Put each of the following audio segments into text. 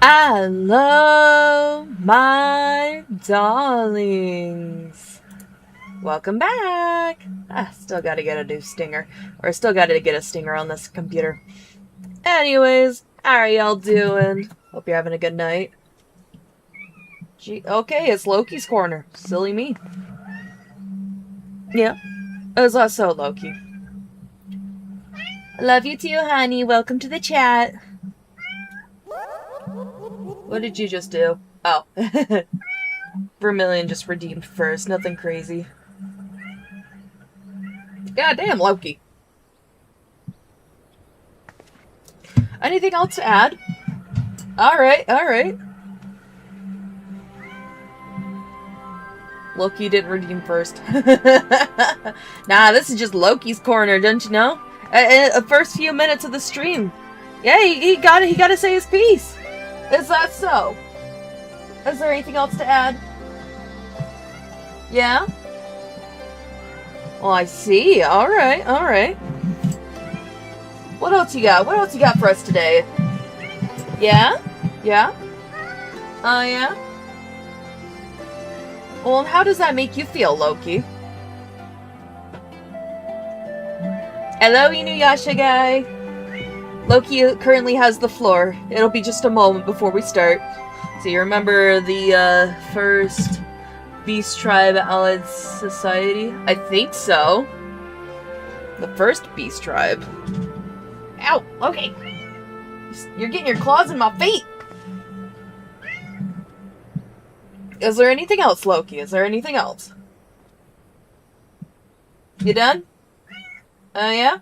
Hello, my darlings. Welcome back. Still gotta get a new stinger. Or still gotta get a stinger on this computer. Anyways, how are y'all doing? Hope you're having a good night. Gee, okay, it's Loki's corner. Silly me. Yeah, it's not so Loki. Love you too, honey. Welcome to the chat. What did you just do? Oh. Vermilion just redeemed first. Nothing crazy. God damn, Loki. Anything else to add? Alright, alright. Loki didn't redeem first. Nah, this is just Loki's corner, don't you know? The first few minutes of the stream. Yeah, he gotta say his piece. Is that so? Is there anything else to add? Yeah? Well, I see. Alright, alright. What else you got? What else you got for us today? Yeah? Yeah? Oh, yeah? Well, and how does that make you feel, Loki? Hello, Inuyasha guy. Loki currently has the floor. It'll be just a moment before we start. So you remember the first Beast Tribe Allied Society? I think so. The first Beast Tribe. Ow! Okay. You're getting your claws in my feet! Is there anything else, Loki? Is there anything else? You done? Oh, yeah?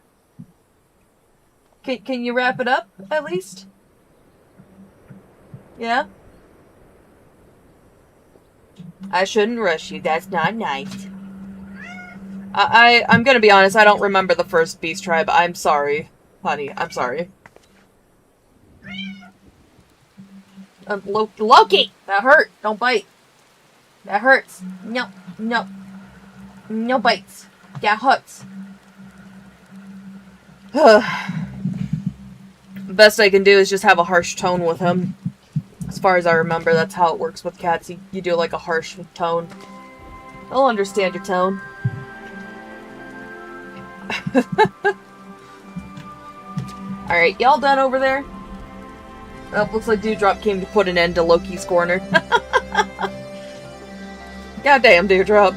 Can you wrap it up, at least? Yeah? I shouldn't rush you. That's not nice. I'm gonna be honest. I don't remember the first Beast Tribe. I'm sorry, honey. I'm sorry. Loki! That hurt. Don't bite. That hurts. No. No. No bites. That hurts. Best I can do is just have a harsh tone with him. As far as I remember, that's how it works with cats. You do like a harsh tone. I'll understand your tone. Alright, y'all done over there? Oh, looks like Dewdrop came to put an end to Loki's corner. Goddamn, Dewdrop.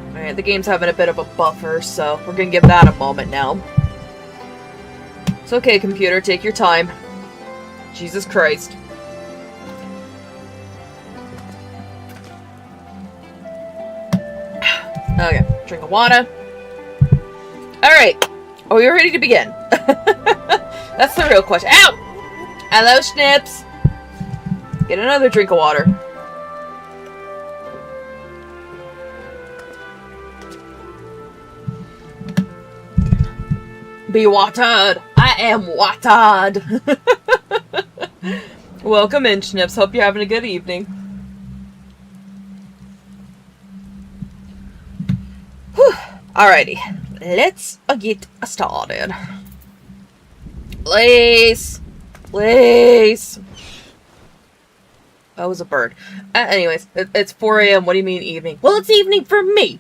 Alright, the game's having a bit of a buffer, so we're gonna give that a moment now. It's okay, computer, take your time. Jesus Christ. Okay, drink of water. Alright, are we ready to begin? That's the real question. Ow! Hello, Schnips! Get another drink of water. Be watered! I am watered! Welcome in, Schnips. Hope you're having a good evening. Whew. Alrighty. Let's get started. Lace! Lace! That was a bird. Anyways, it's 4 a.m. What do you mean evening? Well, it's evening for me!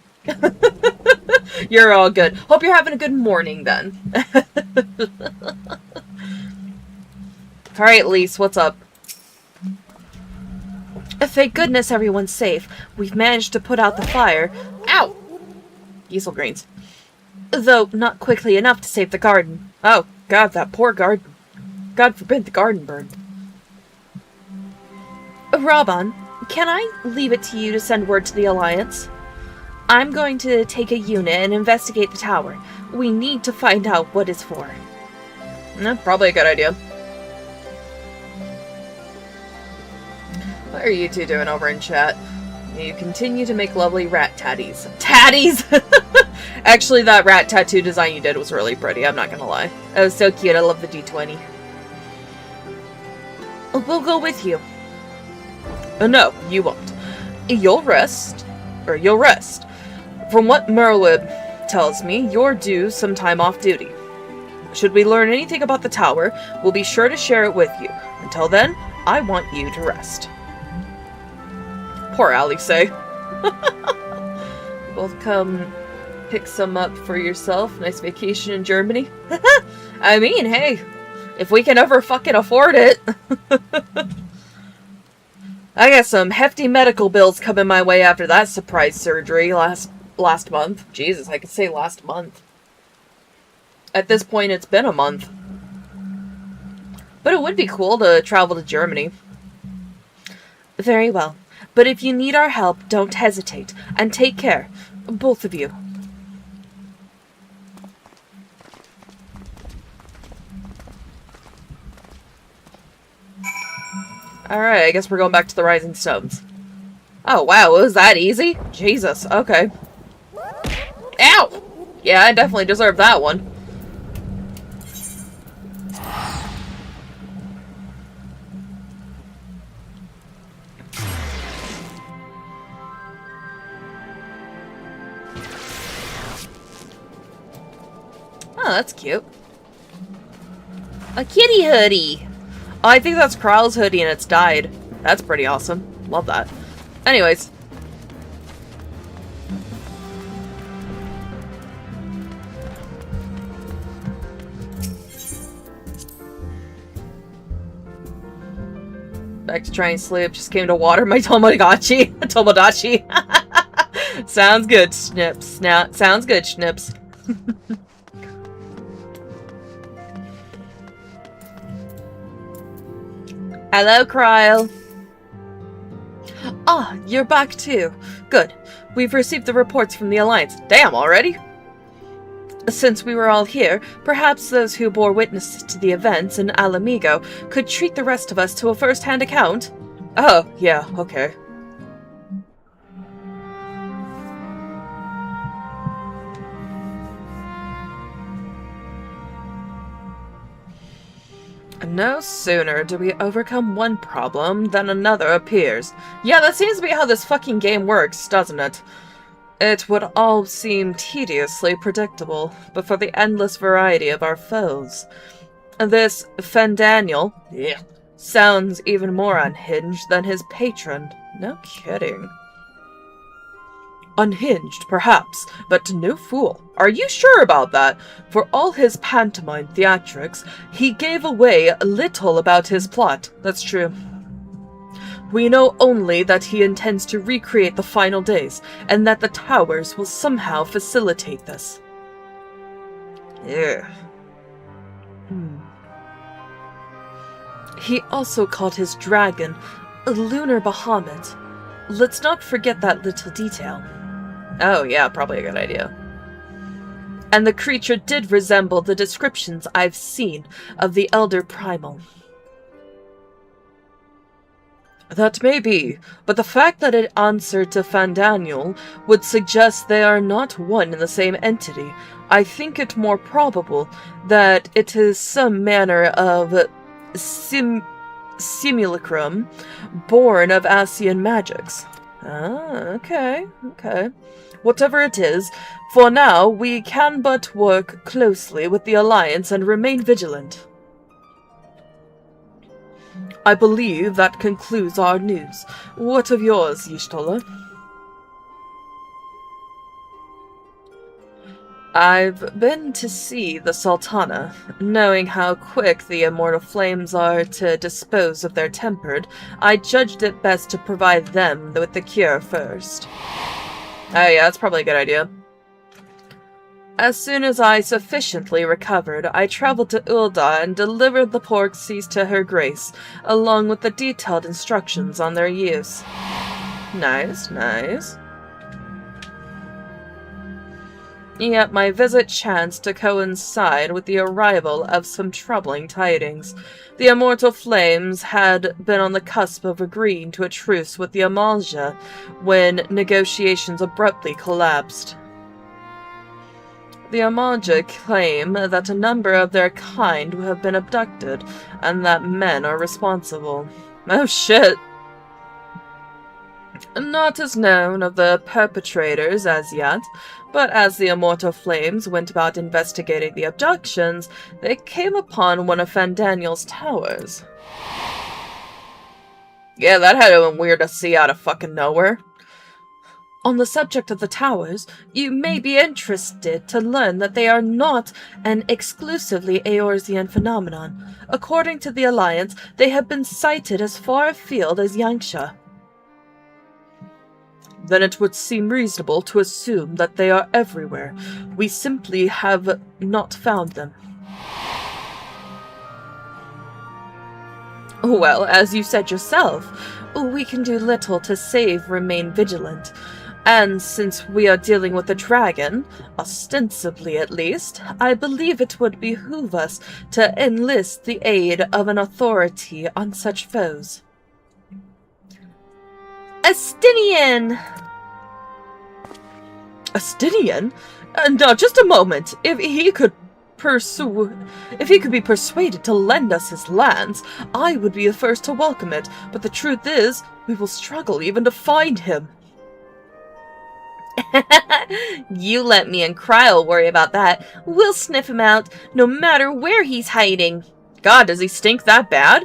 You're all good. Hope you're having a good morning, then. Alright, Lise, what's up? Thank goodness everyone's safe. We've managed to put out the fire. Ow! Diesel greens. Though not quickly enough to save the garden. Oh, God, that poor garden. God forbid the garden burned. Raban, can I leave it to you to send word to the Alliance? I'm going to take a unit and investigate the tower. We need to find out what it's for. Probably a good idea. What are you two doing over in chat? You continue to make lovely rat tatties. Tatties?! Actually, that rat tattoo design you did was really pretty, I'm not gonna lie. It was so cute, I love the D20. We'll go with you. No, you won't. You'll rest. Or you'll rest. From what Merlib tells me, you're due some time off duty. Should we learn anything about the tower, we'll be sure to share it with you. Until then, I want you to rest. Poor Alice. Both come pick some up for yourself. Nice vacation in Germany. I mean, hey, if we can ever fucking afford it. I got some hefty medical bills coming my way after that surprise surgery last month. Jesus, I could say last month. At this point, it's been a month. But it would be cool to travel to Germany. Very well. But if you need our help, don't hesitate. And take care. Both of you. Alright, I guess we're going back to the Rising Stones. Oh, wow, was that easy? Jesus, okay. Ow! Yeah, I definitely deserve that one. Oh, that's cute. A kitty hoodie! Oh, I think that's Kral's hoodie and it's dyed. That's pretty awesome. Love that. Anyways. Back to trying to sleep. Just came to water my Tomodachi. Tomodachi. Sounds good, Schnips. Now, sounds good, Schnips. Hello, Kryle. Ah, you're back too. Good. We've received the reports from the Alliance. Damn, already? Since we were all here, perhaps those who bore witness to the events in Alamigo could treat the rest of us to a first-hand account? Oh, yeah, okay. No sooner do we overcome one problem than another appears. Yeah, that seems to be how this fucking game works, doesn't it? It would all seem tediously predictable, but for the endless variety of our foes. This Fendaniel sounds even more unhinged than his patron. No kidding. Unhinged, perhaps, but no fool. Are you sure about that? For all his pantomime theatrics, he gave away little about his plot. That's true. We know only that he intends to recreate the final days, and that the towers will somehow facilitate this. Yeah. He also called his dragon a lunar Bahamut. Let's not forget that little detail. Oh yeah, probably a good idea. And the creature did resemble the descriptions I've seen of the Elder Primal. That may be, but the fact that it answered to Fandaniel would suggest they are not one and the same entity. I think it more probable that it is some manner of simulacrum born of Asian magics. Ah, okay. Whatever it is, for now we can but work closely with the Alliance and remain vigilant. I believe that concludes our news. What of yours, Y'shtola? I've been to see the Sultana. Knowing how quick the immortal flames are to dispose of their tempered, I judged it best to provide them with the cure first. Oh yeah, that's probably a good idea. As soon as I sufficiently recovered, I traveled to Ul'dah and delivered the pork seized to her grace, along with the detailed instructions on their use. Nice. Yet my visit chanced to coincide with the arrival of some troubling tidings. The immortal flames had been on the cusp of agreeing to a truce with the Amalja when negotiations abruptly collapsed. The Amalja claim that a number of their kind have been abducted, and that men are responsible. Oh shit! Not as known of the perpetrators as yet, But as the Immortal Flames went about investigating the abductions, they came upon one of Fandaniel's towers. Yeah, that had been weird to see out of fucking nowhere. On the subject of the towers, you may be interested to learn that they are not an exclusively Eorzean phenomenon. According to the Alliance, they have been sighted as far afield as Nyanshua. Then it would seem reasonable to assume that they are everywhere. We simply have not found them. Well, as you said yourself, we can do little to remain vigilant. And since we are dealing with a dragon, ostensibly at least, I believe it would behoove us to enlist the aid of an authority on such foes. Astinian! Astinian? No, just a moment. If he could be persuaded to lend us his lands, I would be the first to welcome it. But the truth is, we will struggle even to find him. You let me and Kryl worry about that. We'll sniff him out, no matter where he's hiding. God, does he stink that bad?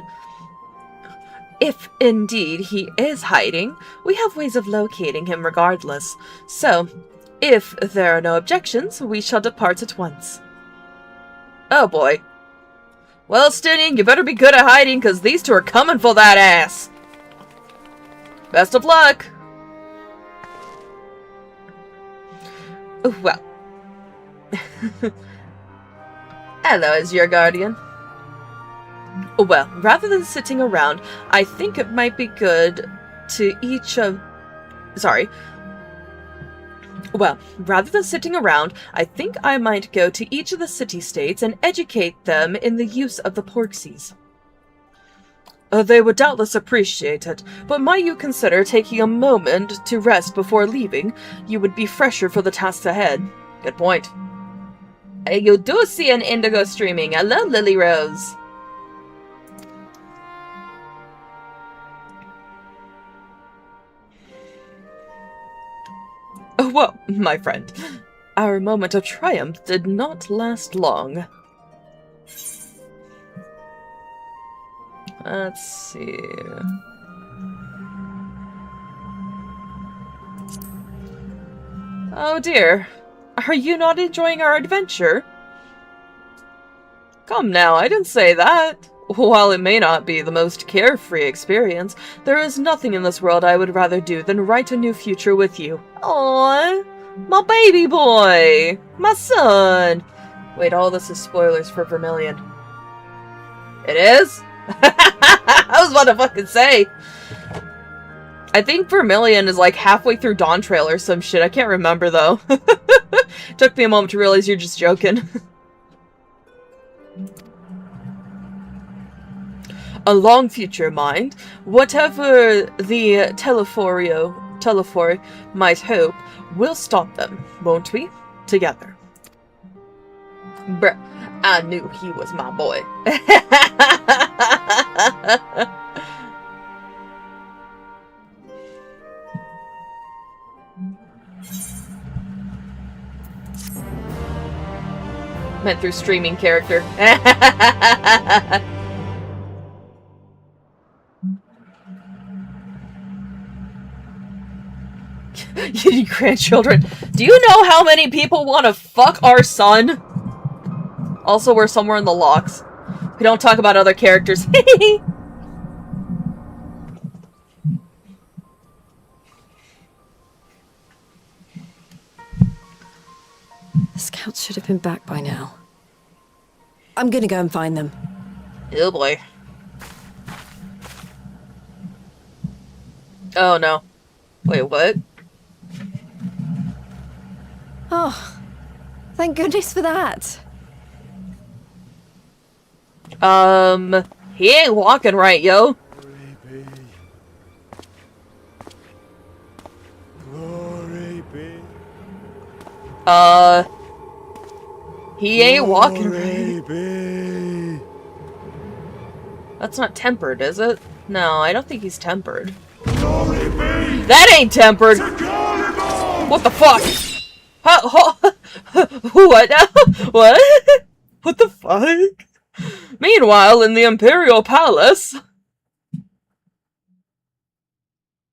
If indeed he is hiding, we have ways of locating him regardless. So, if there are no objections, we shall depart at once. Oh boy. Well, Stinian, you better be good at hiding, because these two are coming for that ass. Best of luck. Well. Hello, is your guardian? Well, rather than sitting around, I think it might be good to rather than sitting around, I think I might go to each of the city-states and educate them in the use of the porxies. They would doubtless appreciate it, but might you consider taking a moment to rest before leaving? You would be fresher for the tasks ahead. Good point. You do see an Indigo streaming. Hello, Lily Rose. Oh, well, my friend, our moment of triumph did not last long. Let's see. Oh dear, are you not enjoying our adventure? Come now, I didn't say that. While it may not be the most carefree experience, there is nothing in this world I would rather do than write a new future with you. Aww, my baby boy, my son. Wait, all this is spoilers for Vermilion. It is? I was about to fucking say. I think Vermilion is like halfway through Dawn Trail or some shit. I can't remember though. Took me a moment to realize you're just joking. A long future, mind. Whatever the Telephore might hope, we'll stop them, won't we? Together. Bruh, I knew he was my boy. Meant through streaming character. You grandchildren. Do you know how many people want to fuck our son? Also, we're somewhere in the locks. We don't talk about other characters. The scouts should have been back by now. I'm gonna go and find them. Oh boy. Oh no. Wait, what? Oh, thank goodness for that. He ain't walking right, yo. He ain't walking right. That's not tempered, is it? No, I don't think he's tempered. That ain't tempered! What the fuck? What now? What? What the fuck? Meanwhile, in the Imperial Palace...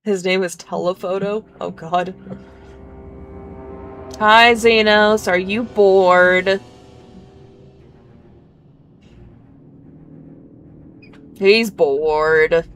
His name is Telephoto? Oh god. Hi, Xenos. Are you bored? He's bored.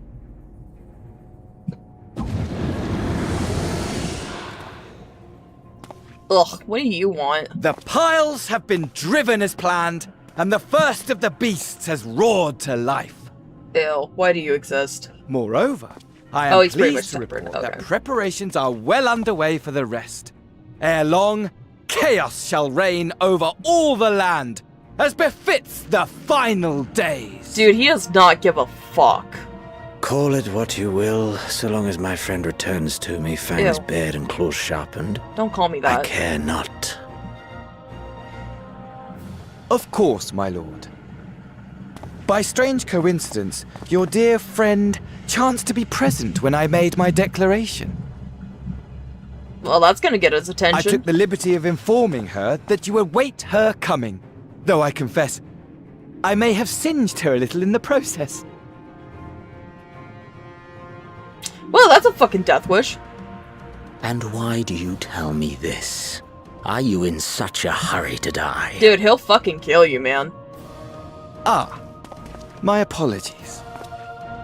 Ugh, what do you want? The piles have been driven as planned, and the first of the beasts has roared to life. Ew, why do you exist? Moreover, I am he's pretty much pleased to separate. report that Okay. preparations are well underway for the rest. Ere long, chaos shall reign over all the land, as befits the final days. Dude, he does not give a fuck. Call it what you will, so long as my friend returns to me, fangs Ew. bared and claws sharpened. Don't call me I that. care not. Of course, my lord. By strange coincidence, your dear friend chanced to be present when I made my declaration. Well, that's gonna get his I attention. took the liberty of informing her that you await her coming, though I confess, I may have singed her a little in the process. Well, that's a fucking death wish. And why do you tell me this? Are you in such a hurry to die? Dude, he'll fucking kill you, man. Ah, my apologies.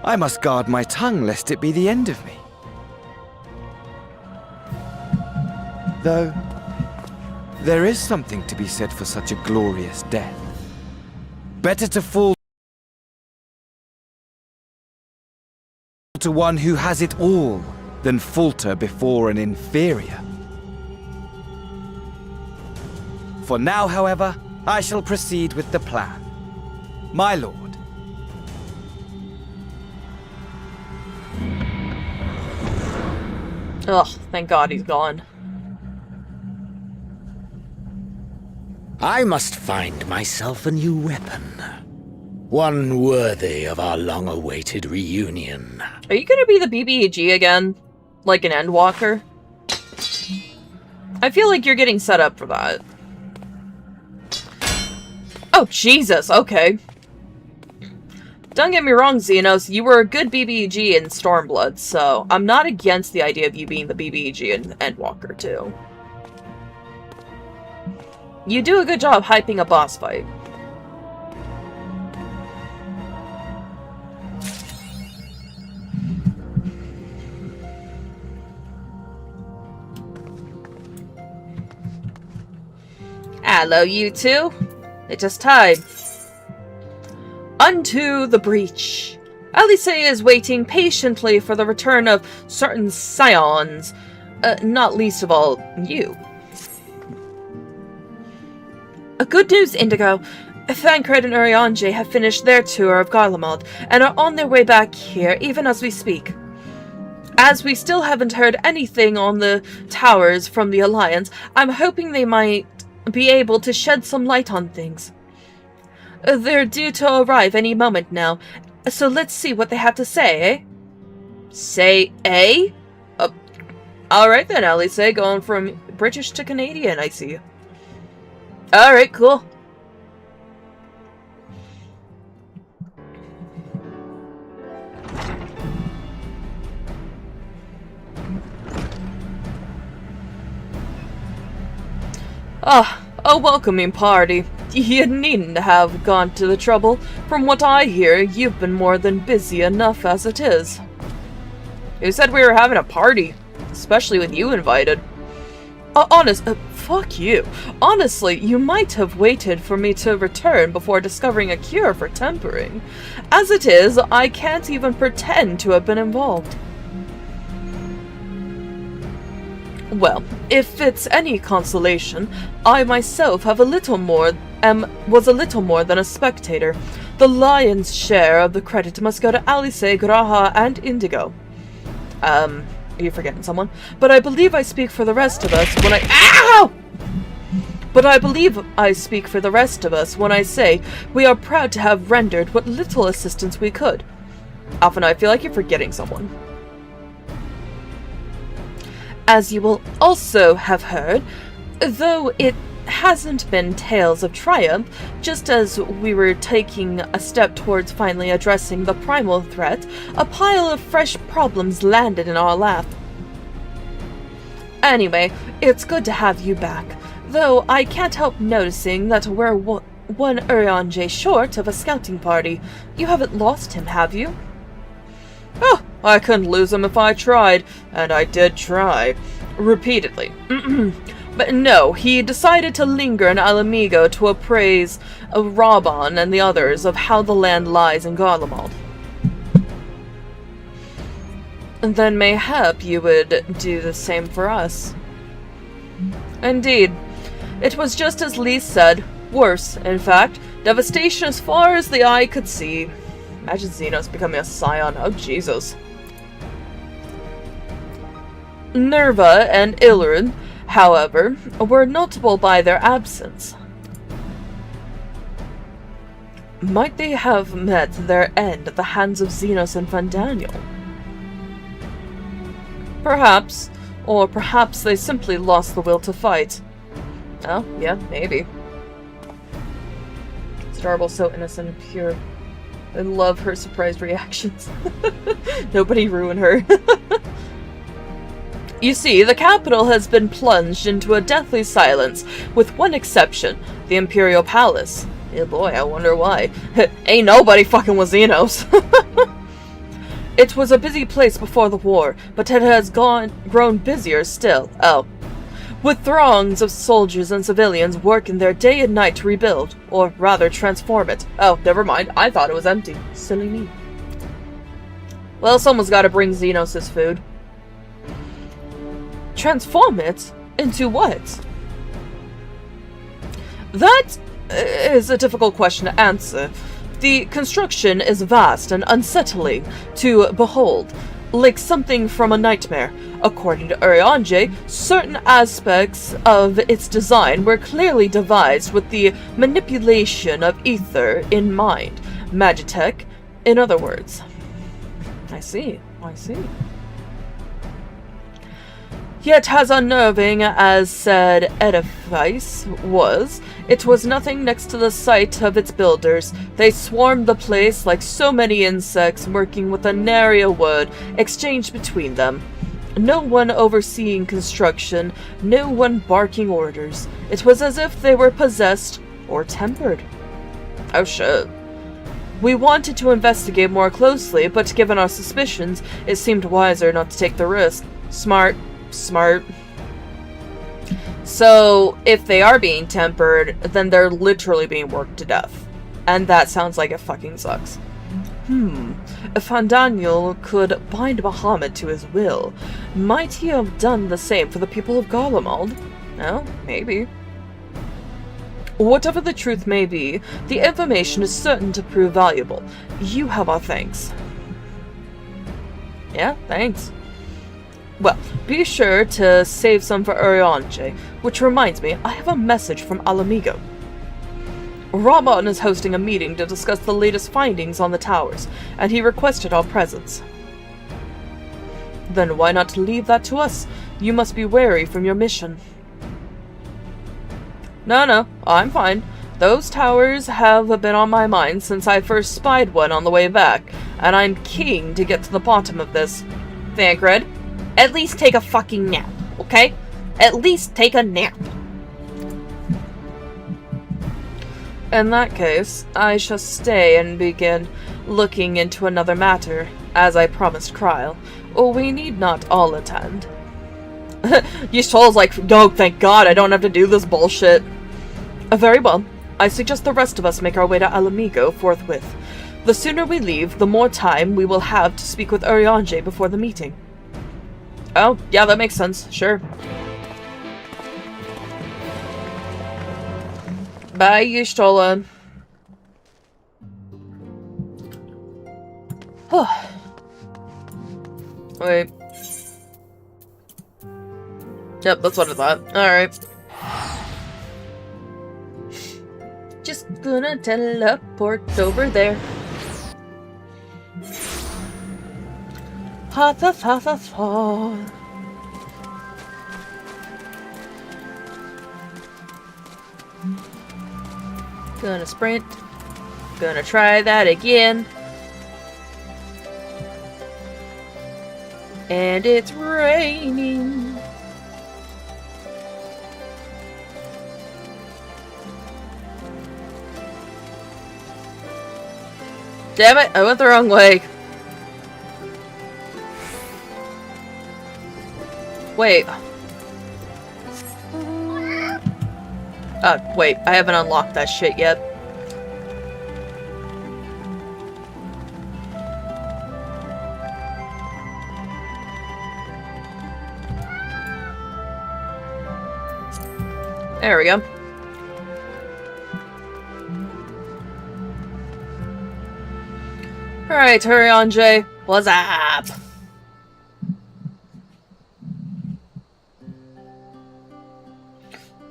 I must guard my tongue lest it be the end of me. Though, there is something to be said for such a glorious death. Better to fall to one who has it all than falter before an inferior. For now, however, I shall proceed with the plan. My lord. Ugh, thank God he's gone. I must find myself a new weapon. One worthy of our long-awaited reunion. Are you gonna be the BBEG again? Like an Endwalker? I feel like you're getting set up for that. Oh, Jesus, okay. Don't get me wrong, Xenos, you were a good BBEG in Stormblood, so I'm not against the idea of you being the BBEG in Endwalker, too. You do a good job hyping a boss fight. Hello, you two. It is time. Unto the breach. Alisaie is waiting patiently for the return of certain scions, not least of all you. Good news, Indigo. Thancred and Urianger have finished their tour of Garlemald and are on their way back here, even as we speak. As we still haven't heard anything on the towers from the Alliance, I'm hoping they might be able to shed some light on things. They're due to arrive any moment now, so let's see what they have to say, eh? Say, eh? Alright then, Alisaie, going from British to Canadian, I see. Alright, cool. A welcoming party. You needn't have gone to the trouble. From what I hear, you've been more than busy enough as it is. Who said we were having a party? Especially with you invited. Fuck you. Honestly, you might have waited for me to return before discovering a cure for tempering. As it is, I can't even pretend to have been involved. Well, if it's any consolation, I myself have was a little more than a spectator. The lion's share of the credit must go to Alisaie, Graha, and Indigo. Are you forgetting someone? But I believe I speak for the rest of us when Ow! But I believe I speak for the rest of us when I say we are proud to have rendered what little assistance we could. Often I feel like you're forgetting someone. As you will also have heard, Though it hasn't been tales of triumph, just as we were taking a step towards finally addressing the primal threat, a pile of fresh problems landed in our lap. Anyway, it's good to have you back, though I can't help noticing that we're one Urianger short of a scouting party. You haven't lost him, have you? Oh, I couldn't lose him if I tried, and I did try. Repeatedly. But no, he decided to linger in Alamigo to appraise Raban and the others of how the land lies in Garlemald. And then mayhap you would do the same for us. Indeed. It was just as Lee said. Worse, in fact. Devastation as far as the eye could see. Imagine Xenos becoming a scion. Oh, Jesus. Nerva and Ilrid, however, were notable by their absence. Might they have met their end at the hands of Xenos and Fandaniel? Perhaps. Or perhaps they simply lost the will to fight. Oh, yeah, maybe. Starble's so innocent and pure. I love her surprised reactions. Nobody ruin her. You see, the capital has been plunged into a deathly silence, with one exception, the Imperial Palace. Yeah, boy, I wonder why. Ain't nobody fucking with Xenos. It was a busy place before the war, but it has grown busier still. Oh. With throngs of soldiers and civilians working there day and night to rebuild, or rather transform it. Oh, never mind, I thought it was empty. Silly me. Well, someone's gotta bring Xenos his food. Transform it? Into what? That is a difficult question to answer. The construction is vast and unsettling to behold, like something from a nightmare. According to Urianger, certain aspects of its design were clearly devised with the manipulation of ether in mind. Magitech, in other words. I see. Yet as unnerving as said edifice was, it was nothing next to the sight of its builders. They swarmed the place like so many insects, working with a nary word exchanged between them. No one overseeing construction, no one barking orders. It was as if they were possessed or tempered. Oh shit. We wanted to investigate more closely, but given our suspicions, it seemed wiser not to take the risk. Smart. So, if they are being tempered, then they're literally being worked to death. And that sounds like it fucking sucks. If Fandaniel could bind Bahamut to his will, might he have done the same for the people of Garlemald? Oh, maybe. Whatever the truth may be, the information is certain to prove valuable. You have our thanks. Yeah, thanks. Well, be sure to save some for Urianger, which reminds me, I have a message from Alamigo. Raban is hosting a meeting to discuss the latest findings on the towers, and he requested our presence. Then why not leave that to us? You must be wary from your mission. No, I'm fine. Those towers have been on my mind since I first spied one on the way back, and I'm keen to get to the bottom of this. Thancred. At least take a fucking nap, okay? At least take a nap. In that case, I shall stay and begin looking into another matter, as I promised Kryle. We need not all attend. Yishtol's like, no, thank God, I don't have to do this bullshit. Very well. I suggest the rest of us make our way to Alamigo forthwith. The sooner we leave, the more time we will have to speak with Urianger before the meeting. Oh, yeah, that makes sense. Sure. Bye, Y'shtola. Wait. Yep, that's what I thought. Alright. Just gonna teleport over there. Gonna sprint. Gonna try that again. And it's raining. Damn it, I went the wrong way. Wait. Wait, I haven't unlocked that shit yet. There we go. Alright, hurry on, Jay. What's up?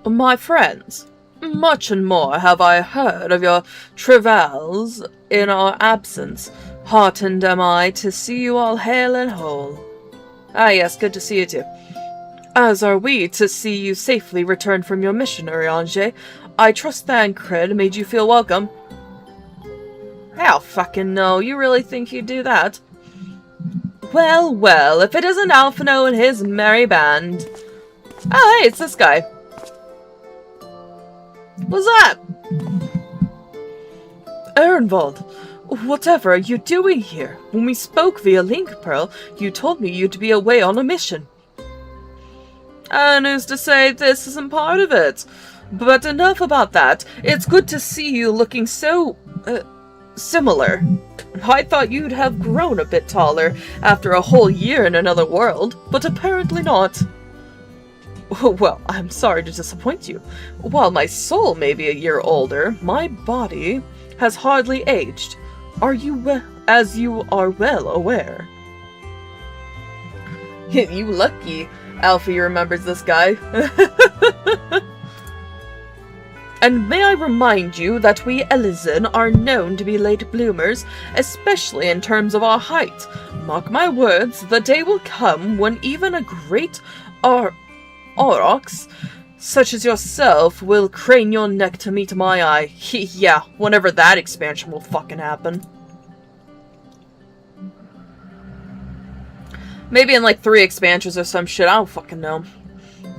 My friends, much and more have I heard of your travails in our absence. Heartened am I to see you all hale and whole. Ah yes, good to see you too. As are we to see you safely return from your mission, Urianger. I trust Thancred made you feel welcome. Hell fucking no, you really think you'd do that? Well, well, if it isn't Alphino and his merry band. Oh hey, it's this guy. What's up? Ehrenwald, whatever are you doing here? When we spoke via Link Pearl, you told me you'd be away on a mission. And who's to say this isn't part of it? But enough about that. It's good to see you looking so, similar. I thought you'd have grown a bit taller after a whole year in another world, but apparently not. Well, I'm sorry to disappoint you. While my soul may be a year older, my body has hardly aged. As you are well aware. You lucky. Alfie remembers this guy. And may I remind you that we Elysian are known to be late bloomers, especially in terms of our height. Mark my words, the day will come when even a great Aurochs, such as yourself, will crane your neck to meet my eye. Yeah, whenever that expansion will fucking happen. Maybe in like 3 expansions or some shit, I don't fucking know.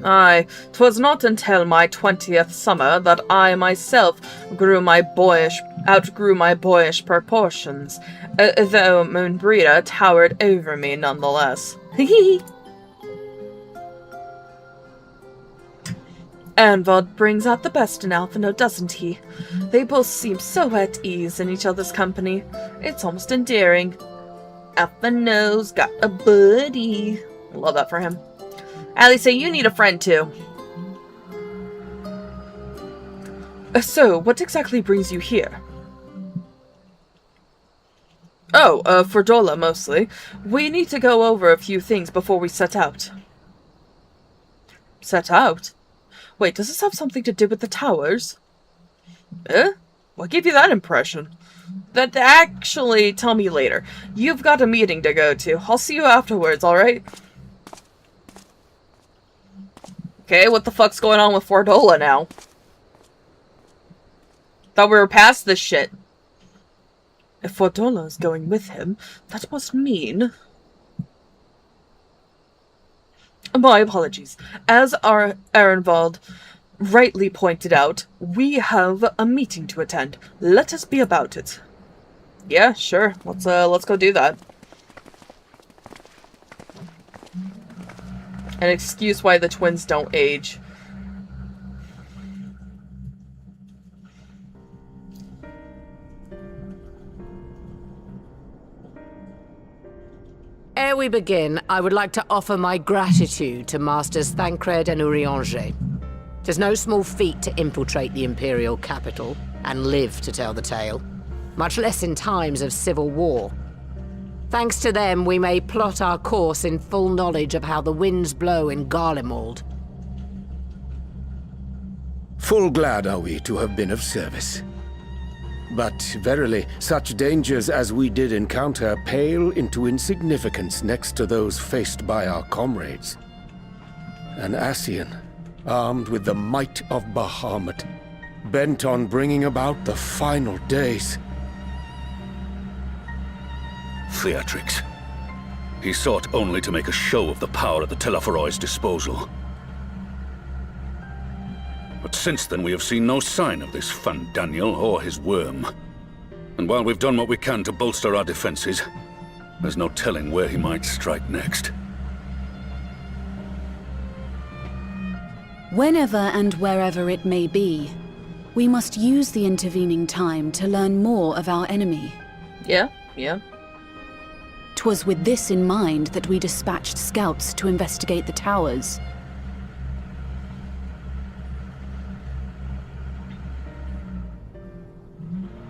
Aye, 'twas not until my 20th summer that I myself outgrew my boyish proportions, though Moonbreeder towered over me nonetheless. Ehrenwald brings out the best in Alphino, doesn't he? They both seem so at ease in each other's company. It's almost endearing. Alphino's got a buddy. Love that for him. Allie, say you need a friend too. So, what exactly brings you here? Oh, for Dola mostly. We need to go over a few things before we set out. Set out? Wait, does this have something to do with the towers? Eh? What gave you that impression? That actually, tell me later. You've got a meeting to go to. I'll see you afterwards, alright? Okay, what the fuck's going on with Fordola now? Thought we were past this shit. If Fordola is going with him, that must mean... My apologies. As our Ehrenwald rightly pointed out, we have a meeting to attend. Let us be about it. Yeah, sure. Let's go do that. An excuse why the twins don't age. Ere we begin, I would like to offer my gratitude to Masters Thancred and Urianger. 'Tis no small feat to infiltrate the Imperial capital and live to tell the tale, much less in times of civil war. Thanks to them, we may plot our course in full knowledge of how the winds blow in Garlemald. Full glad are we to have been of service. But verily, such dangers as we did encounter pale into insignificance next to those faced by our comrades. An Ascian, armed with the might of Bahamut, bent on bringing about the final days. Theatrics. He sought only to make a show of the power at the Telophoroid's disposal. But since then we have seen no sign of this Fandaniel or his worm. And while we've done what we can to bolster our defenses, there's no telling where he might strike next. Whenever and wherever it may be, we must use the intervening time to learn more of our enemy. Yeah. 'Twas with this in mind that we dispatched scouts to investigate the towers.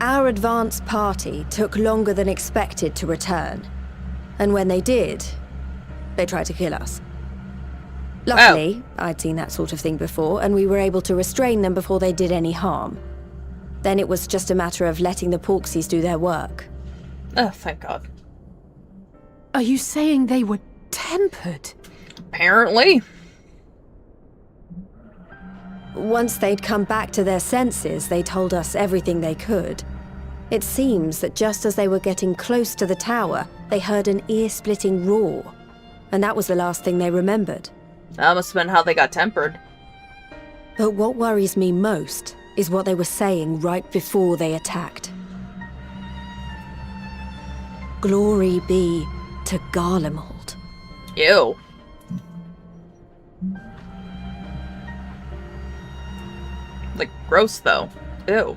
Our advance party took longer than expected to return. And when they did, they tried to kill us. Luckily, I'd seen that sort of thing before, and we were able to restrain them before they did any harm. Then it was just a matter of letting the Porksies do their work. Oh, thank God. Are you saying they were tempered? Apparently. Once they'd come back to their senses, they told us everything they could. It seems that just as they were getting close to the tower, they heard an ear-splitting roar. And that was the last thing they remembered. That must have been how they got tempered. But what worries me most is what they were saying right before they attacked. Glory be to Garlemald. Ew. Like, gross, though. Ew.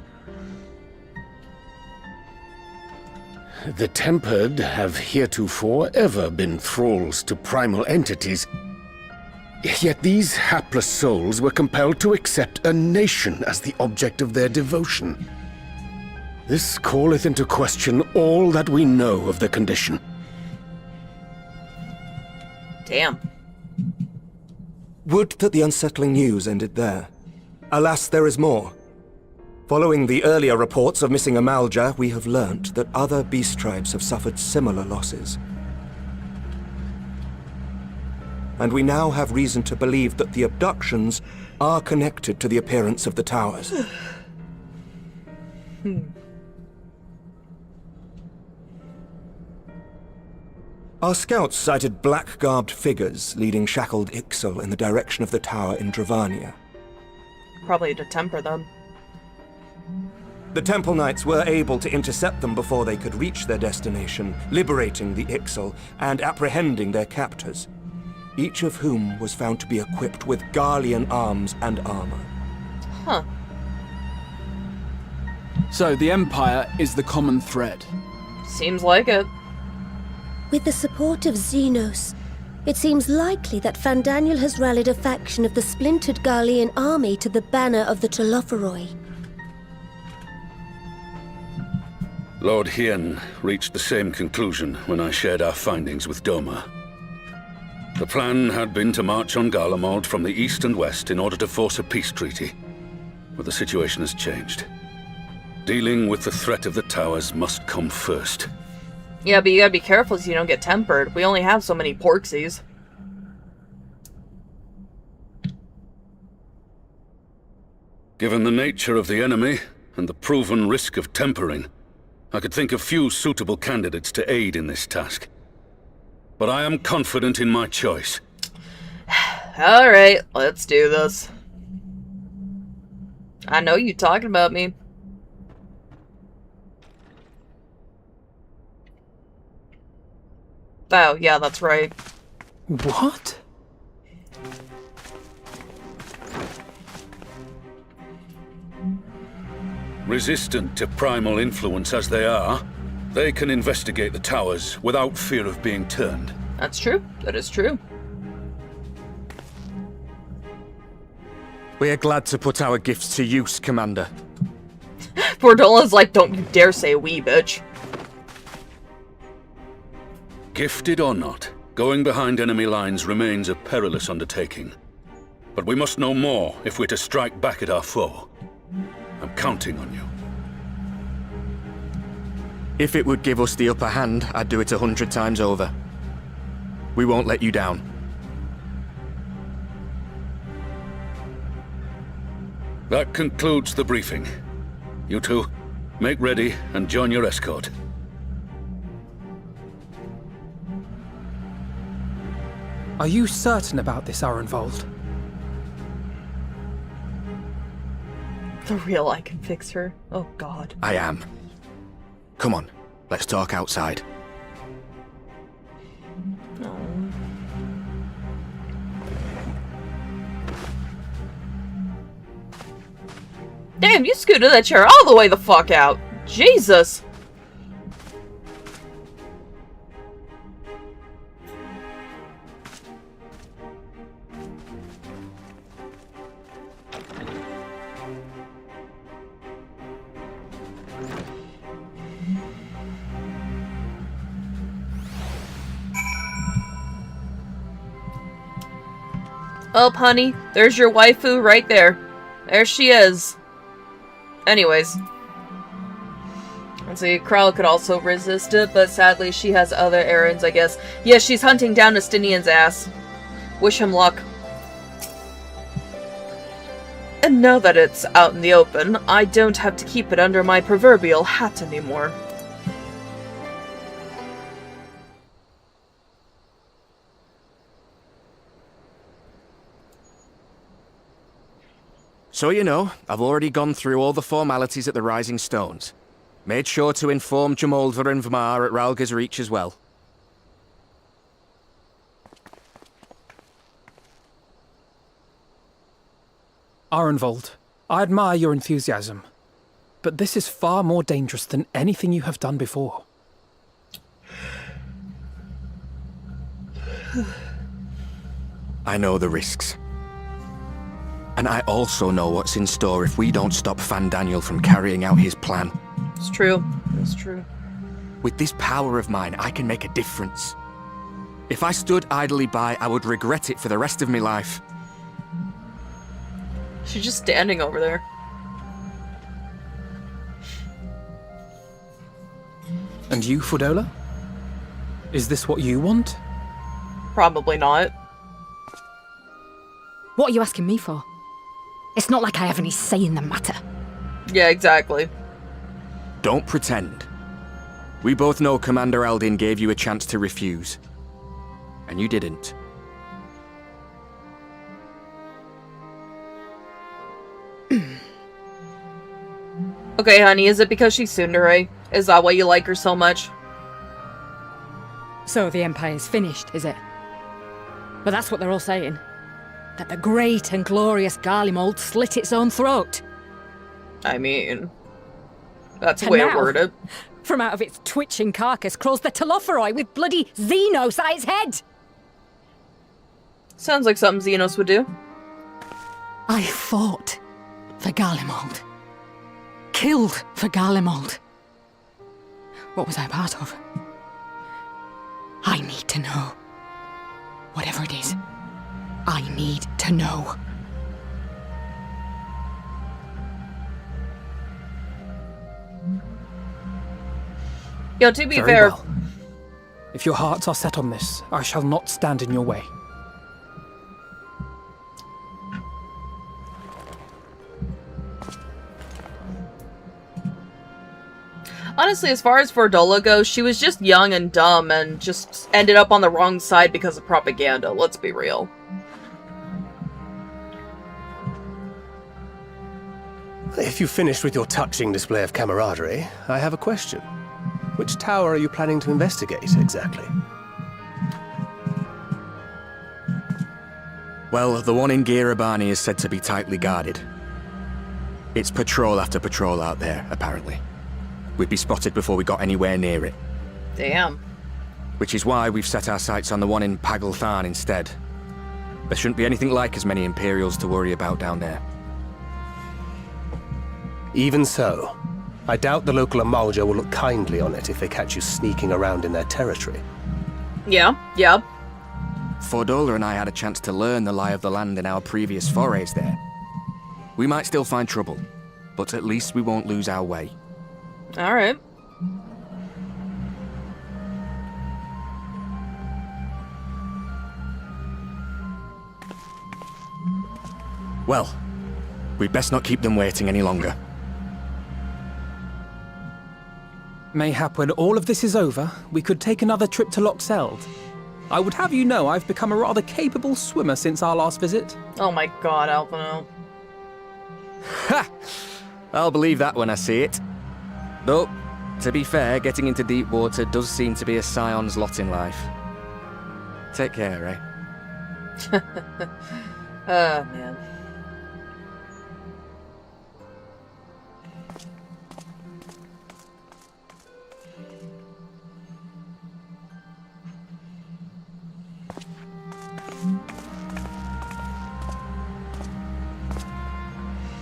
The Tempered have heretofore ever been thralls to primal entities. Yet these hapless souls were compelled to accept a nation as the object of their devotion. This calleth into question all that we know of the condition. Damn. Would that the unsettling news ended there. Alas, there is more. Following the earlier reports of missing Amalja, we have learnt that other beast tribes have suffered similar losses. And we now have reason to believe that the abductions are connected to the appearance of the towers. Our scouts sighted black-garbed figures leading shackled Ixal in the direction of the tower in Dravania. Probably to temper them. The Temple Knights were able to intercept them before they could reach their destination, liberating the Ixal and apprehending their captors, each of whom was found to be equipped with Garlean arms and armor. Huh. So the Empire is the common thread. Seems like it. With the support of Xenos, it seems likely that Fandaniel has rallied a faction of the splintered Garlean army to the banner of the Telophoroi. Lord Hien reached the same conclusion when I shared our findings with Doma. The plan had been to march on Garlemald from the east and west in order to force a peace treaty. But the situation has changed. Dealing with the threat of the towers must come first. Yeah, but you gotta be careful so you don't get tempered. We only have so many Porksies. Given the nature of the enemy and the proven risk of tempering, I could think of few suitable candidates to aid in this task. But I am confident in my choice. Alright, let's do this. I know you talking about me. Oh, yeah, that's right. What? Resistant to primal influence as they are, they can investigate the towers without fear of being turned. That's true. That is true. We are glad to put our gifts to use, Commander. Bordola's like, don't you dare say we, bitch. Gifted or not, going behind enemy lines remains a perilous undertaking. But we must know more if we're to strike back at our foe. I'm counting on you. If it would give us the upper hand, I'd do it 100 times over. We won't let you down. That concludes the briefing. You two, make ready and join your escort. Are you certain about this, Arenvold? The real I can fix her. Oh god. I am. Come on, let's talk outside. No. Damn, you scooted that chair all the way the fuck out. Jesus. Oh, honey, there's your waifu right there. There she is. Anyways. Let's see, Krell could also resist it, but sadly she has other errands, I guess. Yeah, she's hunting down Estinian's ass. Wish him luck. And now that it's out in the open, I don't have to keep it under my proverbial hat anymore. So you know, I've already gone through all the formalities at the Rising Stones. Made sure to inform Jamoldva and Vmar at Ralga's Reach as well. Arenvold, I admire your enthusiasm, but this is far more dangerous than anything you have done before. I know the risks. And I also know what's in store if we don't stop Fandaniel from carrying out his plan. It's true. It's true. With this power of mine, I can make a difference. If I stood idly by, I would regret it for the rest of my life. She's just standing over there. And you, Fudola? Is this what you want? Probably not. What are you asking me for? It's not like I have any say in the matter. Yeah, exactly. Don't pretend. We both know Commander Eldin gave you a chance to refuse. And you didn't. Okay, honey, is it because she's tsundere? Is that why you like her so much? So the Empire's finished, is it? Well, that's what they're all saying. That the great and glorious Garlemald slit its own throat. I mean, that's a And way to now, word it. From out of its twitching carcass crawls the Telophoroi with bloody Xenos at its head! Sounds like something Xenos would do. I fought for Garlemald. Killed for Garlemald. What was I a part of? I need to know. Whatever it is, I need to know. Yo, to be Very fair... well. If your hearts are set on this, I shall not stand in your way. Honestly, as far as Fordola goes, she was just young and dumb and just ended up on the wrong side because of propaganda, let's be real. If you've finished with your touching display of camaraderie, I have a question. Which tower are you planning to investigate, exactly? Well, the one in Girabani is said to be tightly guarded. It's patrol after patrol out there, apparently. We'd be spotted before we got anywhere near it. Damn. Which is why we've set our sights on the one in Pagalthan instead. There shouldn't be anything like as many Imperials to worry about down there. Even so, I doubt the local Amalja will look kindly on it if they catch you sneaking around in their territory. Yeah, yeah. Fordola and I had a chance to learn the lie of the land in our previous forays there. We might still find trouble, but at least we won't lose our way. Alright. Well, We'd best not keep them waiting any longer. Mayhap when all of this is over, we could take another trip to Loxeld. I would have you know I've become a rather capable swimmer since our last visit. Oh my god, Alphino. Ha! I'll believe that when I see it. Though, to be fair, getting into deep water does seem to be a scion's lot in life. Take care, eh? Oh, man.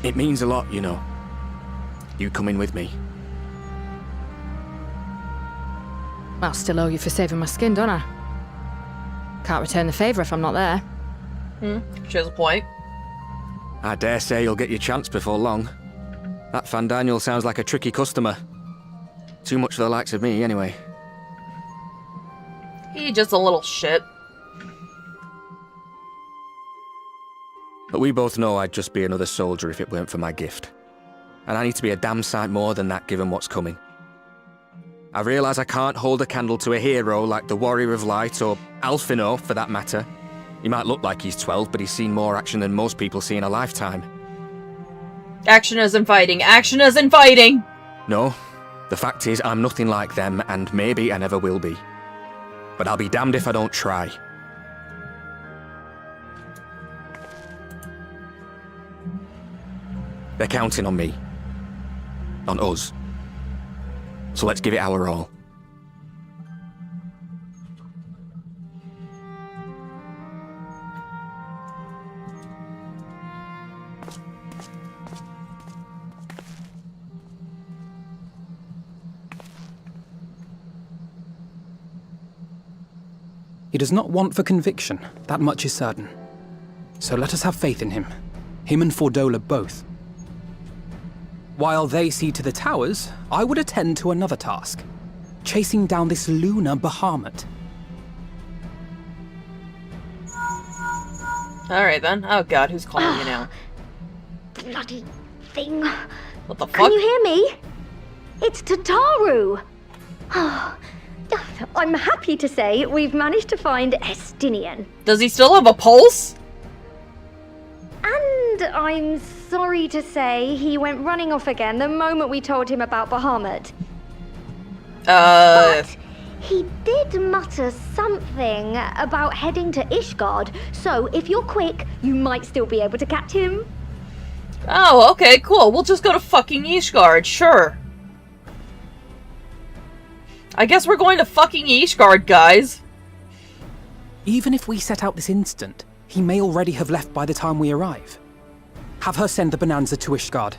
It means a lot, you know. You coming with me. I'll still owe you for saving my skin, don't I? Can't return the favour if I'm not there. She has a point. I dare say you'll get your chance before long. That Fandaniel sounds like a tricky customer. Too much for the likes of me, anyway. He just a little shit. But we both know I'd just be another soldier if it weren't for my gift. And I need to be a damn sight more than that given what's coming. I realise I can't hold a candle to a hero like the Warrior of Light, or Alphino for that matter. He might look like he's 12, but he's seen more action than most people see in a lifetime. Action isn't fighting. Action isn't fighting! No. The fact is, I'm nothing like them, and maybe I never will be. But I'll be damned if I don't try. They're counting on me. On us. So let's give it our all. He does not want for conviction, that much is certain. So let us have faith in him. Him and Fordola both. While they see to the towers, I would attend to another task. Chasing down this lunar Bahamut. Alright then. Oh god, who's calling you now? Bloody thing. What the fuck? Can you hear me? It's Tataru. I'm happy to say we've managed to find Estinian. Does he still have a pulse? And I'm sorry to say he went running off again the moment we told him about Bahamut. But he did mutter something about heading to Ishgard, so if you're quick, you might still be able to catch him. Oh, okay, cool. We'll just go to fucking Ishgard, sure. I guess we're going to fucking Ishgard, guys. Even if we set out this instant, he may already have left by the time we arrive. Have her send the Bonanza to Ishgard.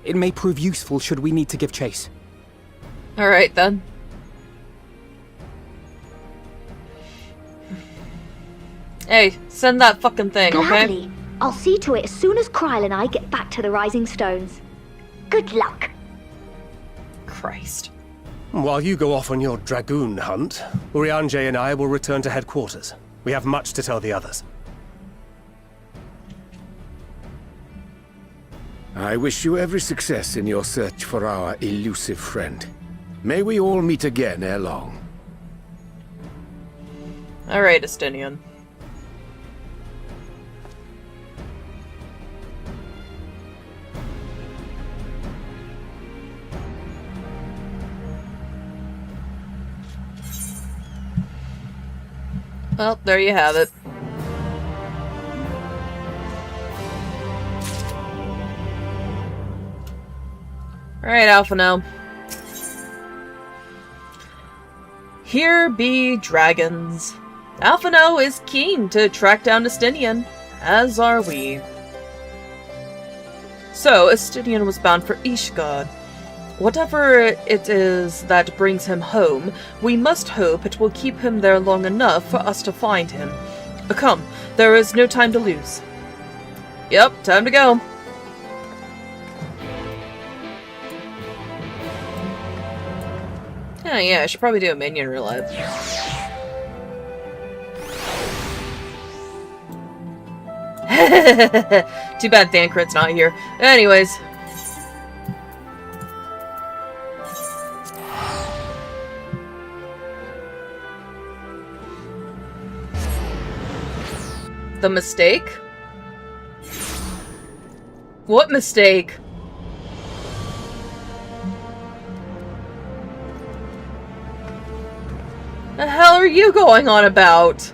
It may prove useful should we need to give chase. Alright then. Hey, send that fucking thing, Gladly. okay? I'll see to it as soon as Kryl and I get back to the Rising Stones. Good luck. Christ. While you go off on your dragoon hunt, Urianger and I will return to headquarters. We have much to tell the others. I wish you every success in your search for our elusive friend. May we all meet again ere long. Alright, Estinian. Well, there you have it. Alright, Alphino. Here be dragons. Alphino is keen to track down Estinian, as are we. So, Estinian was bound for Ishgard. Whatever it is that brings him home, we must hope it will keep him there long enough for us to find him. Come, there is no time to lose. Yep, time to go. Oh yeah, I should probably do a minion roulette. Too bad Thancred's not here. Anyways. The mistake? What mistake? The hell are you going on about?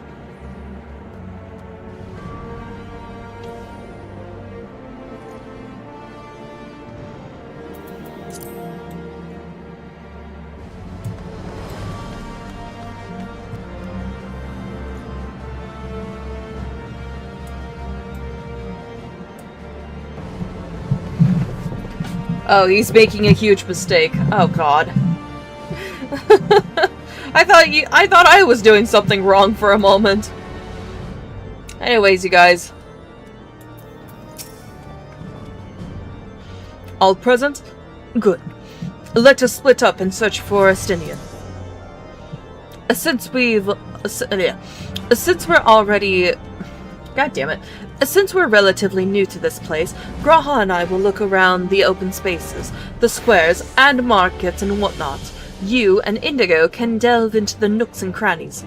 Oh, he's making a huge mistake. Oh god. I thought I was doing something wrong for a moment. Anyways, you guys. All present? Good. Let us split up and search for Estinian. Since we're relatively new to this place, Graha and I will look around the open spaces, the squares, and markets and whatnot. You and Indigo can delve into the nooks and crannies.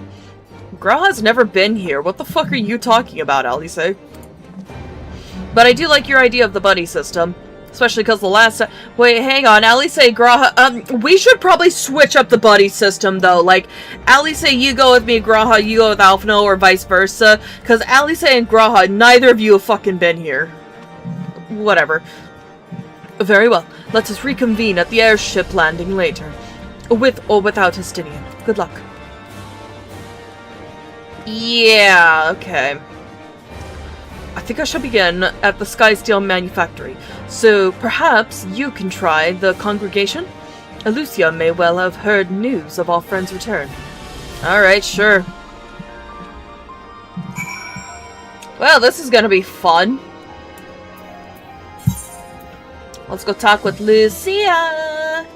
Graha's never been here. What the fuck are you talking about, Elise? But I do like your idea of the buddy system. Especially because the last time... Wait, hang on. Elise, Graha... we should probably switch up the buddy system, though. Like, Elise, you go with me, Graha, you go with Alphino, or vice versa. Because Elise and Graha, neither of you have fucking been here. Whatever. Very well. Let us reconvene at the airship landing later. With or without Estinian. Good luck. Yeah, okay. I think I shall begin at the Skysteel Manufactory, so perhaps you can try the congregation? Lucia may well have heard news of our friend's return. Alright, sure. Well, this is gonna be fun. Let's go talk with Lucia!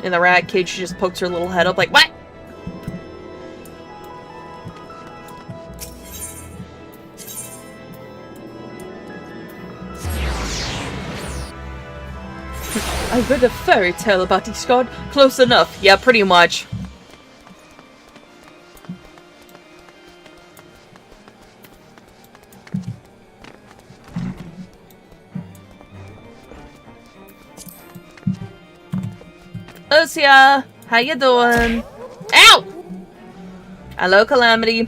In the rat cage, she just pokes her little head up like, what? I read a fairy tale about Ishgard. Close enough. Yeah, pretty much. Lucia, how you doing? Ow! Hello, Calamity.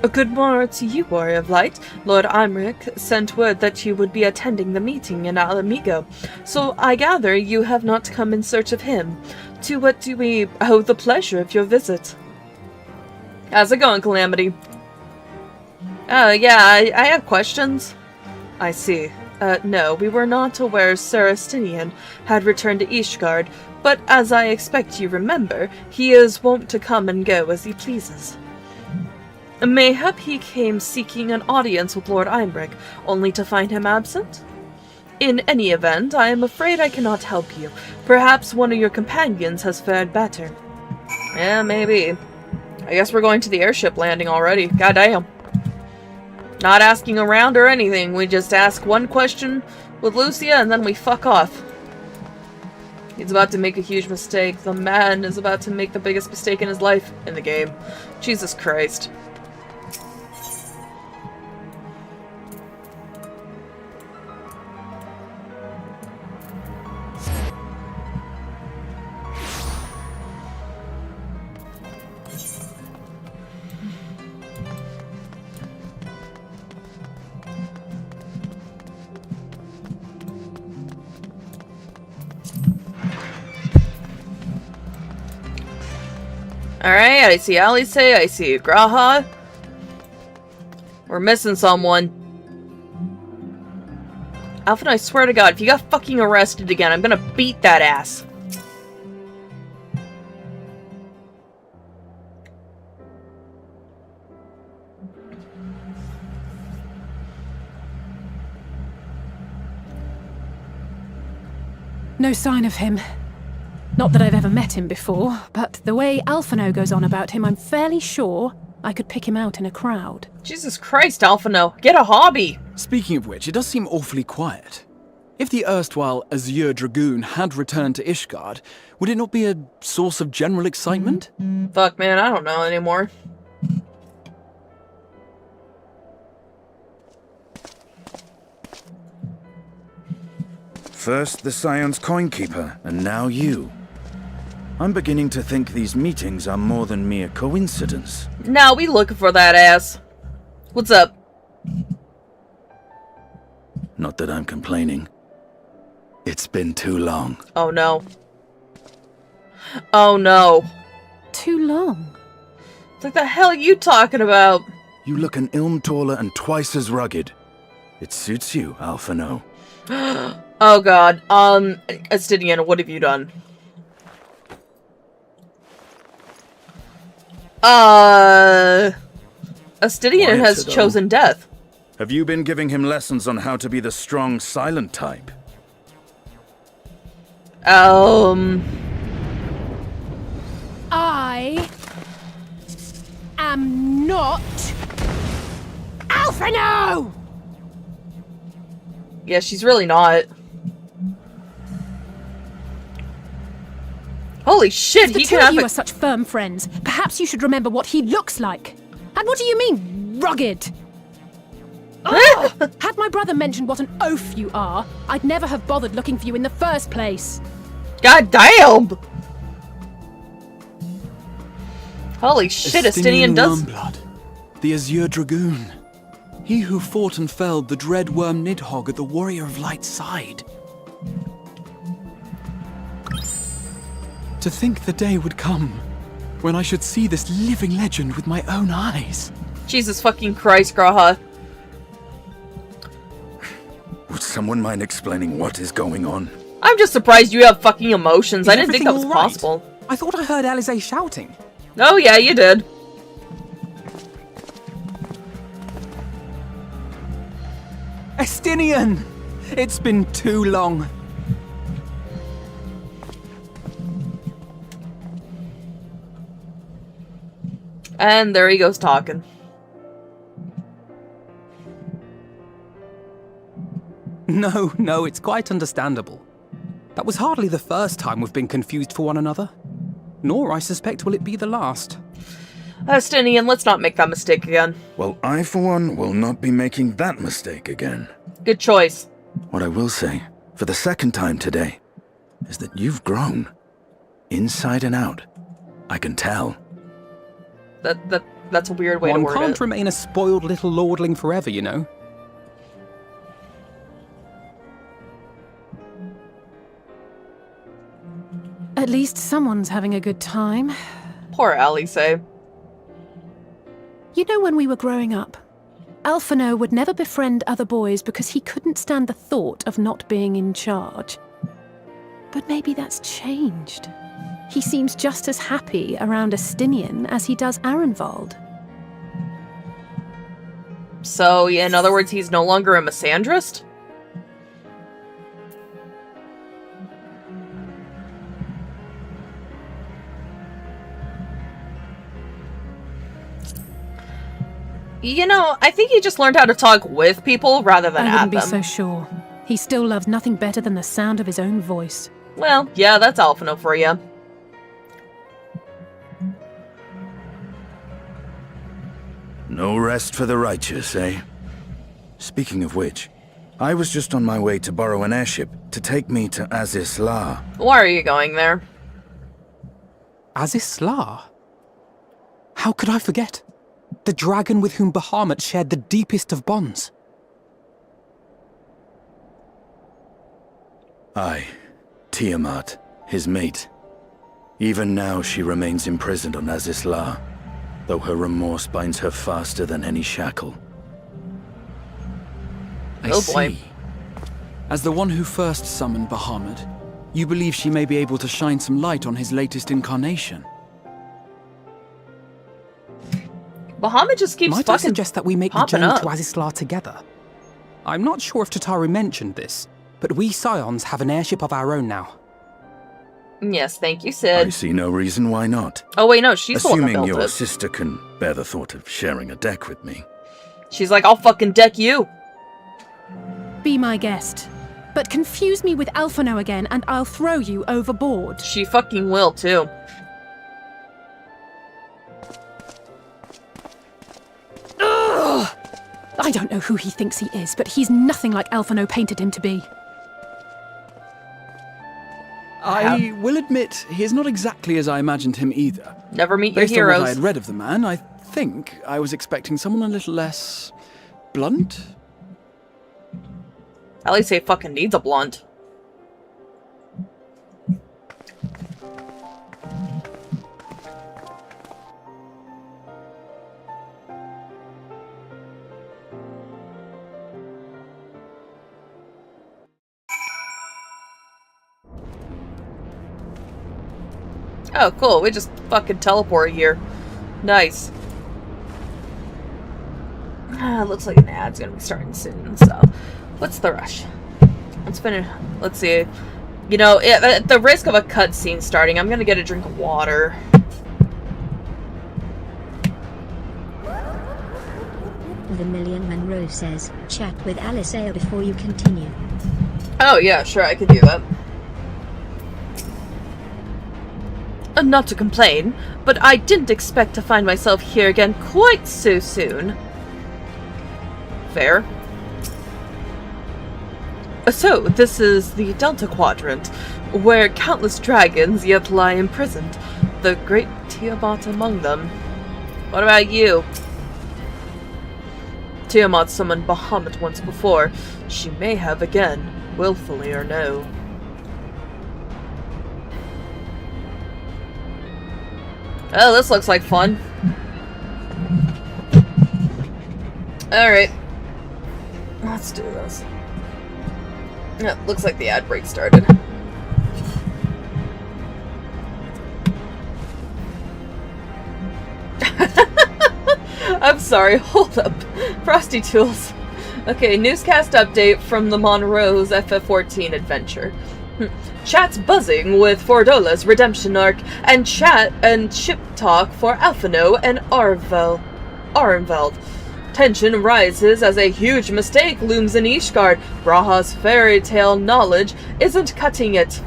A good morrow to you, Warrior of Light. Lord Imric sent word that you would be attending the meeting in Alamigo, so I gather you have not come in search of him. To what do we owe the pleasure of your visit? How's it going, Calamity? Yeah, I have questions. I see. No, we were not aware Sir Estinian had returned to Ishgard, but as I expect you remember, he is wont to come and go as he pleases. Mayhap he came seeking an audience with Lord Imric, only to find him absent? In any event, I am afraid I cannot help you. Perhaps one of your companions has fared better. Yeah, maybe. I guess we're going to the airship landing already. Goddamn. Not asking around or anything, we just ask one question with Lucia and then we fuck off. He's about to make a huge mistake. The man is about to make the biggest mistake in his life in the game. Jesus Christ. Alright, I see Alice, I see Graha. We're missing someone. Alpha, I swear to God, if you got fucking arrested again, I'm gonna beat that ass. No sign of him. Not that I've ever met him before, but the way Alphino goes on about him, I'm fairly sure I could pick him out in a crowd. Jesus Christ, Alphino, get a hobby! Speaking of which, it does seem awfully quiet. If the erstwhile Azure Dragoon had returned to Ishgard, would it not be a source of general excitement? Fuck, man, I don't know anymore. First the Scion's Coinkeeper, and now you. I'm beginning to think these meetings are more than mere coincidence. Now we looking for that ass. What's up? Not that I'm complaining. It's been too long. Oh no. Oh no. Too long? What the hell are you talking about? You look an ilm taller and twice as rugged. It suits you, Alphino. Oh god. Astidian, what have you done? Astidian has chosen death. Have you been giving him lessons on how to be the strong, silent type? I am not Alphino! Yeah, she's really not. Holy shit, if the two of you are such firm friends, perhaps you should remember what he looks like. And what do you mean, rugged? Had my brother mentioned what an oaf you are, I'd never have bothered looking for you in the first place. God damn! Holy shit, Astidian does... Wormblood, the Azure Dragoon. He who fought and felled the dread worm Nidhogg at the Warrior of Light's side. To think the day would come when I should see this living legend with my own eyes. Jesus fucking Christ, Graha. Would someone mind explaining what is going on? I'm just surprised you have fucking emotions. I didn't think that was all right? possible. I thought I heard Alize shouting. Oh yeah, you did. Estinian! It's been too long. And there he goes talking. No, it's quite understandable. That was hardly the first time we've been confused for one another. Nor, I suspect, will it be the last. Estinian, let's not make that mistake again. Well, I, for one, will not be making that mistake again. Good choice. What I will say, for the second time today, is that you've grown. Inside and out. I can tell. That's a weird way to word it. One can't remain a spoiled little lordling forever, you know. At least someone's having a good time. Poor Alice. You know, when we were growing up, Alphino would never befriend other boys because he couldn't stand the thought of not being in charge. But maybe that's changed. He seems just as happy around Estinian as he does Arenvald. So, yeah, in other words, he's no longer a misandrist? You know, I think he just learned how to talk with people rather than at them. I wouldn't be so sure. He still loves nothing better than the sound of his own voice. Well, yeah, that's Alphino for you. No rest for the righteous, eh? Speaking of which, I was just on my way to borrow an airship to take me to Azis La. Why are you going there? Azis La? How could I forget? The dragon with whom Bahamut shared the deepest of bonds. Aye, Tiamat, his mate. Even now she remains imprisoned on Azis La, though her remorse binds her faster than any shackle. I see. As the one who first summoned Bahamut, you believe she may be able to shine some light on his latest incarnation. Bahamut just keeps Might I suggest that we make the journey to Azis La together? I'm not sure if Tataru mentioned this, but we Scions have an airship of our own now. Yes, thank you, Sid. I see no reason why not. Oh wait, no, she's the one that Assuming built your it. sister can bear the thought of sharing a deck with me. She's like, I'll fucking deck you. Be my guest. But confuse me with Alphino again and I'll throw you overboard. She fucking will, too. Ugh! I don't know who he thinks he is, but he's nothing like Alphino painted him to be. I will admit, he is not exactly as I imagined him either. Never meet your Based heroes. on what I had read of the man, I think I was expecting someone a little less blunt. At least he fucking needs a blunt. Oh, cool. We just fucking teleport here. Nice. Looks like an ad's gonna be starting soon, so what's the rush? Let's finish. Let's see. You know, at the risk of a cutscene starting, I'm gonna get a drink of water. Indigo Monroe says, chat with Alice A before you continue. Oh yeah, sure, I could do that. Not to complain, but I didn't expect to find myself here again quite so soon. Fair. So, this is the Delta Quadrant, where countless dragons yet lie imprisoned, the great Tiamat among them. What about you? Tiamat summoned Bahamut once before. She may have again, willfully or no. Oh, this looks like fun. Alright. Let's do this. Yeah, looks like the ad break started. I'm sorry, hold up. Frosty Tools. Okay, newscast update from the Monroe's FF14 adventure. Chat's buzzing with Fordola's redemption arc, and chat and ship talk for Alphino and Arenveld. Tension rises as a huge mistake looms in Ishgard. Braha's fairy tale knowledge isn't cutting it.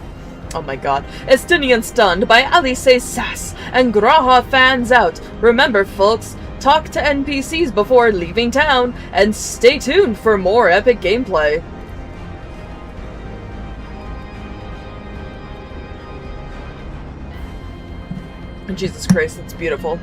Oh my god. Estinian stunned by Alice's sass, and Graha fans out. Remember, folks, talk to NPCs before leaving town, and stay tuned for more epic gameplay. Jesus Christ, that's beautiful.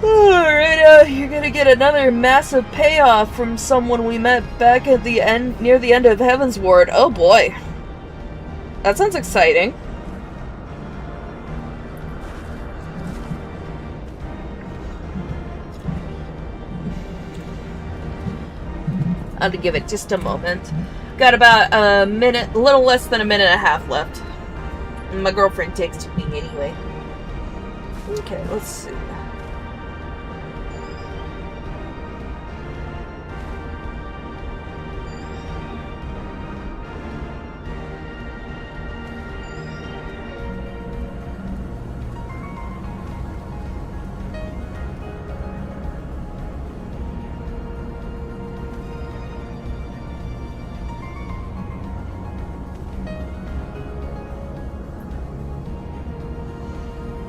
Alright, you're gonna get another massive payoff from someone we met back at the end, near the end of Heaven's Ward. Oh boy. That sounds exciting. I'll give it just a moment. Got about a minute, a little less than a minute and a half left. My girlfriend texted me anyway. Okay, let's see.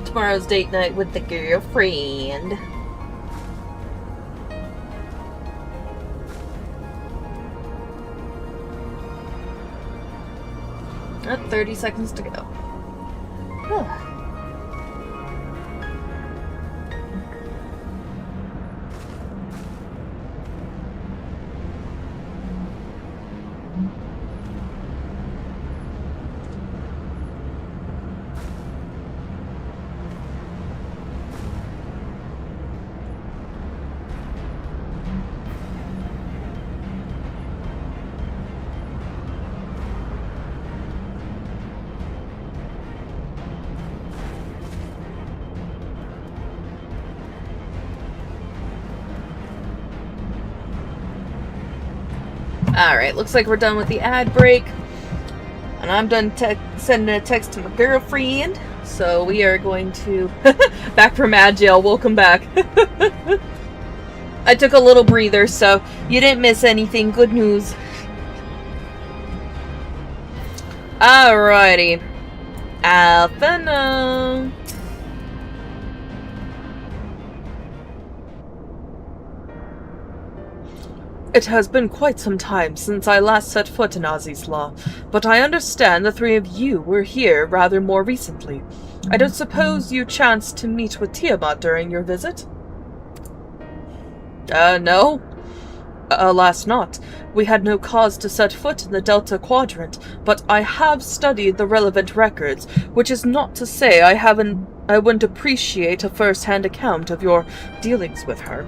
Tomorrow's date night with the girlfriend. At 30 seconds to go. Alright, looks like we're done with the ad break. And I'm done sending a text to my girlfriend. So we are going to... back from ad jail. Welcome back. I took a little breather, so you didn't miss anything. Good news. Alrighty. Alphano. It has been quite some time since I last set foot in Azizla, but I understand the three of you were here rather more recently. I don't suppose you chanced to meet with Tiamat during your visit? No. Alas not. We had no cause to set foot in the Delta Quadrant, but I have studied the relevant records, which is not to say I wouldn't appreciate a first-hand account of your dealings with her.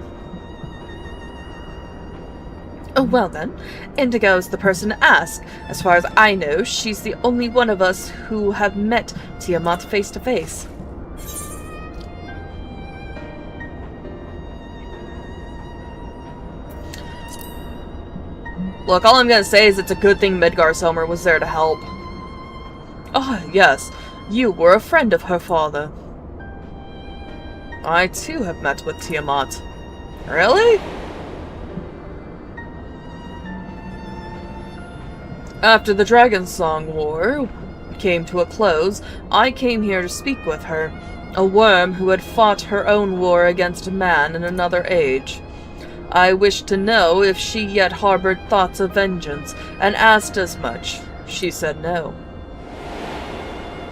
Oh, well then, Indigo is the person to ask. As far as I know, she's the only one of us who have met Tiamat face to face. Look, all I'm gonna say is it's a good thing Midgar Selmer was there to help. Oh, yes, you were a friend of her father. I too have met with Tiamat. Really? After the Dragon Song War came to a close, I came here to speak with her, a worm who had fought her own war against man in another age. I wished to know if she yet harbored thoughts of vengeance, and asked as much. She said no.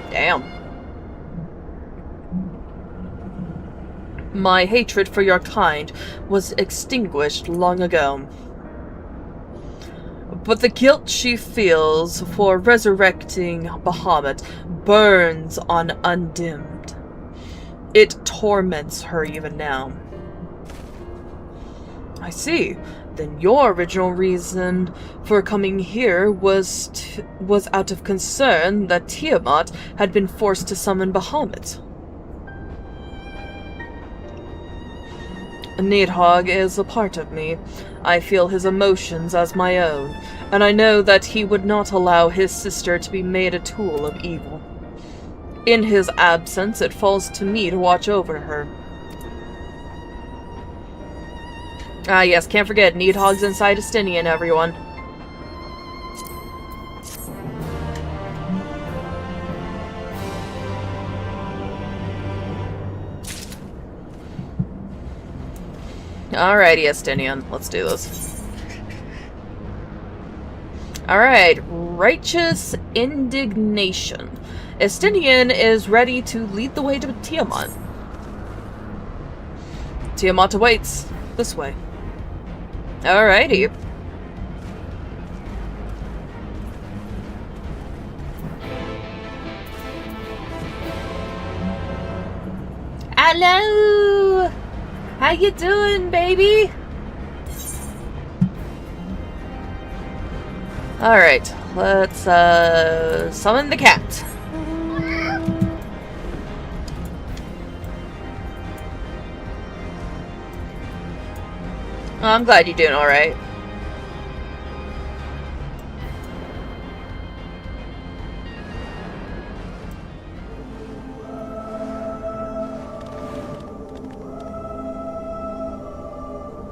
Damn. My hatred for your kind was extinguished long ago. But the guilt she feels for resurrecting Bahamut burns on undimmed. It torments her even now. I see. Then your original reason for coming here was out of concern that Tiamat had been forced to summon Bahamut. Nidhogg is a part of me. I feel his emotions as my own, and I know that he would not allow his sister to be made a tool of evil. In his absence, it falls to me to watch over her. Ah yes, can't forget, Nidhogg's inside Estinian, everyone. Alrighty, Estinian, let's do this. Alright, Righteous Indignation. Estinian is ready to lead the way to Tiamat. Tiamat awaits. This way. Alrighty. Hello! How you doing, baby? Alright, let's summon the cat. I'm glad you're doing alright.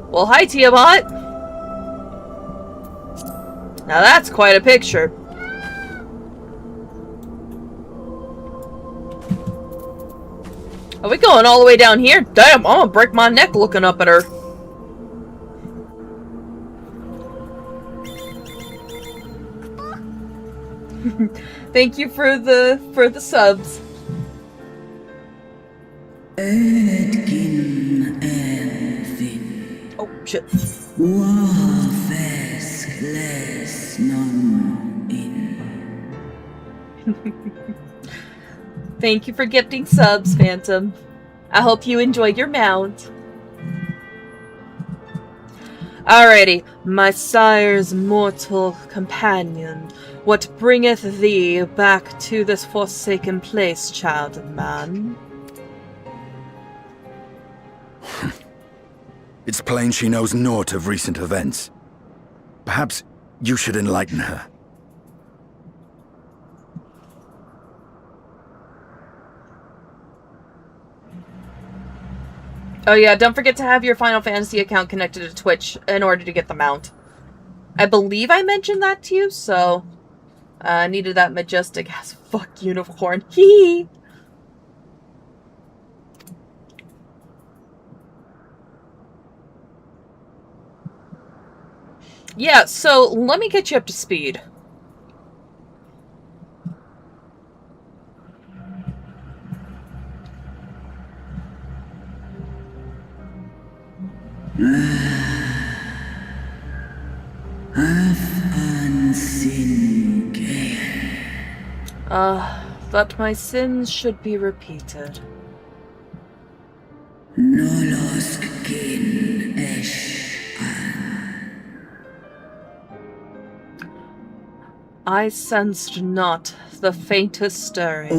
Well, hi, Tiamat! Now that's quite a picture. Are we going all the way down here? Damn, I'm gonna break my neck looking up at her. Thank you for the subs. Oh shit. Thank you for gifting subs, Phantom. I hope you enjoy your mount. Alrighty, my sire's mortal companion, what bringeth thee back to this forsaken place, child of man? It's plain she knows naught of recent events. Perhaps You should enlighten her. Oh yeah, don't forget to have your Final Fantasy account connected to Twitch in order to get the mount. I believe I mentioned that to you, so... I needed that majestic as fuck unicorn. Hee! Yeah, so let me get you up to speed. That my sins should be repeated. I sensed not the faintest stirring.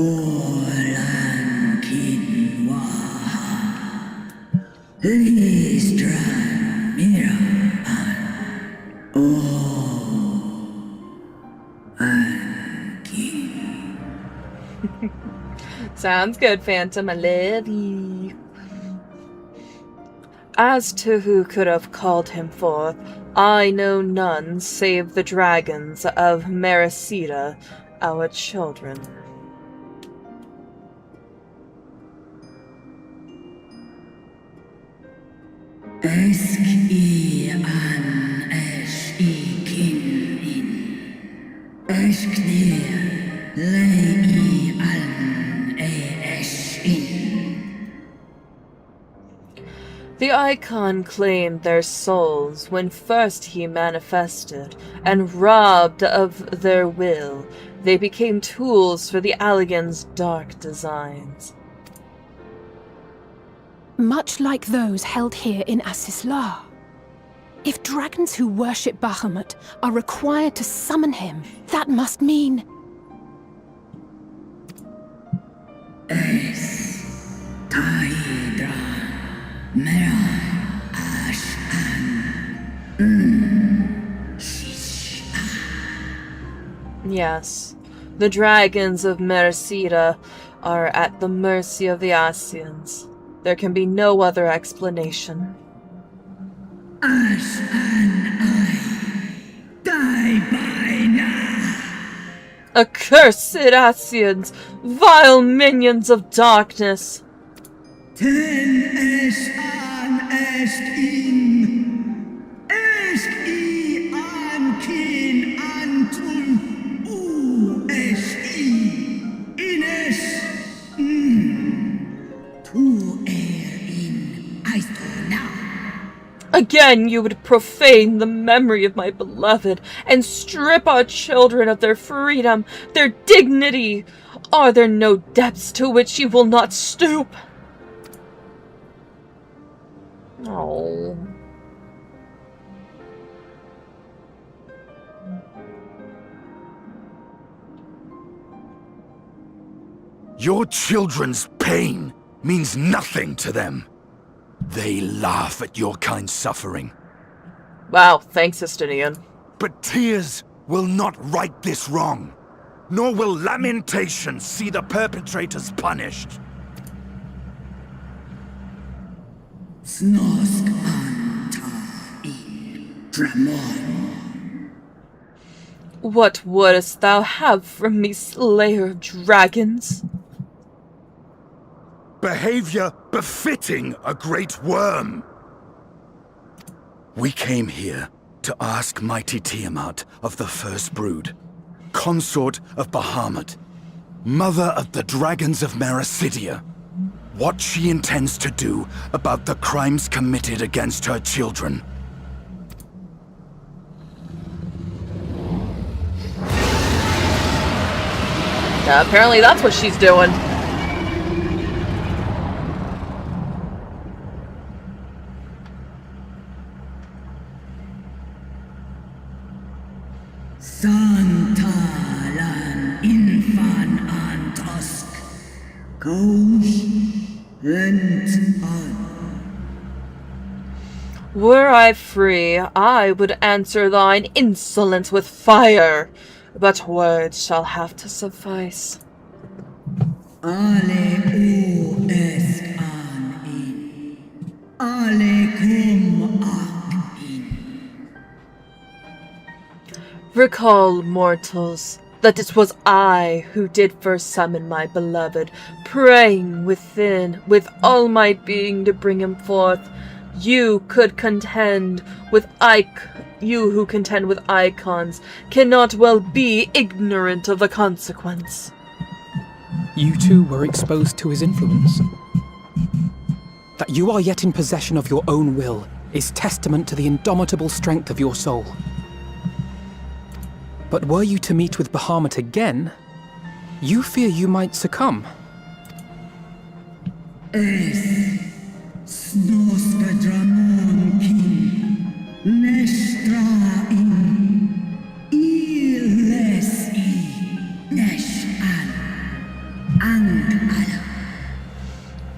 Sounds good, Phantom. I love you. As to who could have called him forth, I know none save the dragons of Merecida, our children. The icon claimed their souls when first he manifested, and robbed of their will, they became tools for the Allagan's dark designs. Much like those held here in Asisla. If dragons who worship Bahamut are required to summon him, that must mean... Yes, the dragons of Merecida are at the mercy of the Asians. There can be no other explanation. Ash and I die by now. Accursed Asians, vile minions of darkness. Ten Ash an Ash in. Ash e an kin antul. U Ash e. In Ash. Tu in. I saw now. Again you would profane the memory of my beloved and strip our children of their freedom, their dignity. Are there no depths to which you will not stoop? Oh. Your children's pain means nothing to them. They laugh at your kind suffering. Wow, thanks, Estinian. But tears will not right this wrong, nor will lamentation see the perpetrators punished. Snosk anta in Dramon. What wouldst thou have from me, slayer of dragons? Behavior befitting a great worm. We came here to ask mighty Tiamat of the First Brood, consort of Bahamut, mother of the dragons of Mericidia, what she intends to do about the crimes committed against her children. Yeah, apparently that's what she's doing. Santalan infan antosk. Goes lent on. Were I free, I would answer thine insolence with fire, but words shall have to suffice. Ale o est an in. Ale cum ac in. Recall, mortals, that it was I who did first summon my beloved, praying within with all my being to bring him forth. You who contend with icons cannot well be ignorant of the consequence. You too were exposed to his influence. That you are yet in possession of your own will is testament to the indomitable strength of your soul. But were you to meet with Bahamut again, you fear you might succumb. Snoska dramon kin. Nestra in. Illes I. Nesh an.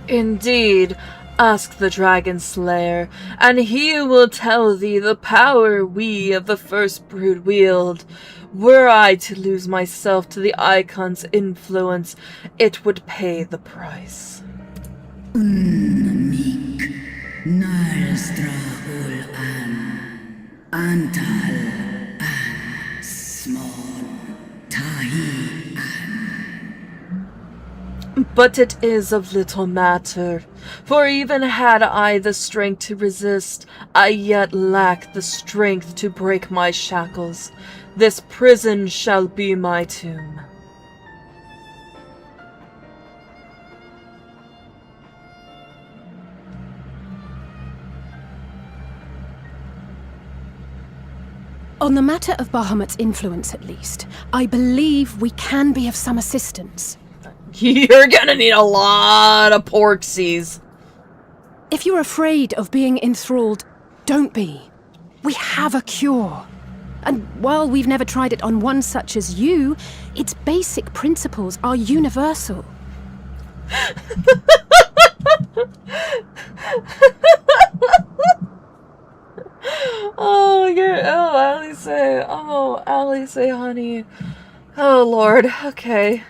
Indeed, ask the Dragon Slayer, and he will tell thee the power we of the First Brood wield. Were I to lose myself to the Icon's influence, it would pay the price. Unmik. Nalstra ul an. Antal an. Smon. Tahi an. But it is of little matter, for even had I the strength to resist, I yet lack the strength to break my shackles. This prison shall be my tomb. On the matter of Bahamut's influence, at least, I believe we can be of some assistance. You're gonna need a lot of porksies. If you're afraid of being enthralled, don't be. We have a cure. And while we've never tried it on one such as you, its basic principles are universal. Alice, honey. Oh, Lord, okay.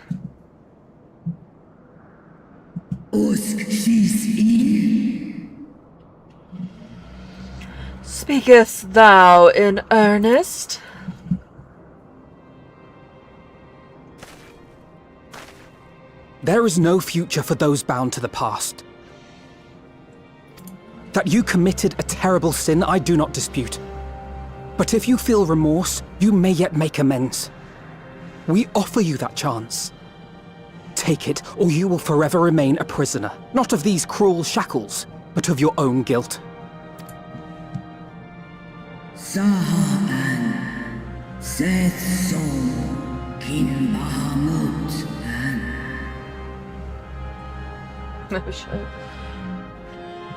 Speakest thou in earnest? There is no future for those bound to the past. That you committed a terrible sin, I do not dispute. But if you feel remorse, you may yet make amends. We offer you that chance. Take it, or you will forever remain a prisoner, not of these cruel shackles, but of your own guilt. Sahaan, Seth Som, Kin Bahamut, Oh, shit.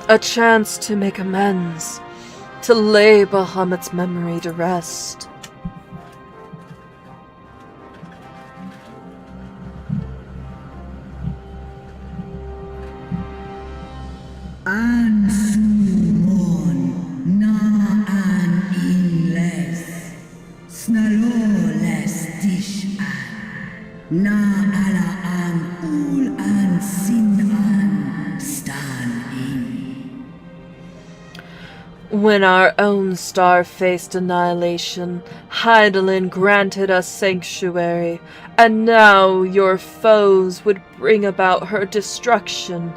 A chance to make amends, to lay Bahamut's memory to rest. An Sumon, Na An Inles, Snaloles Dish An, Na Ala An Ul An Sin An, Stan In. When our own star faced annihilation, Hydaelyn granted us sanctuary, and now your foes would bring about her destruction.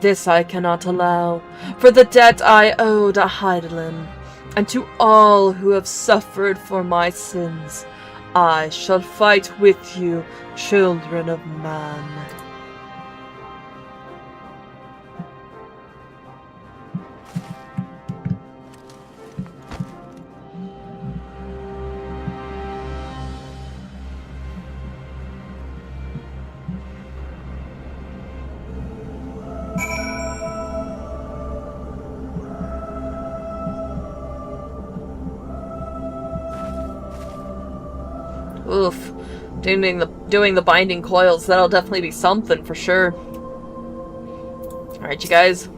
This I cannot allow, for the debt I owe to Hydaelyn, and to all who have suffered for my sins, I shall fight with you, children of man. Oof. Doing the binding coils, that'll definitely be something for sure. Alright, you guys.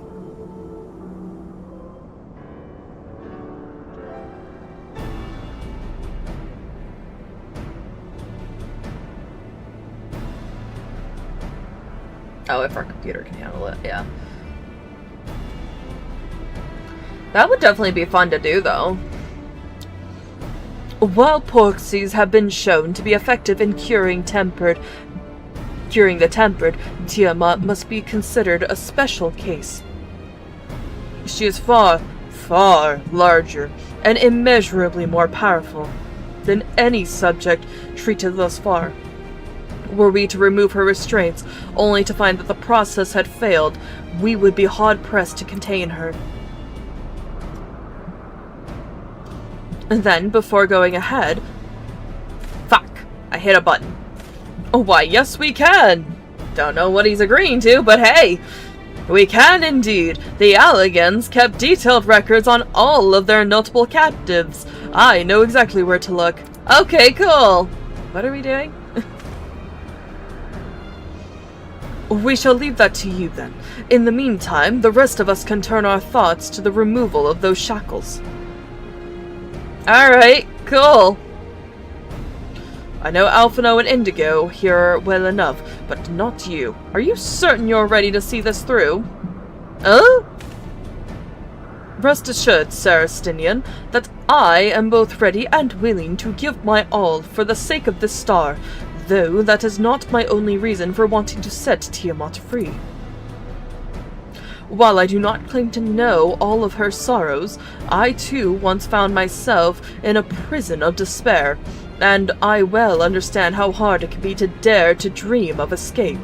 Oh, if our computer can handle it, yeah. That would definitely be fun to do, though. While porxies have been shown to be effective in curing the tempered, Tiamat must be considered a special case. She is far, far larger and immeasurably more powerful than any subject treated thus far. Were we to remove her restraints, only to find that the process had failed, we would be hard-pressed to contain her. And then, before going ahead... Fuck! I hit a button. Oh, why, yes we can! Don't know what he's agreeing to, but hey! We can indeed! The Alligans kept detailed records on all of their notable captives. I know exactly where to look. Okay, cool! What are we doing? We shall leave that to you then. In the meantime, the rest of us can turn our thoughts to the removal of those shackles. Alright, cool. I know Alphino and Indigo here well enough, but not you. Are you certain you're ready to see this through? Rest assured, Sarastinian, that I am both ready and willing to give my all for the sake of this star, though that is not my only reason for wanting to set Tiamat free. While I do not claim to know all of her sorrows, I too once found myself in a prison of despair, and I well understand how hard it can be to dare to dream of escape.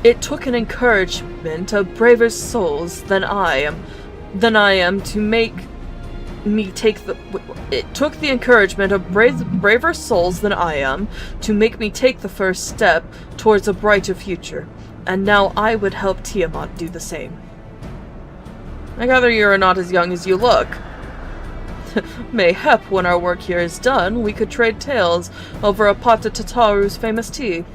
It took an encouragement of braver souls than I am to make me take the... It took the encouragement of braver souls than I am to make me take the first step towards a brighter future, and now I would help Tiamat do the same. I gather you are not as young as you look. Mayhap when our work here is done, we could trade tales over a pot of Tataru's famous tea.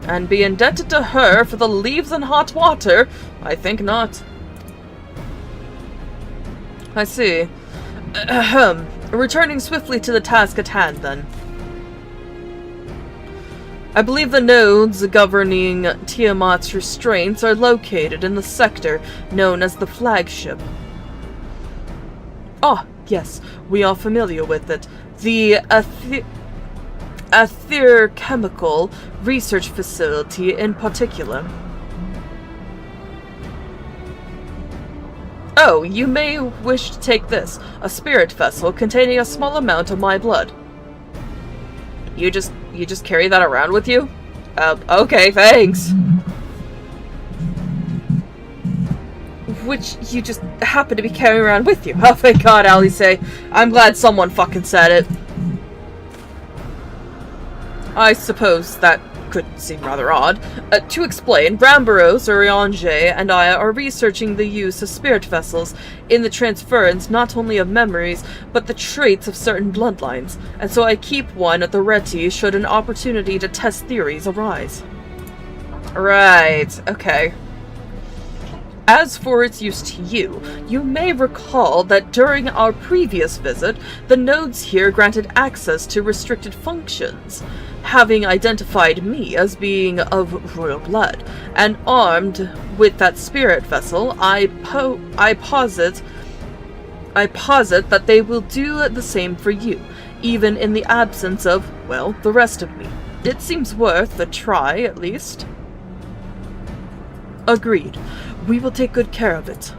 And be indebted to her for the leaves and hot water? I think not. I see. Ahem. Returning swiftly to the task at hand, then. I believe the nodes governing Tiamat's restraints are located in the sector known as the Flagship. Ah, yes, we are familiar with it. The Chemical Research Facility in particular. Oh, you may wish to take this, a spirit vessel containing a small amount of my blood. You just carry that around with you? Okay, thanks. Which you just happen to be carrying around with you. Oh, thank God, Alice. I'm glad someone fucking said it. I suppose that could seem rather odd. To explain, Bramboros, Uriange, and I are researching the use of spirit vessels in the transference not only of memories, but the traits of certain bloodlines, and so I keep one at the ready should an opportunity to test theories arise. Right, okay. As for its use to you, you may recall that during our previous visit, the nodes here granted access to restricted functions. Having identified me as being of royal blood, and armed with that spirit vessel, I posit that they will do the same for you, even in the absence of, well, the rest of me. It seems worth a try, at least. Agreed. We will take good care of it.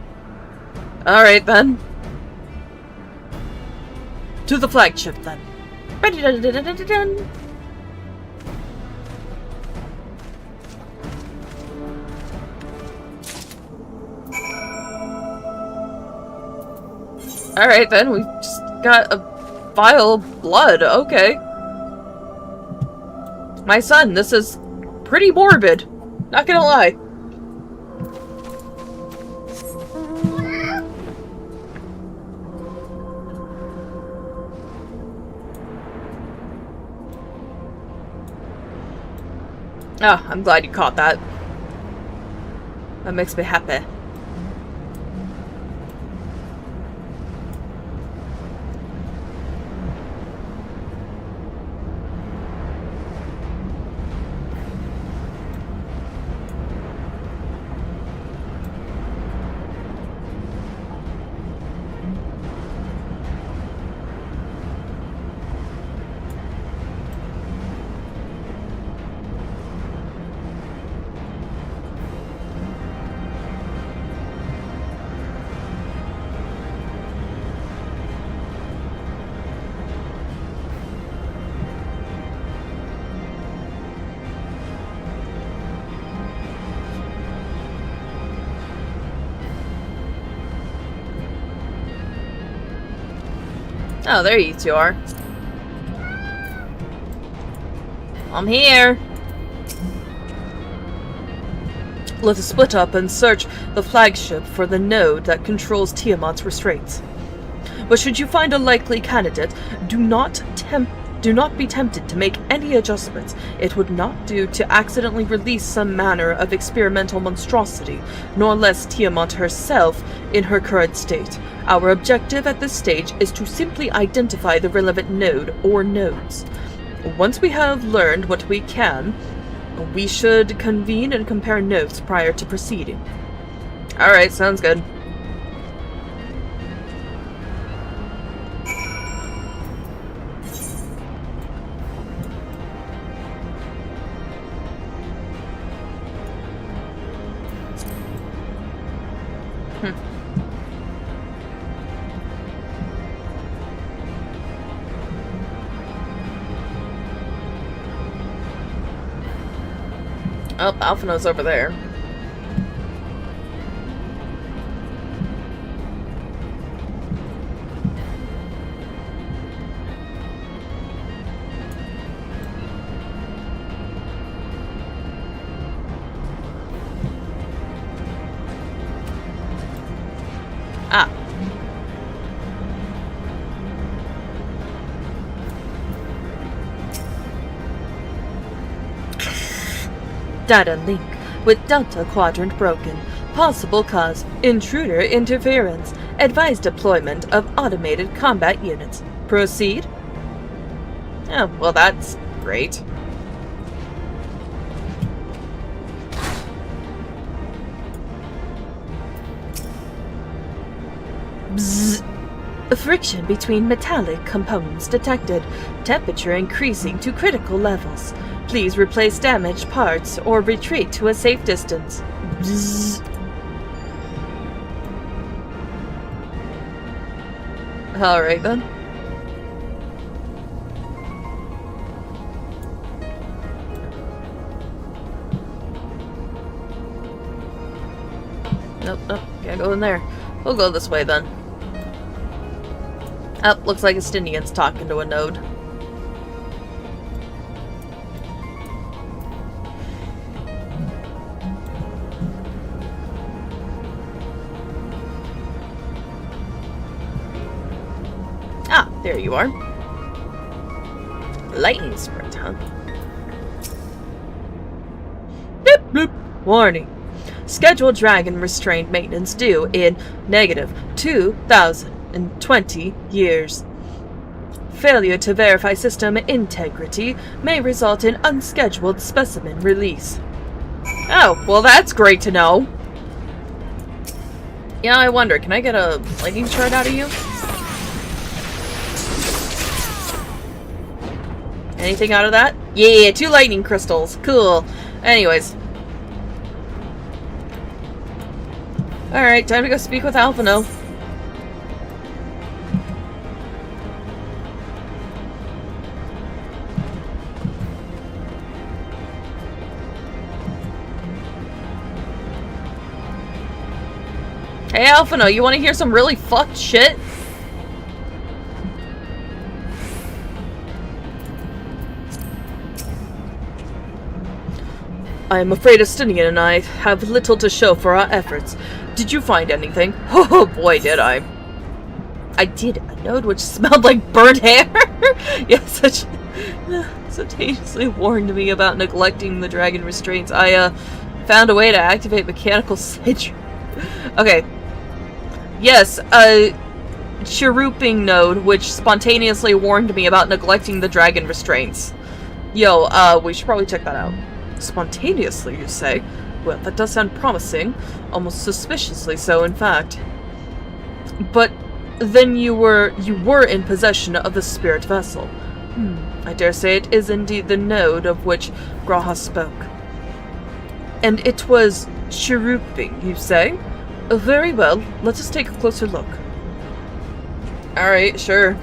Alright, then. To the flagship, then. Alright then, we just got a vial of blood, okay. My son, this is pretty morbid. Not gonna lie. Oh, I'm glad you caught that. That makes me happy. Oh, there you two are. I'm here. Let us split up and search the flagship for the node that controls Tiamat's restraints. But should you find a likely candidate, do not be tempted to make any adjustments. It would not do to accidentally release some manner of experimental monstrosity, nor less Tiamat herself in her current state. Our objective at this stage is to simply identify the relevant node or nodes. Once we have learned what we can, we should convene and compare notes prior to proceeding. Alright, sounds good. Oh, Alphina's over there. Ah. Data link with Delta Quadrant broken. Possible cause, intruder interference. Advised deployment of automated combat units. Proceed? Oh, well that's great. Bzzz. Friction between metallic components detected. Temperature increasing to critical levels. Please replace damaged parts or retreat to a safe distance. Bzzz. Alright then. Nope, nope, can't go in there. We'll go this way then. Oh, looks like Estinian's talking to a node. Ah, there you are. Lightning sprint, huh? Bloop, bloop. Warning. Scheduled dragon restraint maintenance due in negative 2,020 years. Failure to verify system integrity may result in unscheduled specimen release. Oh, well that's great to know. Yeah, I wonder, can I get a lightning shard out of you? Anything out of that? Yeah, 2 lightning crystals. Cool. Anyways. Alright, time to go speak with Alphino. Hey Alphino, you want to hear some really fucked shit? I am afraid Estinian and I have little to show for our efforts. Did you find anything? Oh boy, did I. I did. A node which smelled like burnt hair? Yes, such hastily warned me about neglecting the dragon restraints. I, found a way to activate mechanical sage. Okay. Yes, a chirruping node which spontaneously warned me about neglecting the dragon restraints. Yo, we should probably check that out. Spontaneously, you say? Well, that does sound promising. Almost suspiciously so, in fact. But then you were in possession of the spirit vessel. I dare say it is indeed the node of which Graha spoke. And it was chirruping, you say? Very well, let us take a closer look. Alright, sure.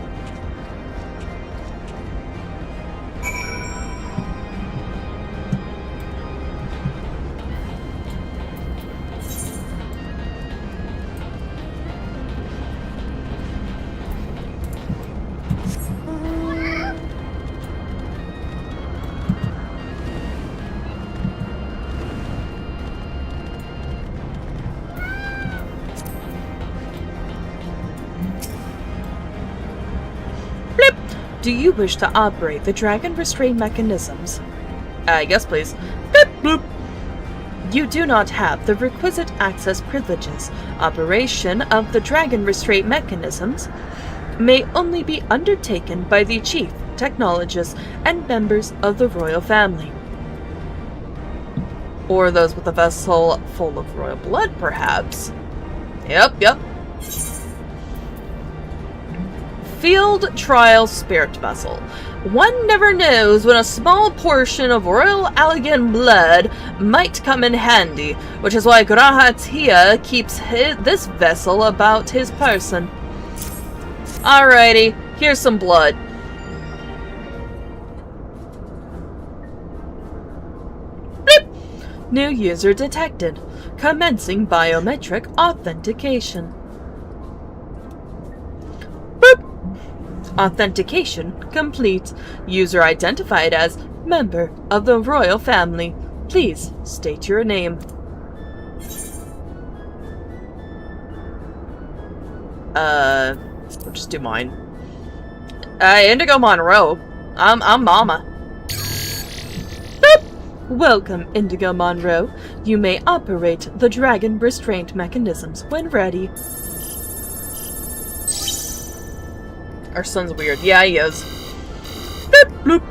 Do you wish to operate the dragon restraint mechanisms? Yes, please. Beep, bloop. You do not have the requisite access privileges. Operation of the dragon restraint mechanisms may only be undertaken by the chief, technologists, and members of the royal family. Or those with a vessel full of royal blood, perhaps. Yep. Field Trial Spirit Vessel. One never knows when a small portion of royal alien blood might come in handy, which is why Grahatia keeps this vessel about his person. Alrighty, here's some blood. Bloop. New user detected. Commencing biometric authentication. Authentication complete. User identified as member of the royal family. Please state your name. We'll just do mine. Indigo Monroe. I'm Mama. Boop. Welcome, Indigo Monroe. You may operate the dragon restraint mechanisms when ready. Our son's weird. Yeah, he is. Bloop, bloop.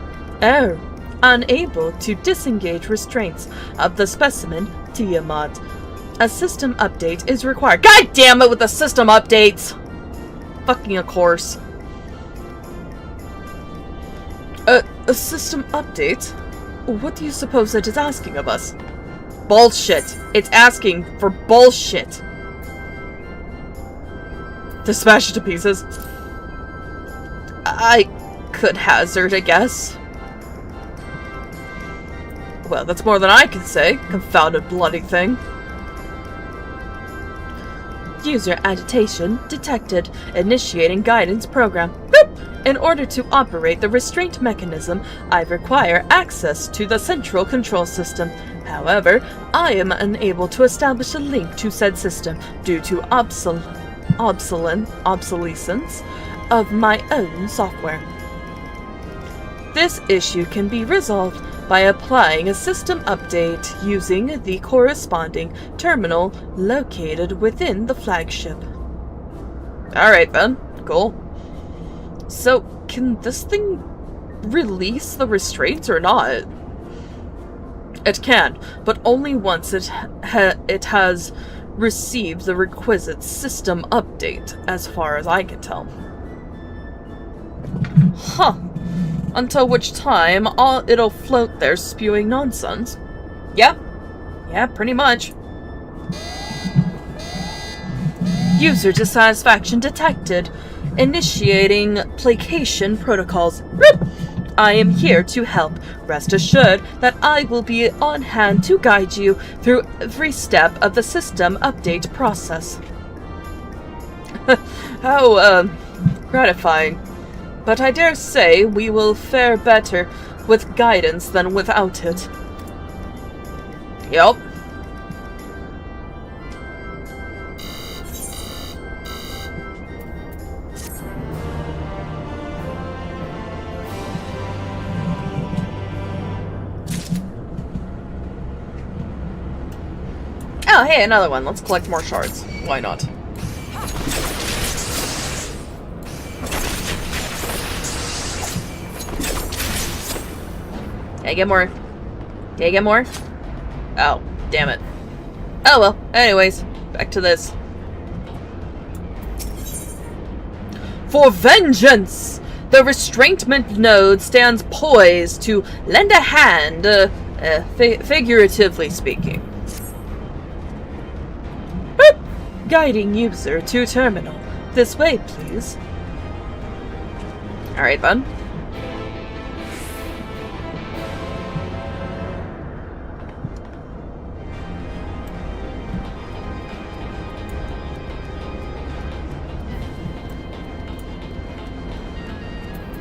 Error. Unable to disengage restraints of the specimen Tiamat. A system update is required. God damn it with the system updates! Fucking of course. A system update? What do you suppose it is asking of us? Bullshit. It's asking for bullshit. To smash it to pieces. I could hazard a guess. Well, that's more than I can say, confounded bloody thing. User agitation detected. Initiating guidance program. Boop! In order to operate the restraint mechanism, I require access to the central control system. However, I am unable to establish a link to said system due to obsolescence of my own software. This issue can be resolved by applying a system update using the corresponding terminal located within the flagship. Alright then, cool. So, can this thing release the restraints or not? It can, but only once it has received the requisite system update, as far as I can tell. Huh. Until which time, it'll float there spewing nonsense. Yeah, pretty much. User dissatisfaction detected. Initiating placation protocols. I am here to help. Rest assured that I will be on hand to guide you through every step of the system update process. How, gratifying. But I dare say we will fare better with guidance than without it. Yup. Oh, hey, another one. Let's collect more shards. Why not? Can I get more? Can I get more? Oh, damn it. Oh well, anyways, back to this. For vengeance! The restraintment node stands poised to lend a hand, figuratively speaking. Boop! Guiding user to terminal. This way, please. Alright then.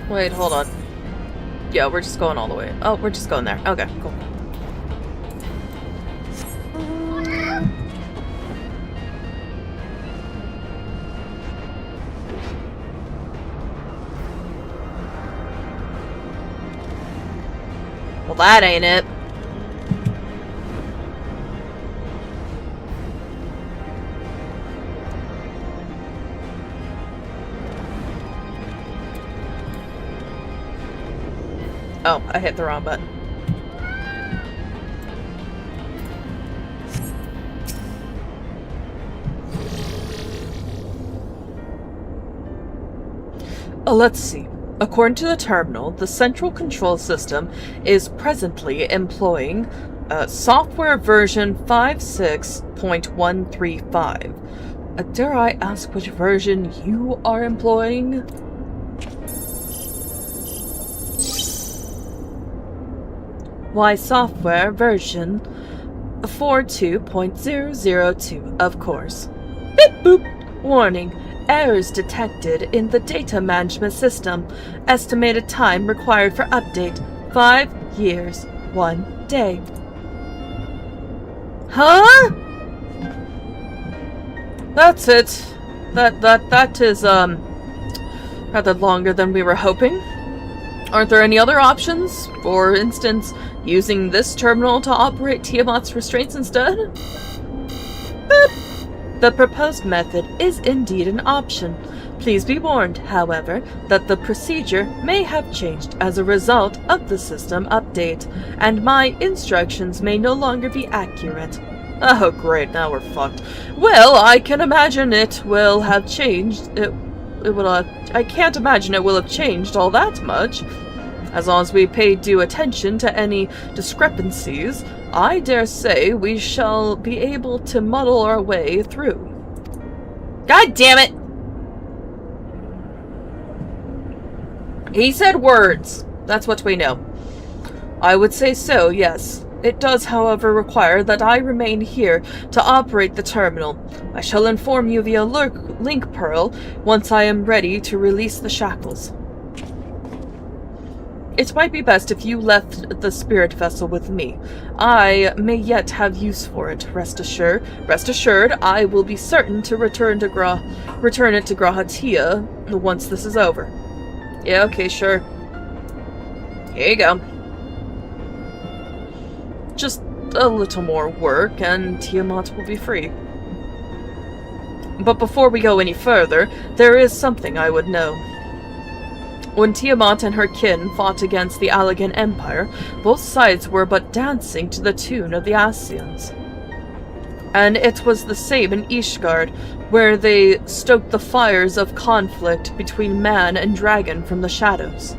Wait, hold on. Yeah, we're just going all the way. Oh, we're just going there. Okay, cool. that ain't it. Oh, I hit the wrong button. Let's see. According to the terminal, the central control system is presently employing software version 56.135. Dare I ask which version you are employing? Why, software version 42.002, of course. Beep boop! Warning. Errors detected in the data management system. Estimated time required for update. 5 years, 1 day. Huh? That's it. That is, rather longer than we were hoping. Aren't there any other options? For instance, using this terminal to operate Tiamat's restraints instead? Boop. The proposed method is indeed an option. Please be warned, however, that the procedure may have changed as a result of the system update, and my instructions may no longer be accurate. Oh great, now we're fucked. Well, I can imagine it will have changed. I can't imagine it will have changed all that much. As long as we pay due attention to any discrepancies, I dare say we shall be able to muddle our way through. God damn it! He said words. That's what we know. I would say so, yes. It does, however, require that I remain here to operate the terminal. I shall inform you via link pearl once I am ready to release the shackles. It might be best if you left the spirit vessel with me. I may yet have use for it, rest assured. Rest assured, I will be certain to return it to Grahatia once this is over. Yeah, okay, sure. Here you go. Just a little more work, and Tiamat will be free. But before we go any further, there is something I would know. When Tiamat and her kin fought against the Allegan Empire, both sides were but dancing to the tune of the Ascians. And it was the same in Ishgard, where they stoked the fires of conflict between man and dragon from the shadows.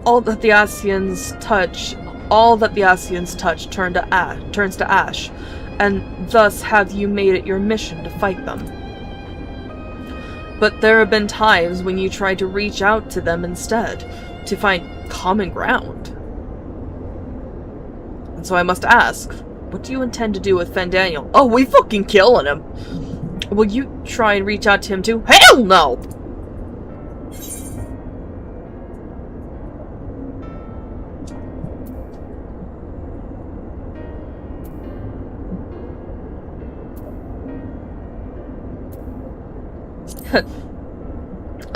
All that the Ascians touch turns to ash, and thus have you made it your mission to fight them. But there have been times when you tried to reach out to them instead, to find common ground. And so I must ask, what do you intend to do with Fandaniel? Oh, we fucking killing him! Will you try and reach out to him too? Hell no!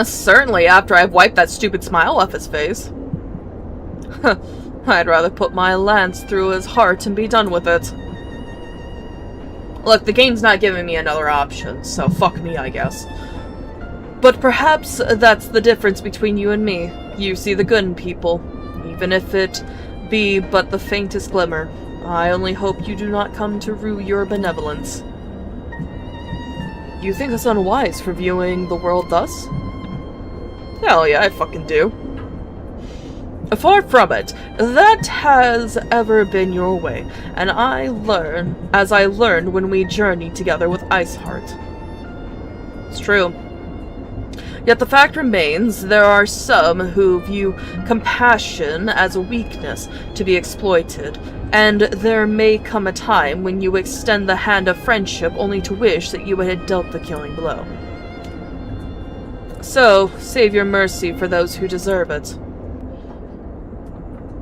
Certainly after I've wiped that stupid smile off his face. I'd rather put my lance through his heart and be done with it. Look, the game's not giving me another option, so fuck me, I guess. But perhaps that's the difference between you and me. You see the good in people, even if it be but the faintest glimmer. I only hope you do not come to rue your benevolence. You think us unwise for viewing the world thus? Hell yeah, I fucking do. Far from it. That has ever been your way, and as I learned when we journeyed together with Iceheart. It's true. Yet the fact remains, there are some who view compassion as a weakness to be exploited, and there may come a time when you extend the hand of friendship only to wish that you had dealt the killing blow. So, save your mercy for those who deserve it.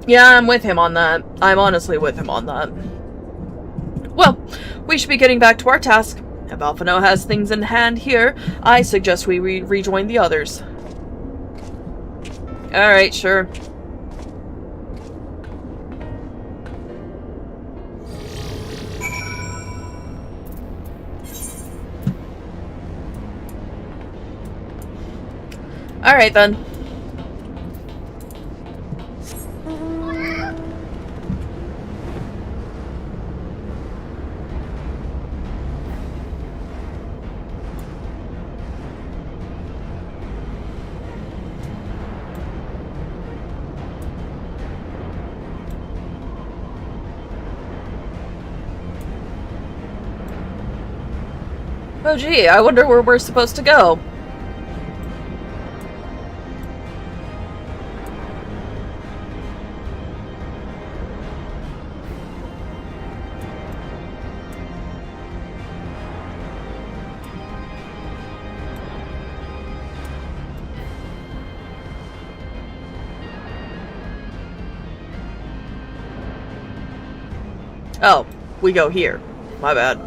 Yeah, I'm with him on that. I'm honestly with him on that. Well, we should be getting back to our task. If Alphino has things in hand here, I suggest we rejoin the others. Alright, sure. Alright then. Oh gee, I wonder where we're supposed to go. Oh, we go here. My bad.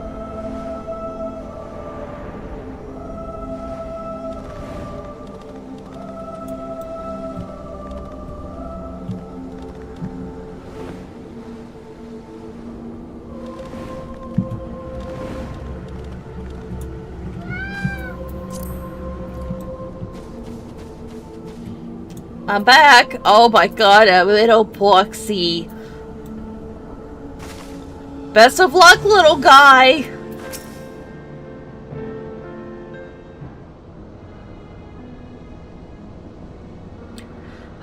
I'm back! Oh my god, a little boxy. Best of luck, little guy!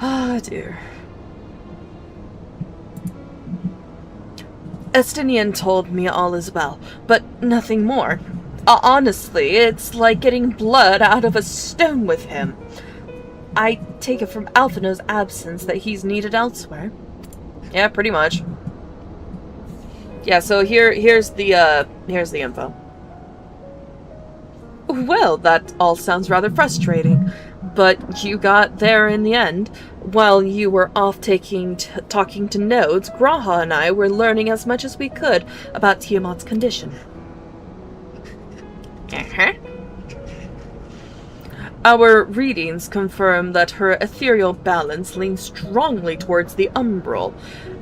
Oh dear. Estinian told me all is well, but nothing more. Honestly, it's like getting blood out of a stone with him. I take it from Alphinaud's absence that he's needed elsewhere. Yeah, pretty much. Yeah, so here's the info. Well, that all sounds rather frustrating, but you got there in the end. While you were off talking to nodes, Graha and I were learning as much as we could about Tiamat's condition. Our readings confirm that her ethereal balance leans strongly towards the umbral,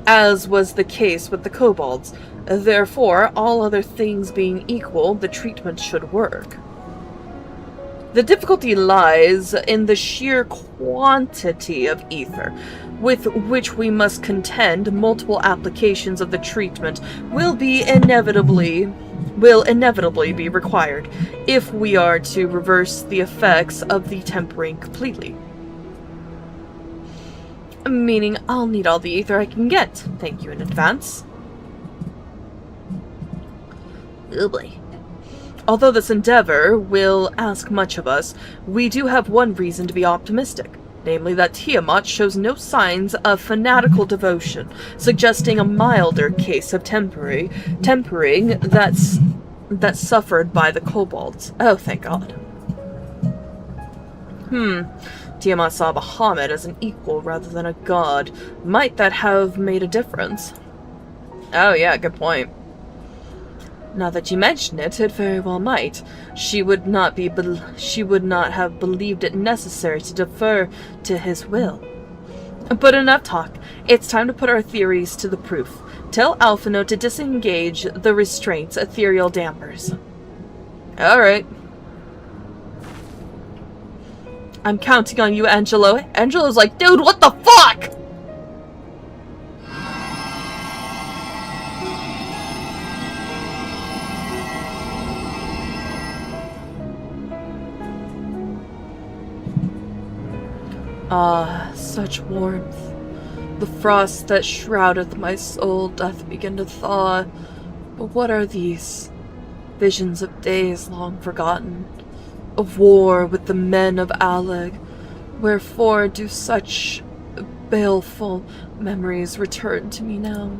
as was the case with the kobolds. Therefore, all other things being equal, the treatment should work. The difficulty lies in the sheer quantity of ether, with which we must contend. Multiple applications of the treatment will inevitably be required if we are to reverse the effects of the tempering completely. Meaning I'll need all the ether I can get. Thank you in advance. Oh boy. Although this endeavor will ask much of us, we do have one reason to be optimistic. Namely that Tiamat shows no signs of fanatical devotion, suggesting a milder case of tempering that's suffered by the kobolds. Oh, thank God. Tiamat saw Bahamut as an equal rather than a god. Might that have made a difference? Oh yeah, good point. Now that you mention it, it very well might. She would not have believed it necessary to defer to his will. But enough talk. It's time to put our theories to the proof. Tell Alphinaud to disengage the restraints ethereal dampers. Alright. I'm counting on you, Angelo. Angelo's like, dude, what the fuck? Ah, such warmth. The frost that shroudeth my soul doth begin to thaw. But what are these? Visions of days long forgotten, of war with the men of Alleg. Wherefore do such baleful memories return to me now?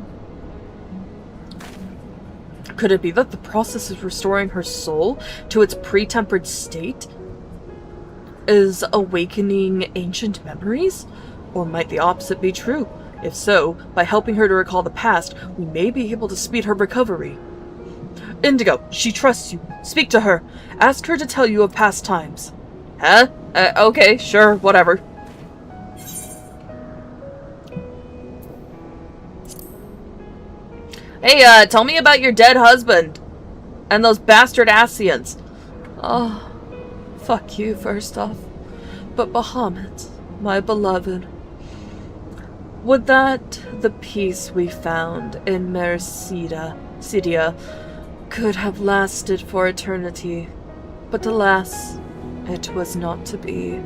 Could it be that the process of restoring her soul to its pre-tempered state is awakening ancient memories? Or might the opposite be true? If so, by helping her to recall the past, we may be able to speed her recovery. Indigo, she trusts you. Speak to her. Ask her to tell you of past times. Huh? Okay, sure, whatever. Hey, tell me about your dead husband. And those bastard Asians. Oh, fuck you, first off. But Bahamut, my beloved, would that the peace we found in Mericidia could have lasted for eternity, but alas, it was not to be.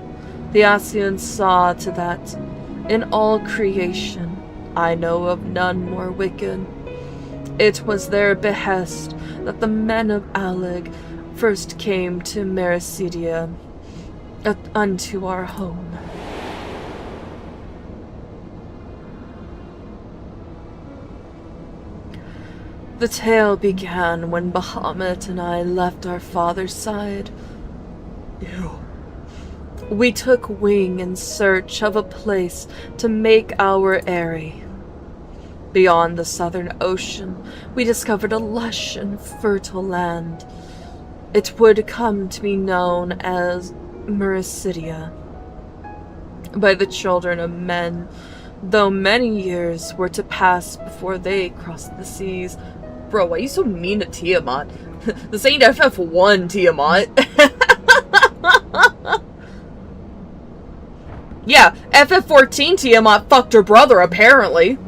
The Ascians saw to that. In all creation, I know of none more wicked. It was their behest that the men of Alleg first came to Mericidia, unto our home. The tale began when Bahamut and I left our father's side. We took wing in search of a place to make our eyrie. Beyond the southern ocean, we discovered a lush and fertile land. It would come to be known as Mericidia by the children of men, though many years were to pass before they crossed the seas. Bro, why are you so mean to Tiamat? This ain't FF1, Tiamat. Yeah, FF14 Tiamat fucked her brother, apparently.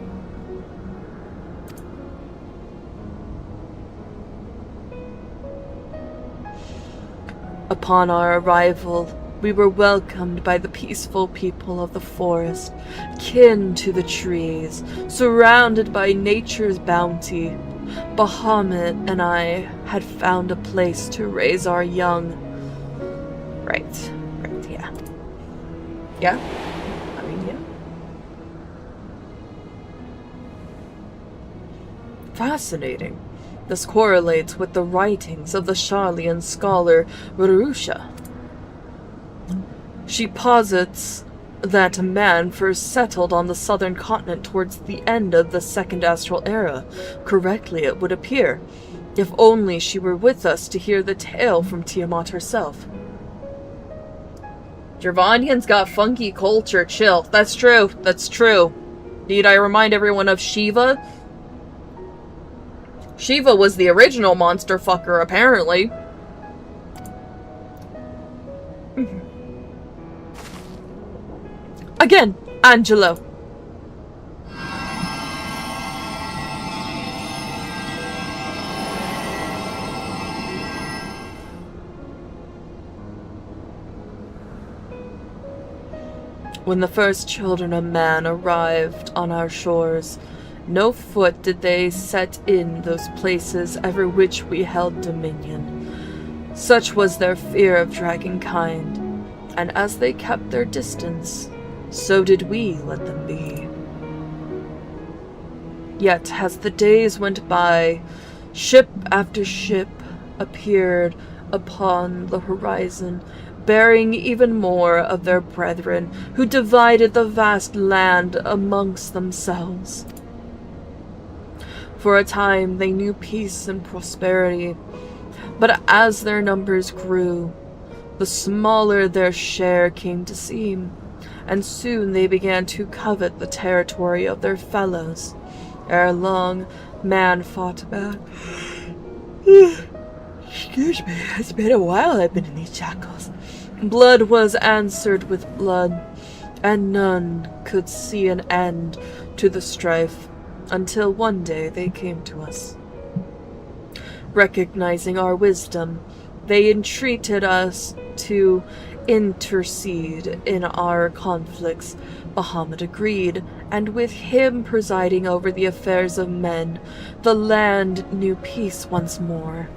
Upon our arrival, we were welcomed by the peaceful people of the forest, kin to the trees, surrounded by nature's bounty. Bahamut and I had found a place to raise our young. Right, yeah. Yeah? I mean, yeah. Fascinating. This correlates with the writings of the Charlian scholar Verusha. She posits that man first settled on the southern continent towards the end of the Second Astral Era. Correctly, it would appear. If only she were with us to hear the tale from Tiamat herself. Gervonian's got funky culture, chill. That's true, that's true. Need I remind everyone of Shiva? Shiva was the original monster fucker, apparently. Again, Angelo. When the first children of man arrived on our shores, no foot did they set in those places over which we held dominion. Such was their fear of dragonkind, and as they kept their distance, so did we let them be. Yet, as the days went by, ship after ship appeared upon the horizon, bearing even more of their brethren, who divided the vast land amongst themselves. For a time they knew peace and prosperity, but as their numbers grew, the smaller their share came to seem, and soon they began to covet the territory of their fellows. Ere long, man fought back. Excuse me, it's been a while I've been in these shackles. Blood was answered with blood, and none could see an end to the strife, until one day they came to us. Recognizing our wisdom, they entreated us to intercede in our conflicts. Bahamut agreed, and with him presiding over the affairs of men, the land knew peace once more.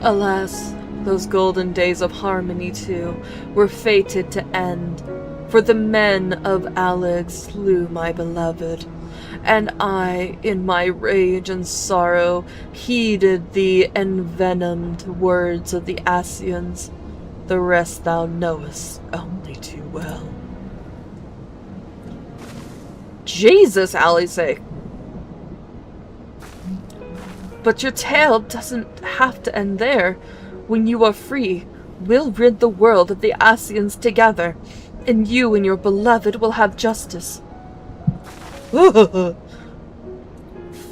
Alas, those golden days of harmony, too, were fated to end, for the men of Alleg slew my beloved, and I, in my rage and sorrow, heeded the envenomed words of the Ascians. The rest thou knowest only too well. Jesus, Alice! But your tale doesn't have to end there. When you are free, we'll rid the world of the Ascians together, and you and your beloved will have justice.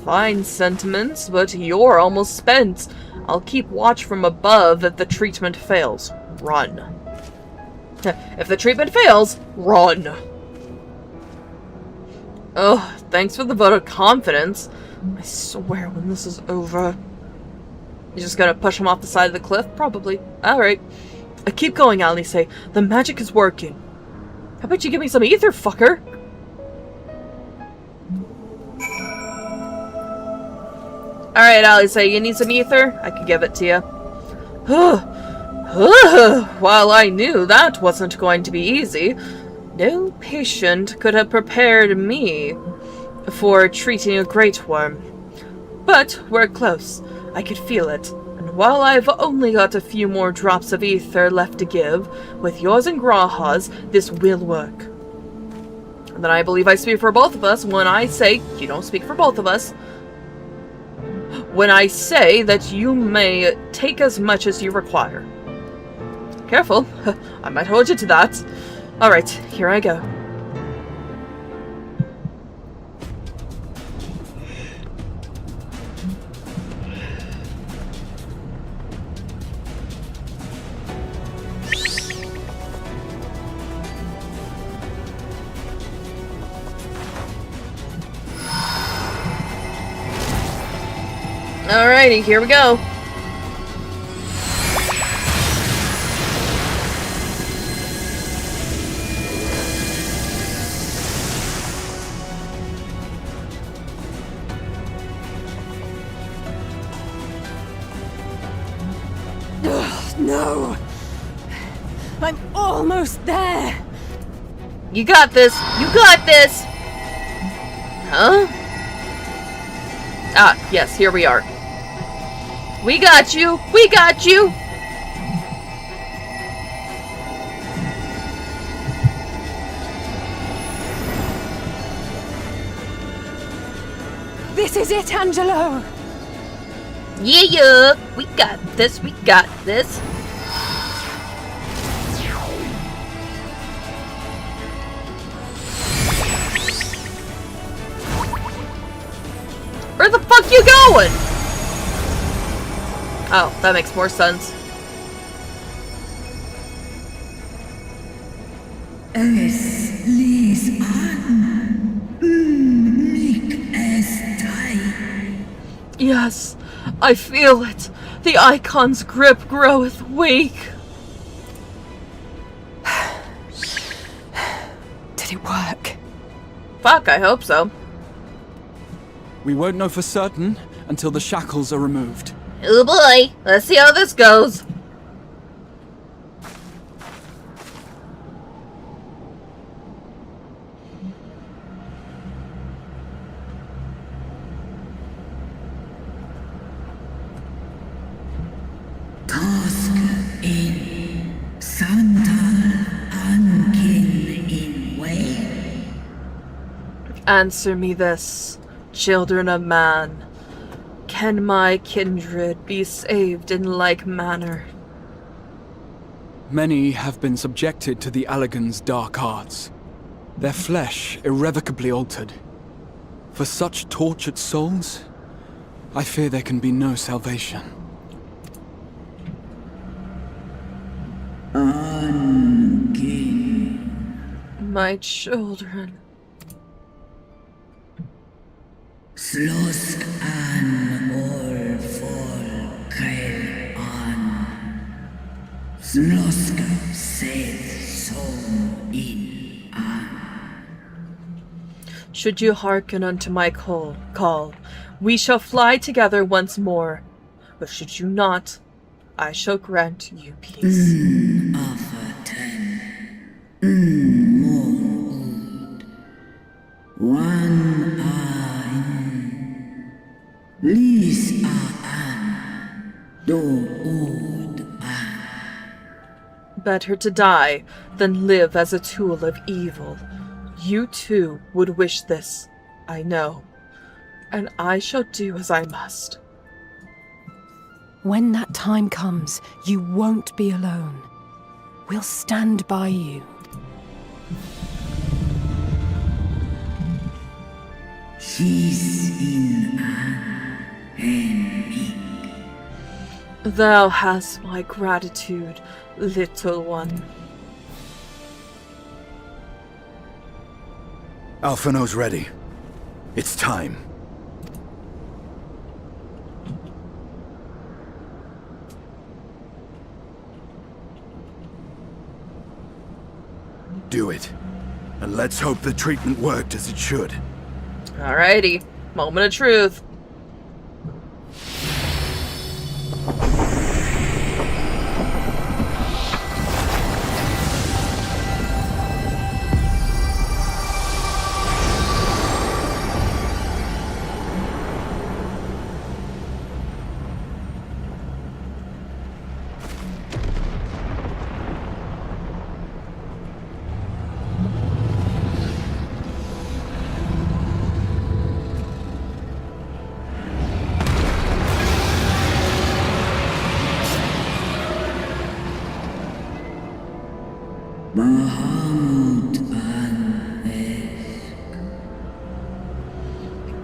Fine sentiments, but you're almost spent. I'll keep watch from above if the treatment fails. Run. If the treatment fails, run. Oh, thanks for the vote of confidence. I swear when this is over... You're just gonna push him off the side of the cliff? Probably. Alright. Keep going, Alice. The magic is working. How about you give me some ether, fucker? Alright, Alice, you need some ether? I can give it to you. While I knew that wasn't going to be easy, no patient could have prepared me for treating a great worm. But we're close. I could feel it. And while I've only got a few more drops of ether left to give, with yours and Graha's, this will work. And then I believe I speak for both of us when I say, you don't speak for both of us, when I say that you may take as much as you require. Careful, I might hold you to that. Alright, here I go. Alrighty, here we go. No! I'm almost there! You got this! You got this! Huh? Ah, yes, here we are. We got you! We got you! This is it, Angelo! Yeah! We got this! We got this! Where the fuck you going? Oh, that makes more sense. Es lies an. Mich es tai. Yes, I feel it. The icon's grip groweth weak. Did it work? Fuck, I hope so. We won't know for certain until the shackles are removed. Oh boy, let's see how this goes. Task in Santal Ankin in way. Answer me this, children of man. Can my kindred be saved in like manner? Many have been subjected to the Allagan's dark arts, their flesh irrevocably altered. For such tortured souls, I fear there can be no salvation. My children. Slosk an or for kail an. Slosk said so in an. Should you hearken unto my call, we shall fly together once more. But should you not, I shall grant you peace. Offer 10. More old. 1 Lis an. Do old an. Better to die than live as a tool of evil. You too would wish this, I know. And I shall do as I must. When that time comes, you won't be alone. We'll stand by you. Thou hast my gratitude, little one. Alphino's ready. It's time. Do it. And let's hope the treatment worked as it should. Alrighty. Moment of truth.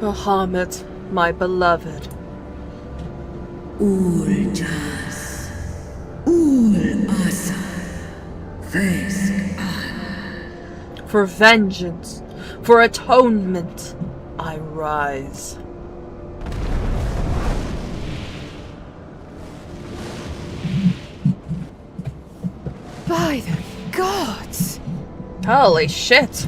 Bahamut, my beloved. Uljas. Ul-Asa. For vengeance, for atonement, I rise. By the gods! Holy shit!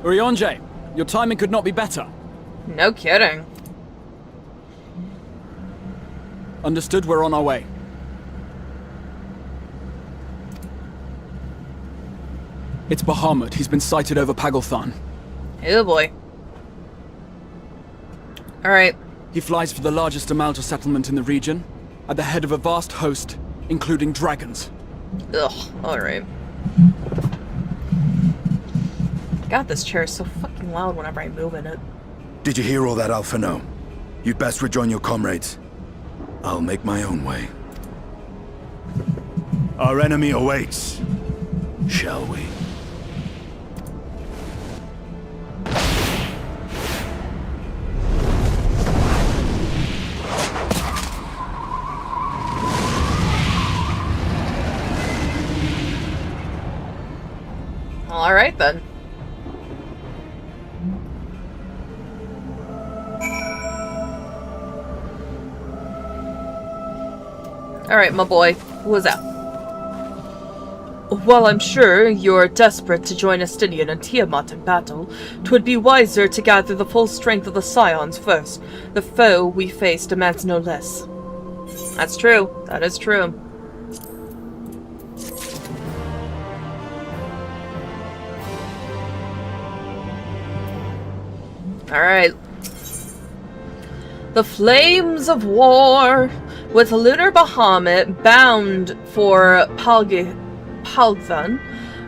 Urianger, your timing could not be better. No kidding. Understood, we're on our way. It's Bahamut. He's been sighted over Pagalthan. Oh boy. Alright. He flies for the largest Amalta settlement in the region, at the head of a vast host, including dragons. Ugh, alright. God, this chair is so fucking loud whenever I move in it. Did you hear all that, Alphino? You'd best rejoin your comrades. I'll make my own way. Our enemy awaits. Shall we? Alright then. Alright, my boy. What's up? While I'm sure you're desperate to join Estinian and Tiamat in battle, 'twould be wiser to gather the full strength of the Scions first. The foe we face demands no less. That's true. That is true. Alright. The flames of war! With Lunar Bahamut bound for Pagalthan,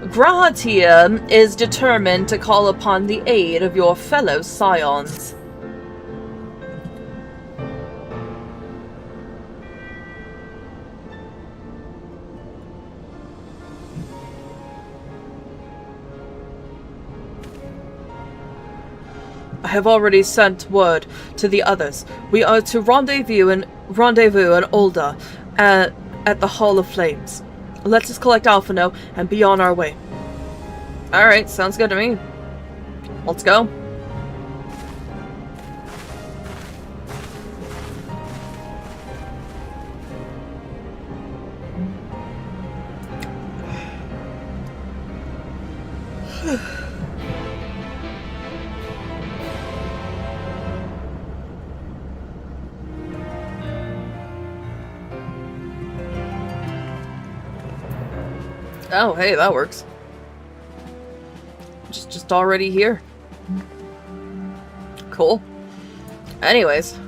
Grahatia is determined to call upon the aid of your fellow Scions. I have already sent word to the others. We are to rendezvous in Olda at the Hall of Flames. Let us collect Alphino and be on our way. Alright, sounds good to me. Let's go. Oh, hey, that works. Just already here. Cool. Anyways.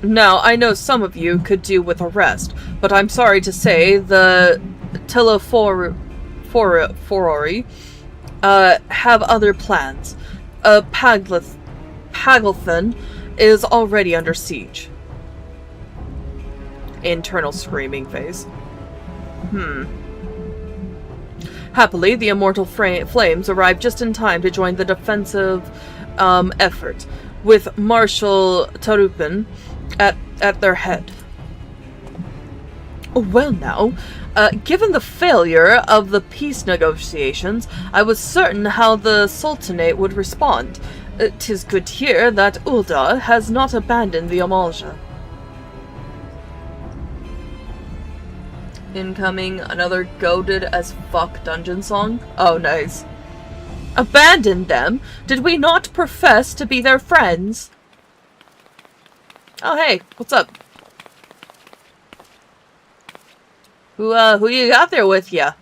Now, I know some of you could do with a rest, but I'm sorry to say the Forori have other plans. Paglithan is already under siege. Internal screaming face. Happily, the immortal flames arrived just in time to join the defensive effort, with Marshal Tarupin at their head. Well now, given the failure of the peace negotiations, I was certain how the Sultanate would respond. 'Tis good to hear that Ul'dah has not abandoned the Amalja. Incoming, another goated as fuck dungeon song. Oh, nice. Abandoned them? Did we not profess to be their friends? Oh, hey, what's up? Who you got there with ya?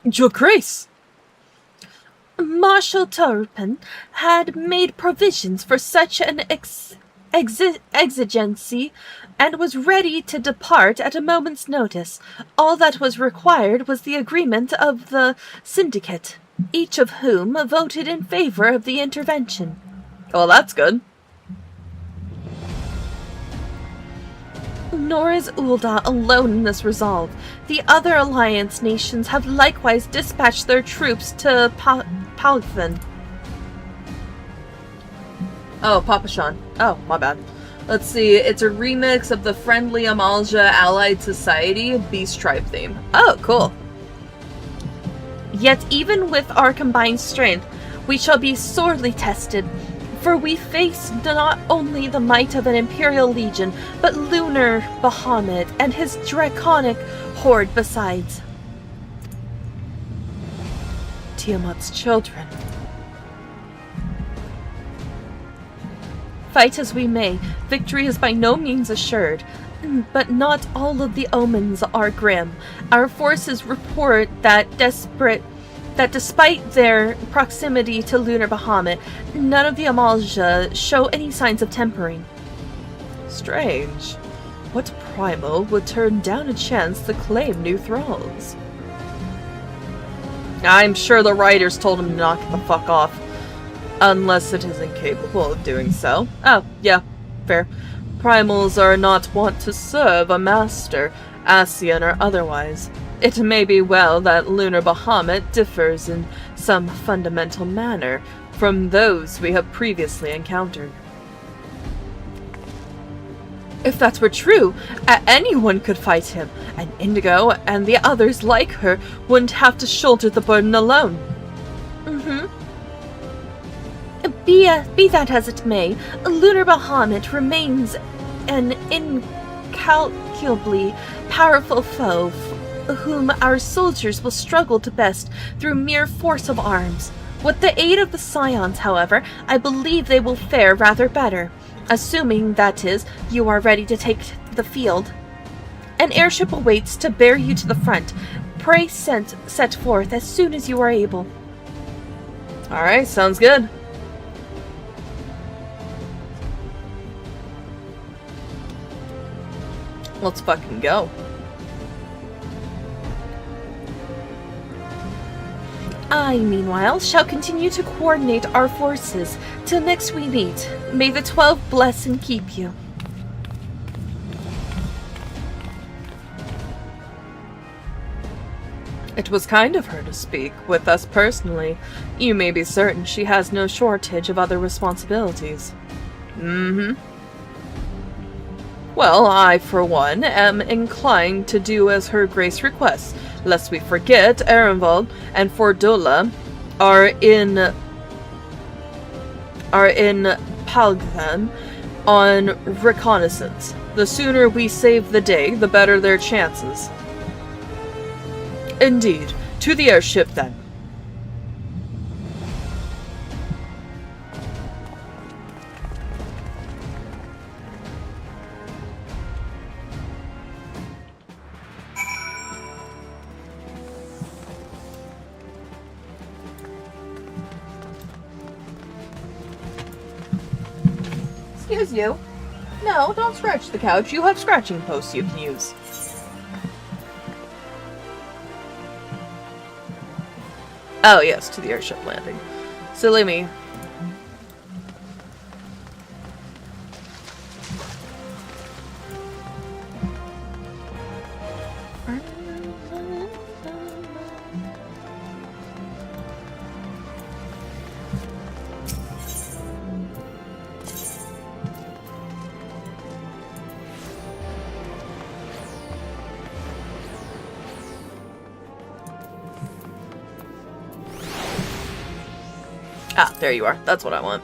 Your Grace! Marshal Tarupin had made provisions for such an exigency and was ready to depart at a moment's notice. All that was required was the agreement of the syndicate, each of whom voted in favor of the intervention. Well, that's good. Nor is Ul'dah alone in this resolve. The other alliance nations have likewise dispatched their troops to Paglithan. Oh, Papashan. Oh, my bad. Let's see, it's a remix of the Friendly Amalja Allied Society Beast Tribe theme. Oh, cool. Yet even with our combined strength, we shall be sorely tested, for we face not only the might of an Imperial Legion, but Lunar Bahamut and his draconic horde besides. Tiamat's children. Fight as we may, victory is by no means assured. But not all of the omens are grim. Our forces report that despite their proximity to Lunar Bahamut, none of the Amalja show any signs of tempering. Strange. What primal would turn down a chance to claim new thralls? I'm sure the writers told him to knock the fuck off. Unless it is incapable of doing so. Oh, yeah, fair. Primals are not wont to serve a master, Ascian or otherwise. It may be well that Lunar Bahamut differs in some fundamental manner from those we have previously encountered. If that were true, anyone could fight him, and Indigo and the others like her wouldn't have to shoulder the burden alone. Be that as it may, Lunar Bahamut remains an incalculably powerful foe whom our soldiers will struggle to best through mere force of arms. With the aid of the Scions, however, I believe they will fare rather better, assuming, that is, you are ready to take the field. An airship awaits to bear you to the front. Pray set forth as soon as you are able. Alright, sounds good. Let's fucking go. I, meanwhile, shall continue to coordinate our forces till next we meet. May the 12 bless and keep you. It was kind of her to speak with us personally. You may be certain she has no shortage of other responsibilities. Well, I, for one, am inclined to do as her grace requests, lest we forget Erenvald and Fordola are in Paglithan on reconnaissance. The sooner we save the day, the better their chances. Indeed. To the airship, then. Excuse you. No, don't scratch the couch. You have scratching posts you can use. Oh, yes, to the airship landing. Silly me. Ah, there you are. That's what I want.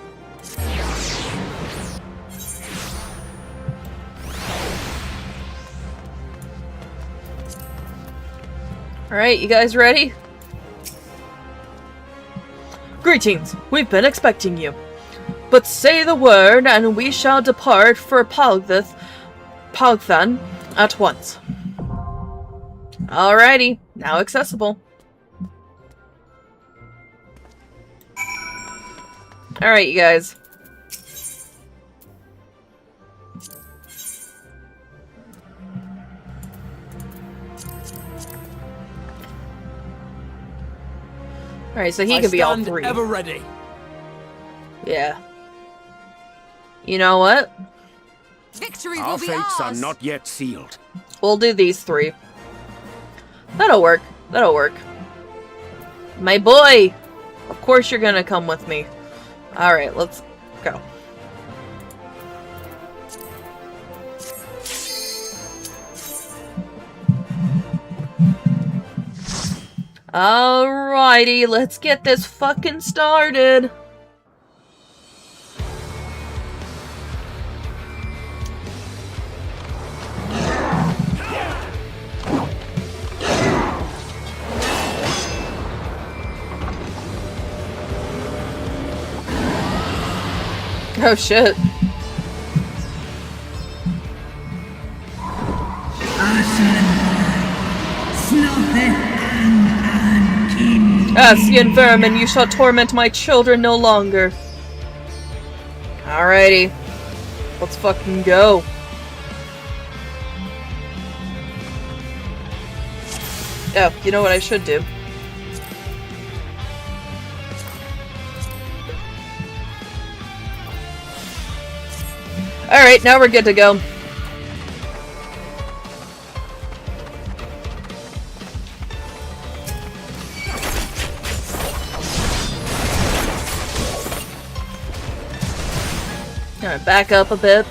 Alright, you guys ready? Greetings. We've been expecting you. But say the word, and we shall depart for Palgthan at once. Alrighty. Now accessible. Alright, you guys. Alright, so he can be all three. Ever ready. Yeah. You know what? Victory Our will be fates ours. are not yet sealed. We'll do these three. That'll work. That'll work. My boy! Of course you're gonna come with me. Alright, let's go. Alrighty, let's get this fucking started. Oh shit. Ah, skin vermin, you shall torment my children no longer. Alrighty. Let's fucking go. Oh, you know what I should do? Alright, now we're good to go. Alright, back up a bit.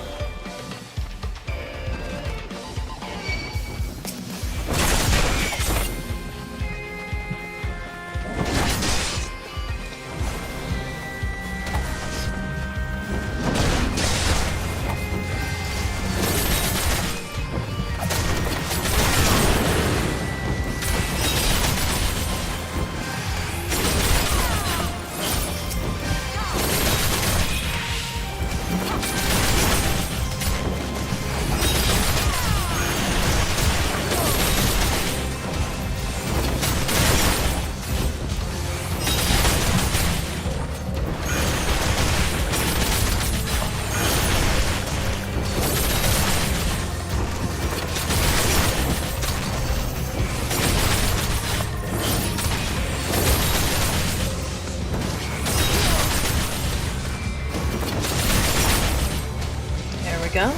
Go.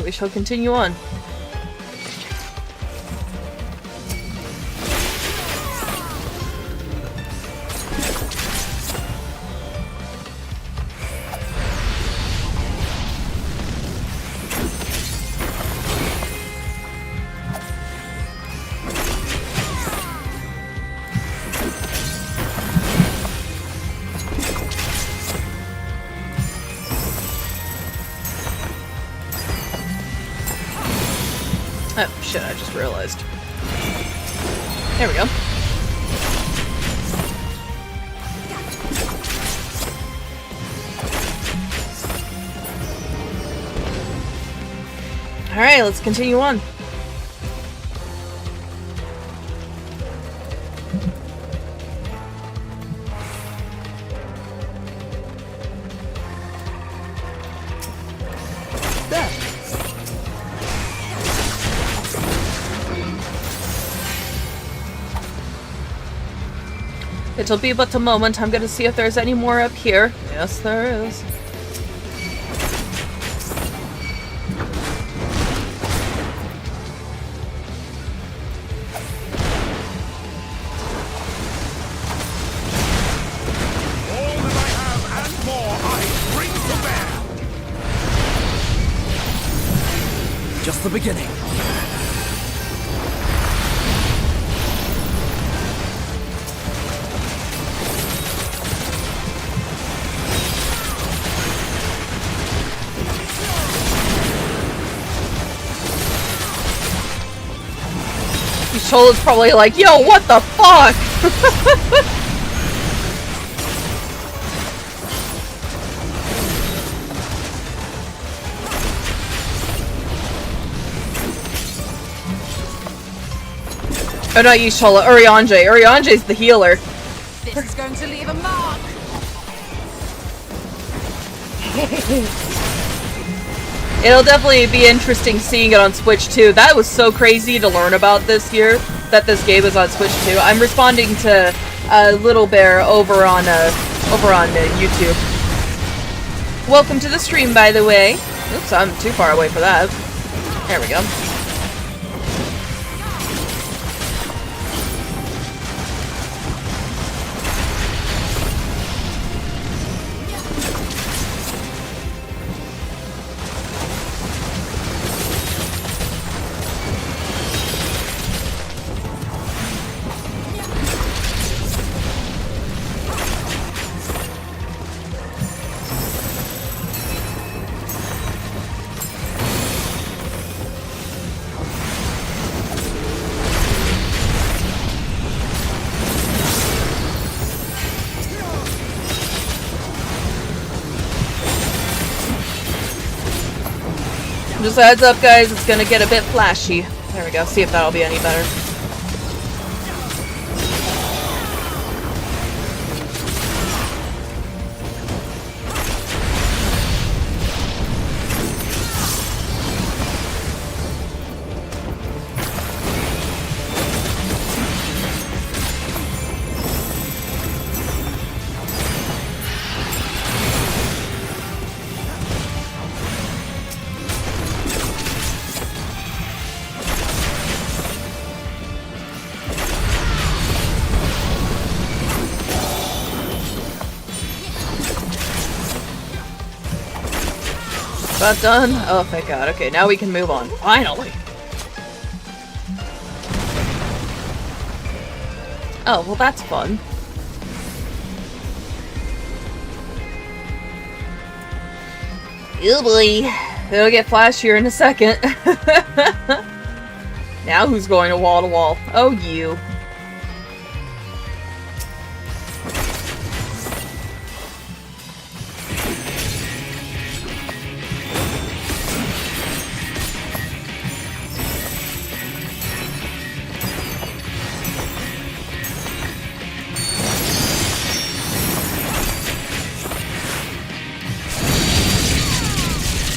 We shall continue on. shit, I just realized. There we go. Alright, let's continue on. It'll be but a moment. I'm gonna see if there's any more up here. Yes, there is. All that I have and more I bring to bear. Just the beginning. Shola's probably like, yo, what the fuck? Oh, not you, Shola. Urianger. Urianger's the healer. This is going to leave a mark. It'll definitely be interesting seeing it on Switch too. That was so crazy to learn about this year, that this game is on Switch too. I'm responding to Little Bear over on YouTube. Welcome to the stream, by the way. Oops, I'm too far away for that. There we go. Just a heads up, guys, it's gonna get a bit flashy. There we go, see if that'll be any better. That done? Oh, thank God. Okay, now we can move on. Finally! Oh, well that's fun. Oh boy. It'll get flashier in a second. Now who's going to wall to wall? Oh, you.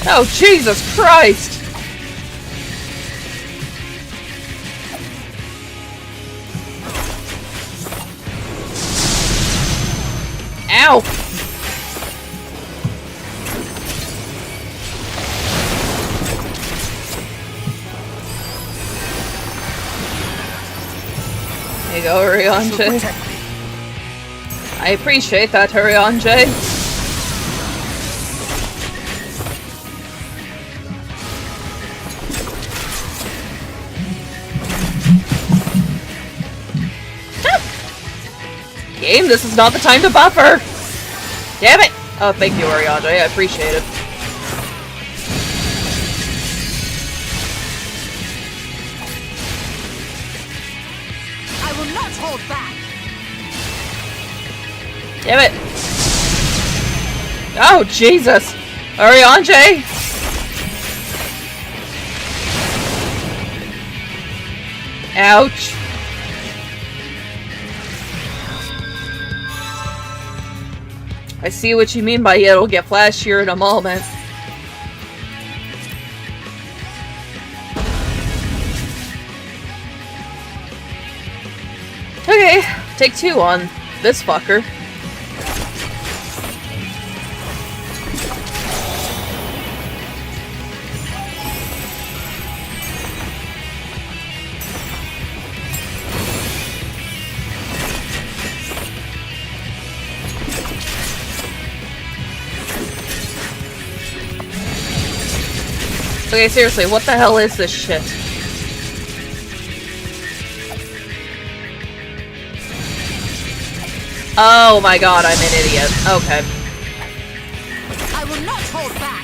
Oh, Jesus Christ! Ow! There you go, Urianger. I appreciate that, Urianger. Game, this is not the time to buffer! Damn it! Oh, thank you, Urianger. I appreciate it. will not hold back. Damn it. Oh, Jesus. Oriange. Ouch. I see what you mean by it'll get flashier in a moment. Okay, take 2 on this fucker. Okay, seriously, what the hell is this shit? Oh my god, I'm an idiot. Okay. I will not hold back.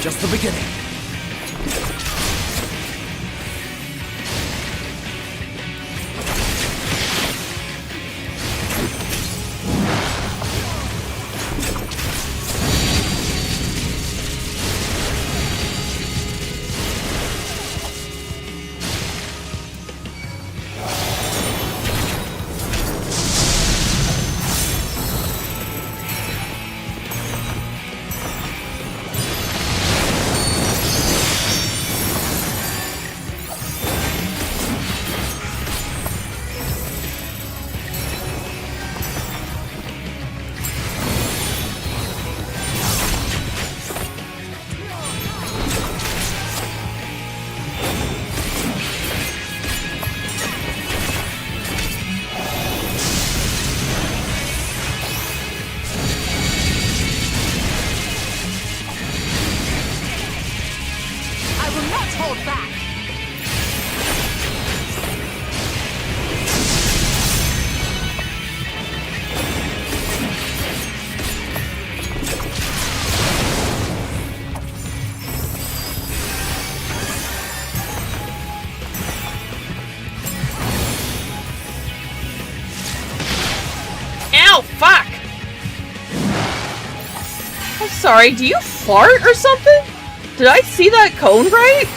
Just the beginning. Ow, fuck! I'm sorry, do you fart or something? Did I see that cone right?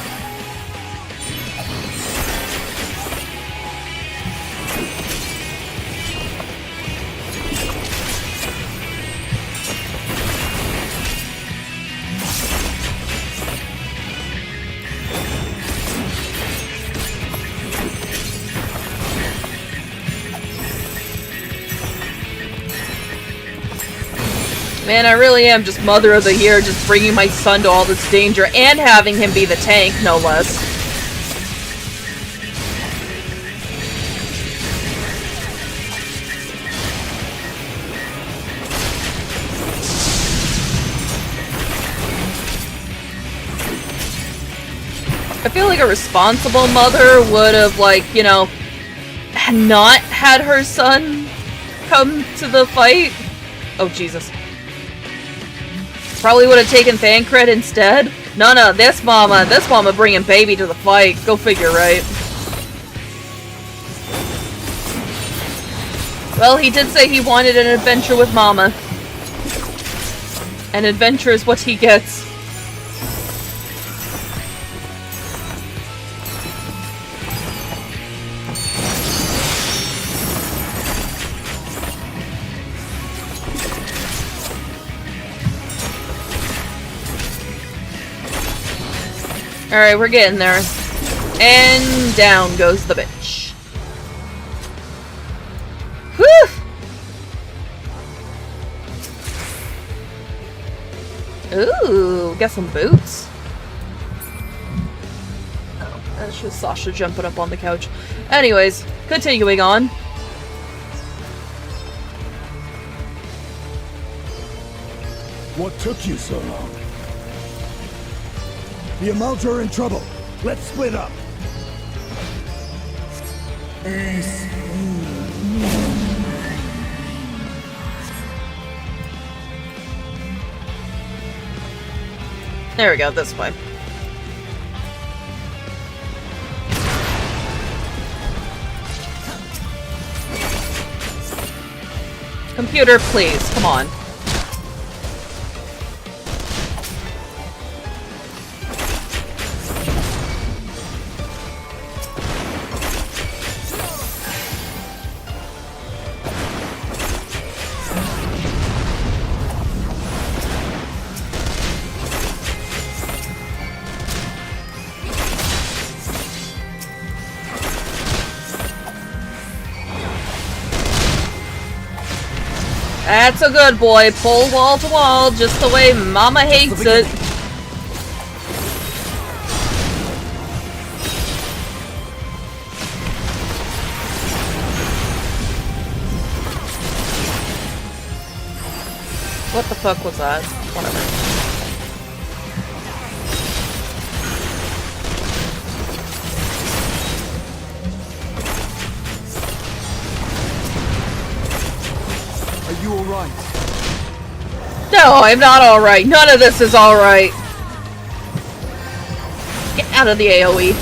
Man, I really am just Mother of the Year, just bringing my son to all this danger and having him be the tank, no less. I feel like a responsible mother would have, like, you know, not had her son come to the fight. Oh, Jesus. Probably would have taken Thancred instead. No, this mama bringing baby to the fight. Go figure, right? Well, he did say he wanted an adventure with mama. An adventure is what he gets. Alright, we're getting there. And down goes the bitch. Whew! Ooh, got some boots. Oh, that's just Sasha jumping up on the couch. Anyways, continuing on. What took you so long? The Emotes are in trouble. Let's split up. There we go, this way. Computer, please, come on. That's a good boy. Pull wall to wall, just the way Mama hates it. What the fuck was that? Whatever. Are you alright? No, I'm not alright. None of this is alright. Get out of the AoE.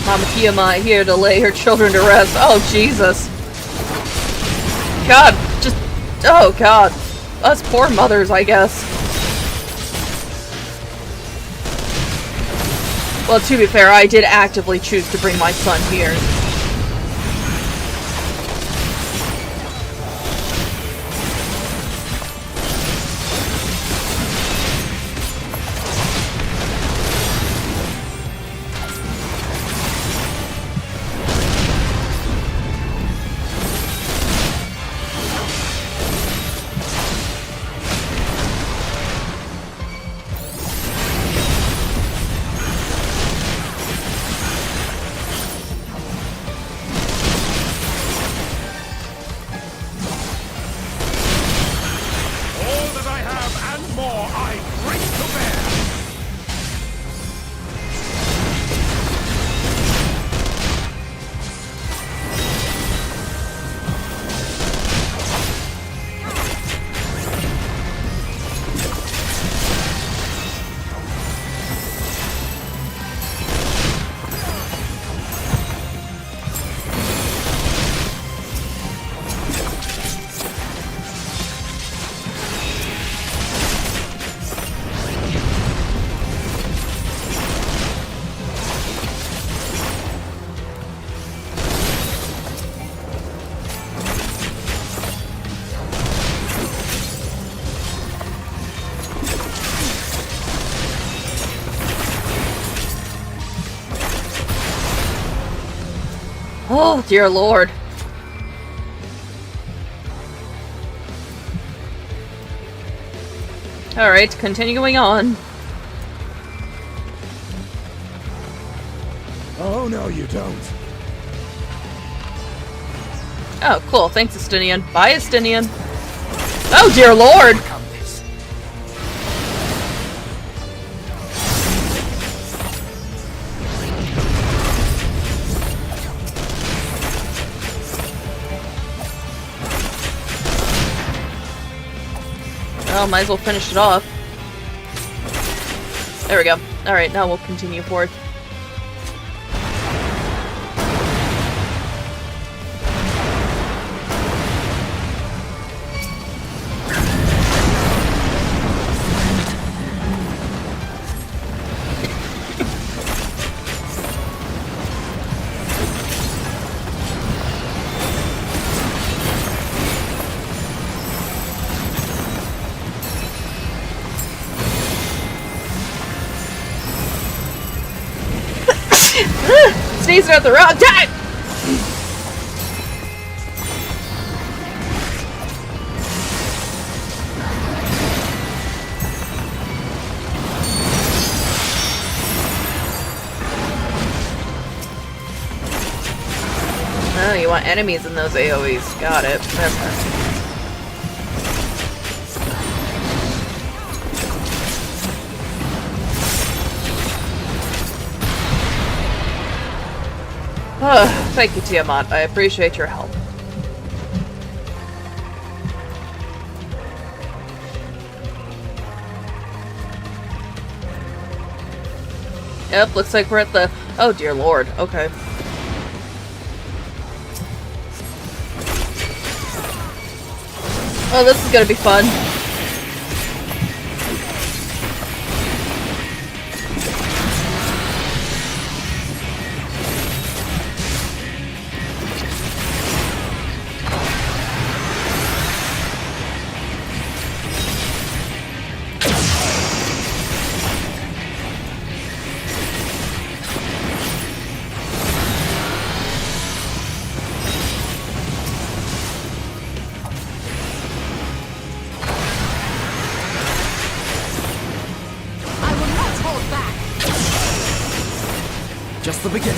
Mama Tiamat here to lay her children to rest. Oh, Jesus. God, just... Oh, God. Us poor mothers, I guess. Well, to be fair, I did actively choose to bring my son here. Oh, dear Lord. Alright, continuing on. Oh, no, you don't. Oh, cool. Thanks, Estinian. Bye, Estinian. Oh, dear Lord! Well, might as well finish it off. There we go. Alright, now we'll continue forward. Sneezing at the wrong time! Oh, you want enemies in those AoEs. Got it. That's fine. Oh, thank you, Tiamat. I appreciate your help. Yep, looks like we're at the... Oh, dear lord. Okay. Oh, this is gonna be fun. Just the beginning.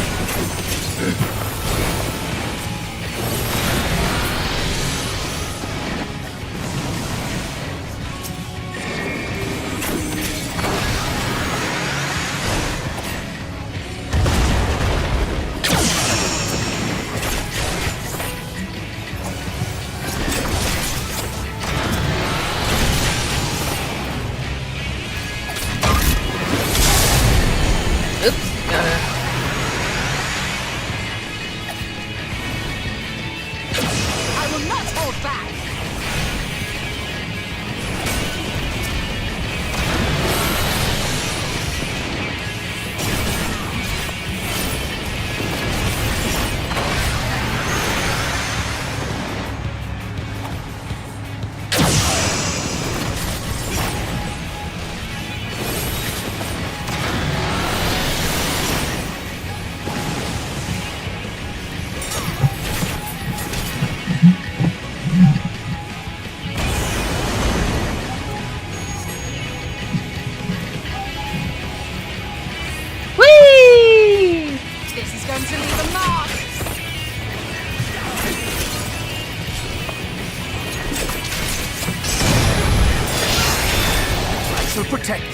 Protect you.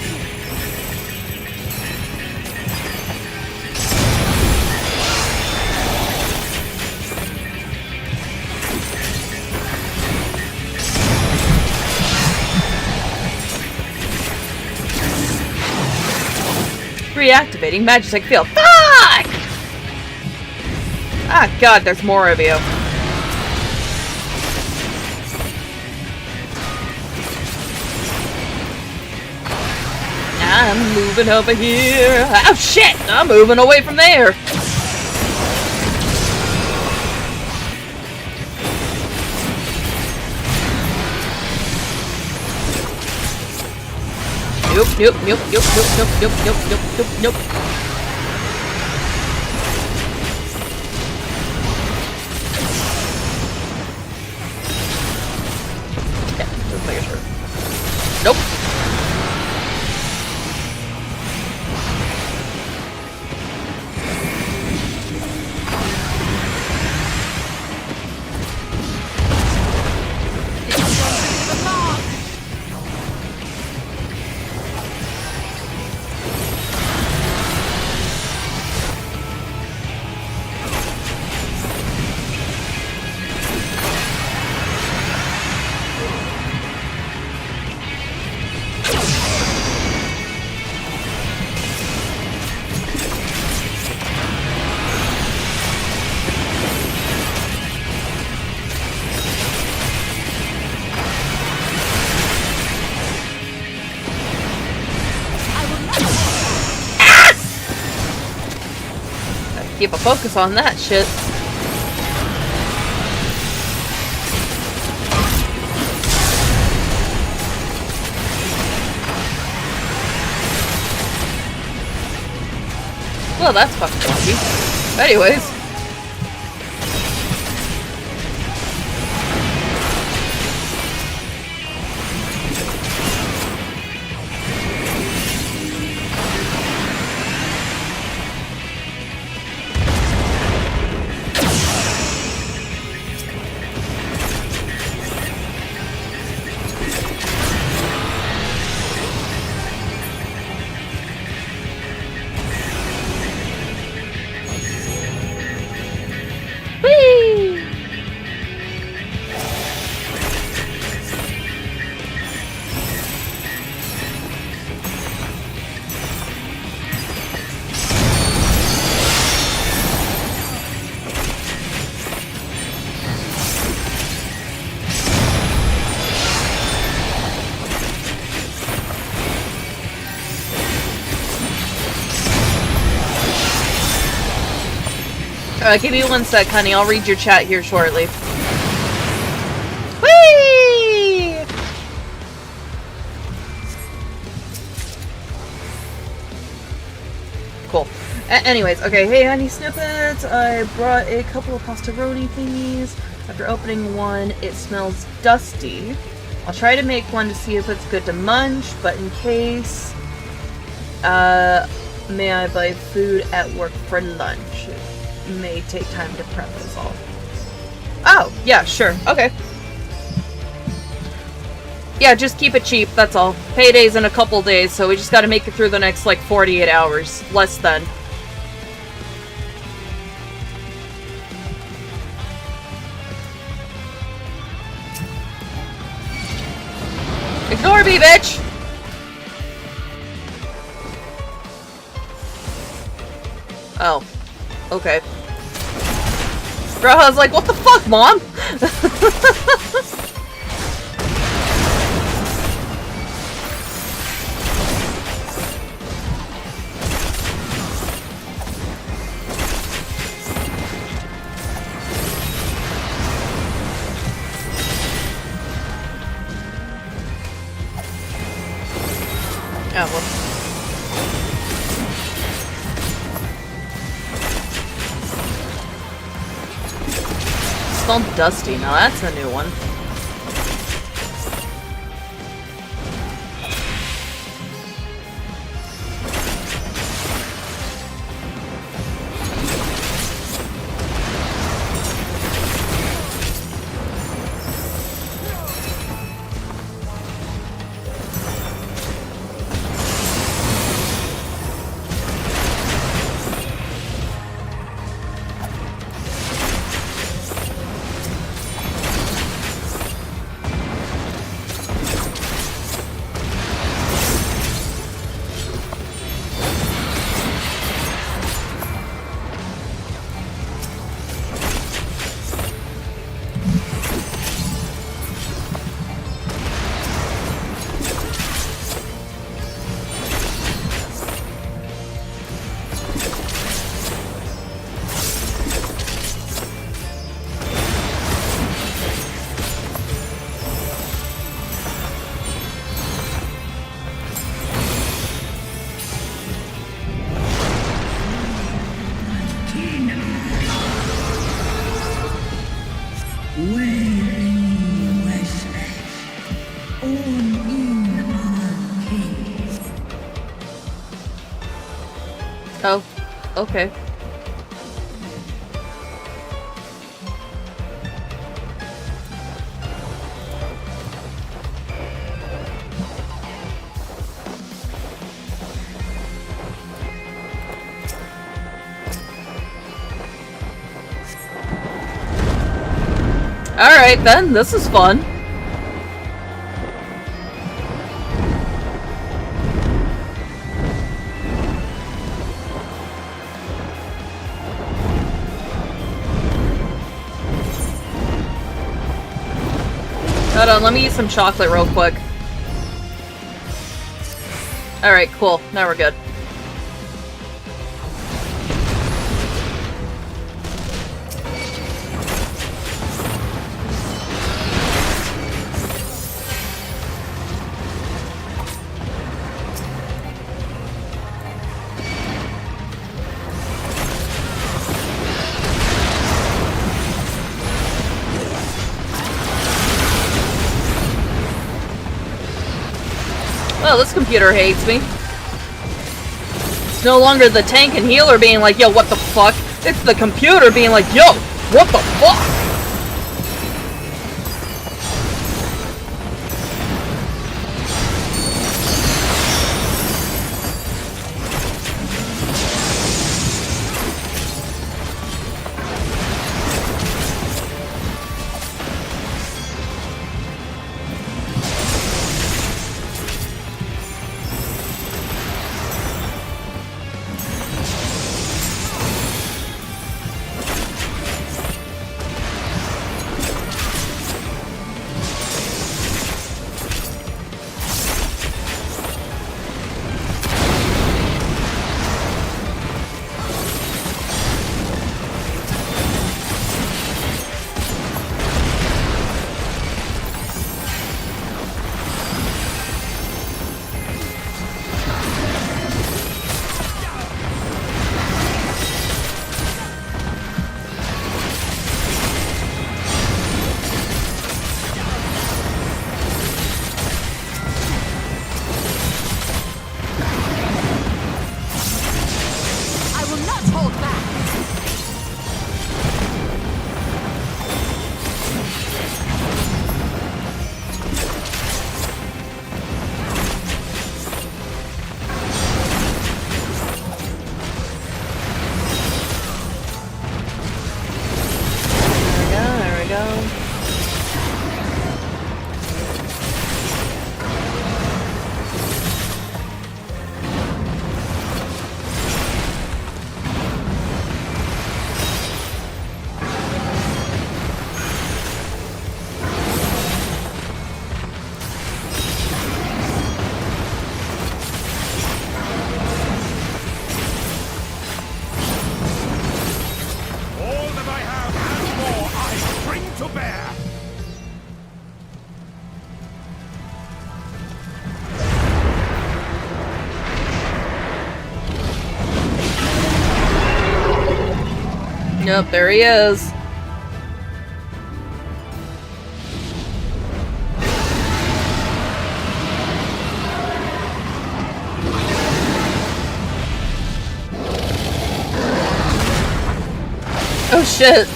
Reactivating Magic Field. Fuck! Ah, God, there's more of you. I'm moving over here. Oh shit! I'm moving away from there. Nope, nope, nope, nope, nope, nope, nope, nope, nope, nope, nope. Yeah, just making sure. Nope. Keep a focus on that shit. Well, that's fucking lucky. Anyways. Give me 1 sec, honey. I'll read your chat here shortly. Whee! Cool. Anyways, okay. Hey, honey snippets. I brought a couple of pastaroni thingies. After opening one, it smells dusty. I'll try to make one to see if it's good to munch, but in case, may I buy food at work for lunch? It may take time to prep is all. Oh, yeah, sure. Okay. Yeah, just keep it cheap, that's all. Payday's in a couple days, so we just gotta make it through the next, like, 48 hours. Less than. Ignore me, bitch! Oh. Okay. Bro, I was like, what the fuck, Mom? Oh, well. Smell dusty. Now that's a new one. Oh, okay. Alright then, this is fun. Hold on, let me eat some chocolate real quick. Alright, cool. Now we're good. Well, this computer hates me. It's no longer the tank and healer being like, yo, what the fuck? It's the computer being like, yo, what the fuck? bear! Yep, there he is. Oh shit.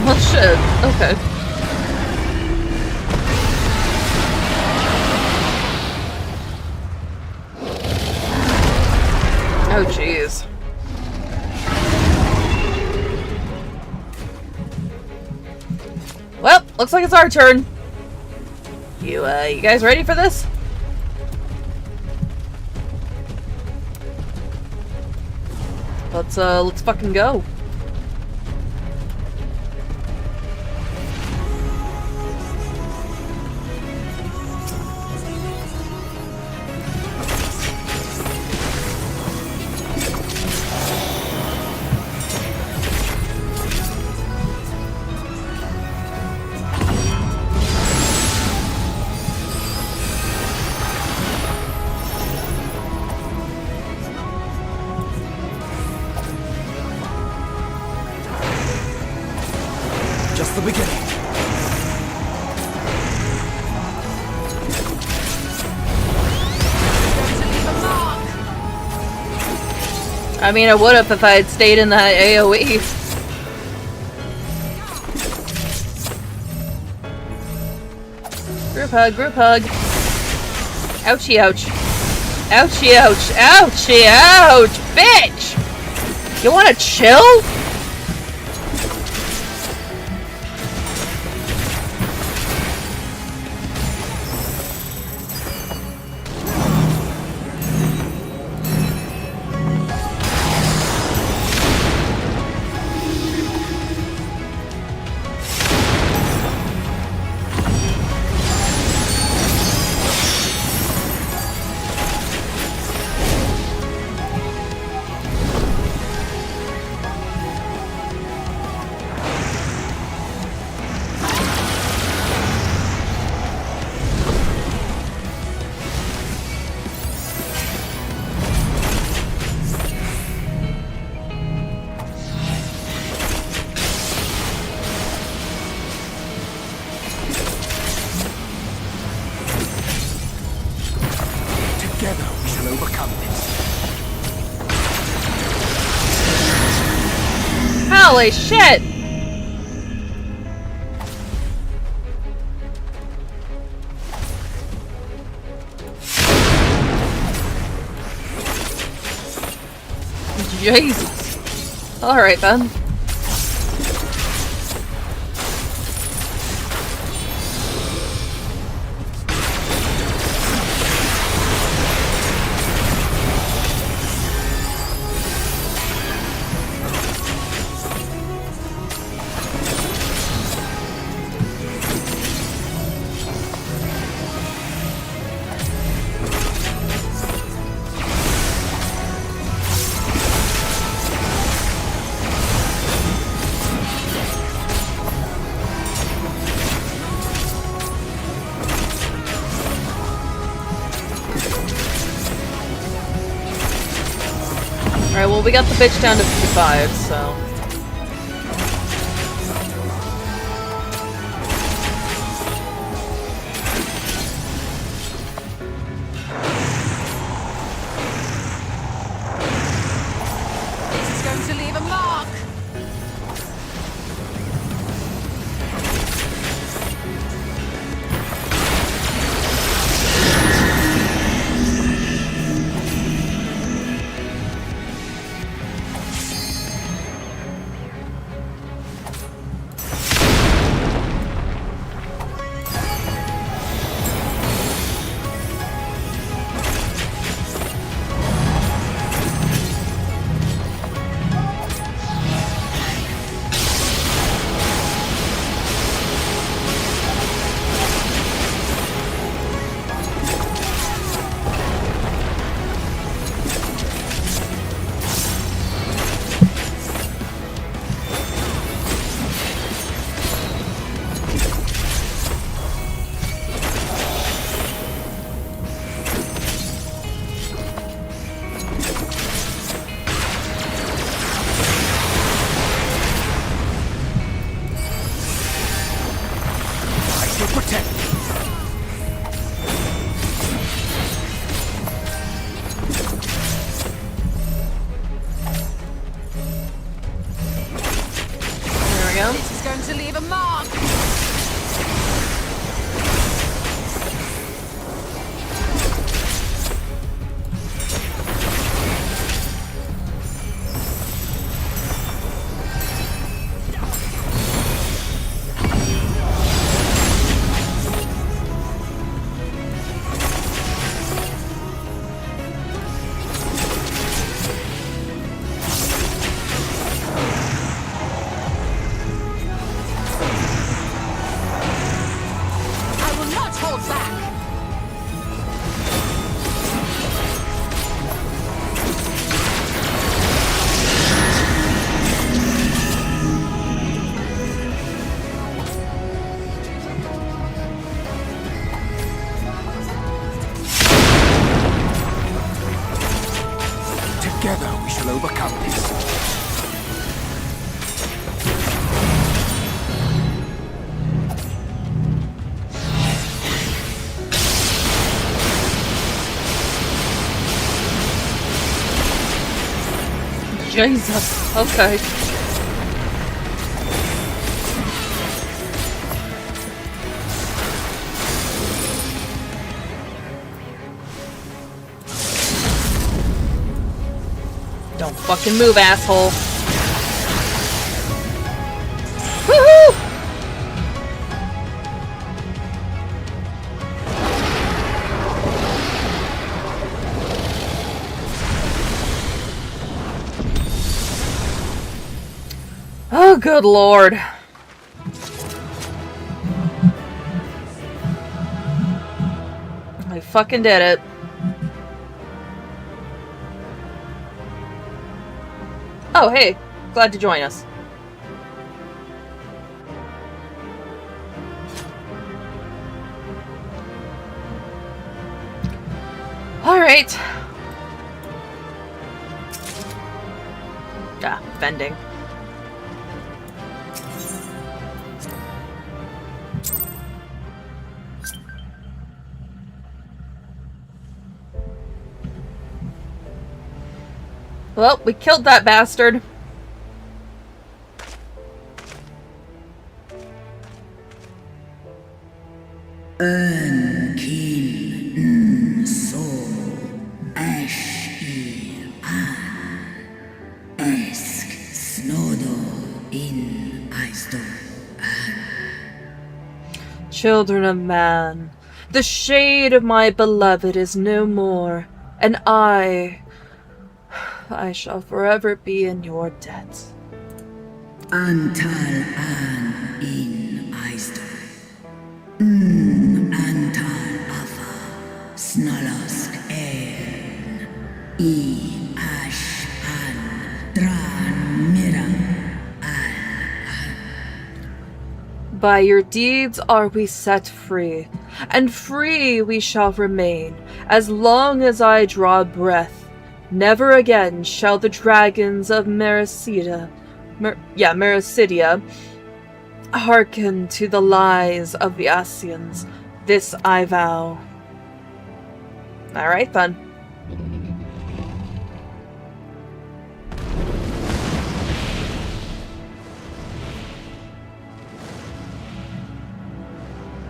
Oh shit. Okay. Oh jeez. Well, looks like it's our turn. You guys ready for this? Let's fucking go. The beginning. I mean, I would have if I had stayed in that AoE. Group hug, group hug. Ouchie, ouch. Ouchie, ouch. Ouchie, ouch. Bitch! You wanna chill? Together we shall overcome this. Holy shit! Jesus. Alright then. Alright, well we got the bitch down to 55, so... This is going to leave a mark! you. This is going to leave a mark. Together we shall overcome this. Jesus. Okay. Don't fucking move, asshole. Woohoo! Oh, good lord. I fucking did it. Oh, hey. Glad to join us. Alright. Ah, vending. Well, we killed that bastard. Children of man, the shade of my beloved is no more, and I shall forever be in your debt. Antal an in Aistor. Antal afa snalask en. Ash an dran mira By your deeds are we set free, and free we shall remain, as long as I draw breath. Never again shall the dragons of Mericidia hearken to the lies of the Asians. This I vow. Alright then.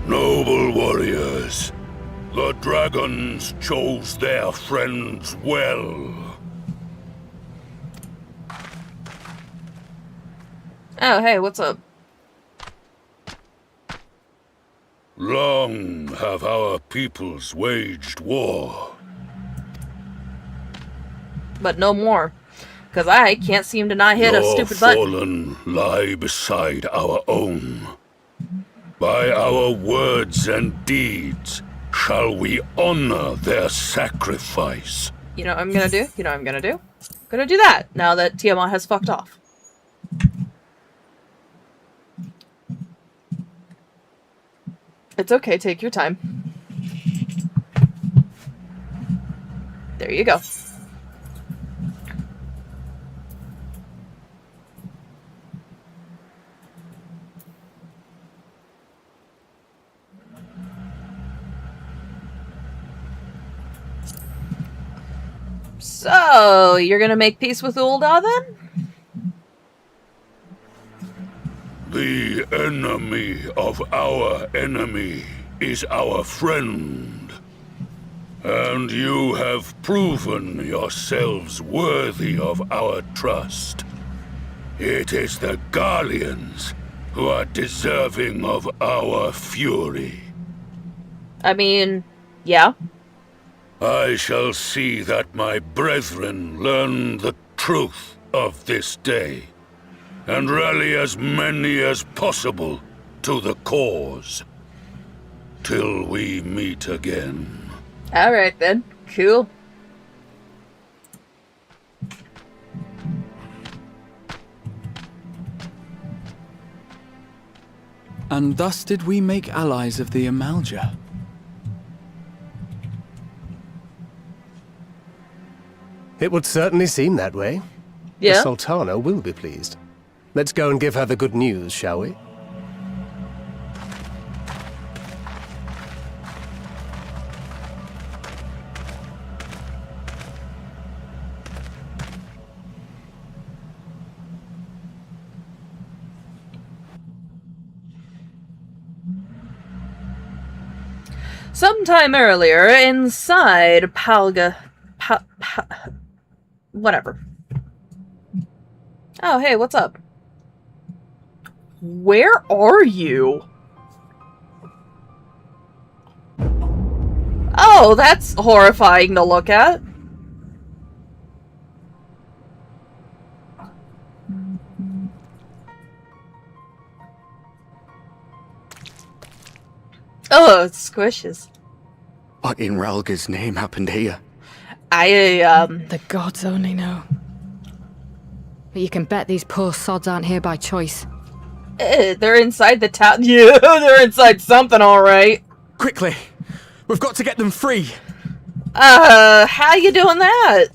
Noble warriors, the dragons chose their friends well. Oh, hey, what's up? Long have our peoples waged war. But no more. Because I can't seem to not hit a stupid button. Your fallen lie beside our own. By our words and deeds shall we honor their sacrifice. You know what I'm gonna do? You know what I'm gonna do? I'm gonna do that now that Tiamat has fucked off. It's okay, take your time. There you go. So, you're gonna make peace with Ulda then? The enemy of our enemy is our friend. And you have proven yourselves worthy of our trust. It is the Garleans who are deserving of our fury. I mean, yeah. I shall see that my brethren learn the truth of this day, and rally as many as possible to the cause. Till we meet again. Alright then. Cool. And thus did we make allies of the Amalja. It would certainly seem that way. Yeah. The Sultana will be pleased. Let's go and give her the good news, shall we? Sometime earlier, inside whatever. Oh, hey, what's up? Where are you? Oh, that's horrifying to look at. Oh, it squishes. What in Ralga's name happened here? The gods only know. But you can bet these poor sods aren't here by choice. They're inside the town. Yeah, they're inside something, alright. Quickly! We've got to get them free! How you doing that?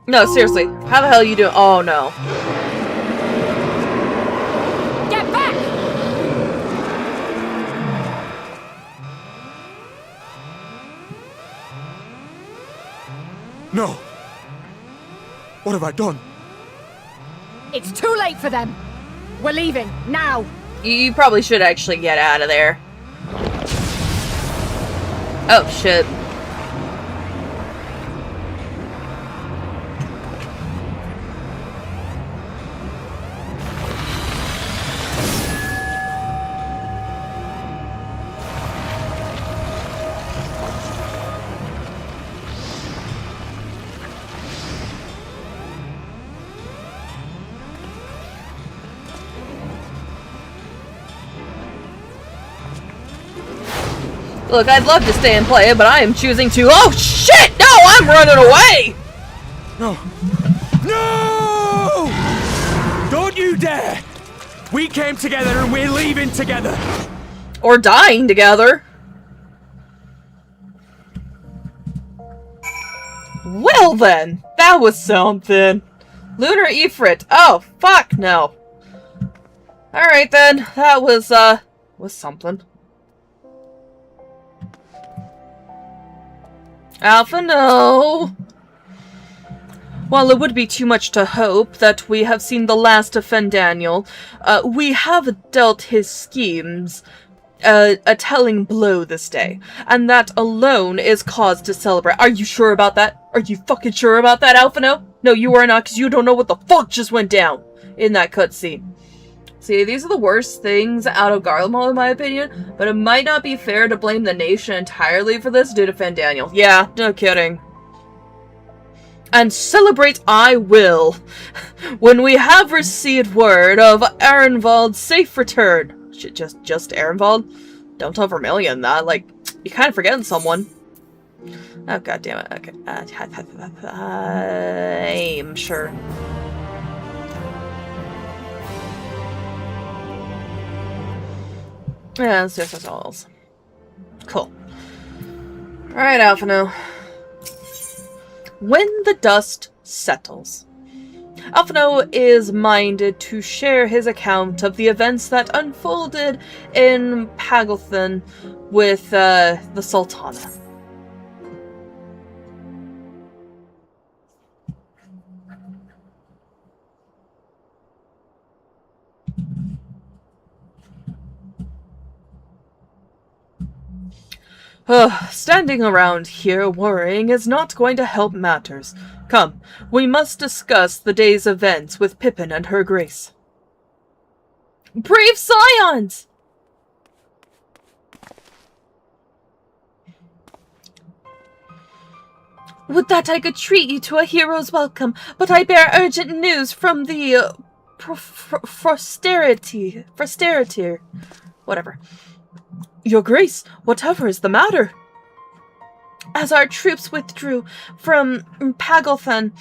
No, seriously. How the hell are you doing? Oh, no. Get back! No! What have I done? It's too late for them. We're leaving, now. You probably should actually get out of there. Oh, shit. Look, I'd love to stay and play, but I am choosing to— oh shit! No, I'm running away! No. No! Don't you dare! We came together and we're leaving together! Or dying together. Well then, that was something. Lunar Ifrit. Oh, fuck no. Alright then, that was something. Alpha, no. While it would be too much to hope that we have seen the last of Fendaniel, we have dealt his schemes a telling blow this day, and that alone is cause to celebrate. Are you sure about that? Are you fucking sure about that, Alpha? No, you are not, because you don't know what the fuck just went down in that cutscene. See, these are the worst things out of Garlemald, in my opinion, but it might not be fair to blame the nation entirely for this due to Fendaniel. Yeah, no kidding. And celebrate I will, when we have received word of Ehrenwald's safe return. Just Ehrenwald? Don't tell Vermilion that, like, you're kind of forgetting someone. Oh, god damn it, okay. I'm sure. Yeah, let's do this ourselves. Cool. Alright, Alphino. When the dust settles, Alphino is minded to share his account of the events that unfolded in Pagothan with the Sultana. Standing around here worrying is not going to help matters. Come, we must discuss the day's events with Pippin and her grace. Brave scions! Would that I could treat you to a hero's welcome, but I bear urgent news from the Frosterity. Whatever. Your grace, whatever is the matter? As our troops withdrew from Pagalthan,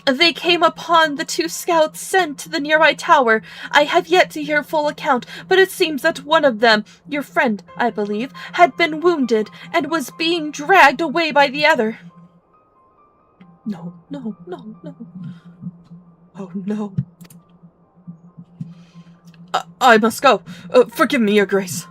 they came upon the 2 scouts sent to the nearby tower. I have yet to hear full account, but it seems that one of them, your friend, I believe, had been wounded and was being dragged away by the other. No. Oh, no. I must go. Forgive me, your grace.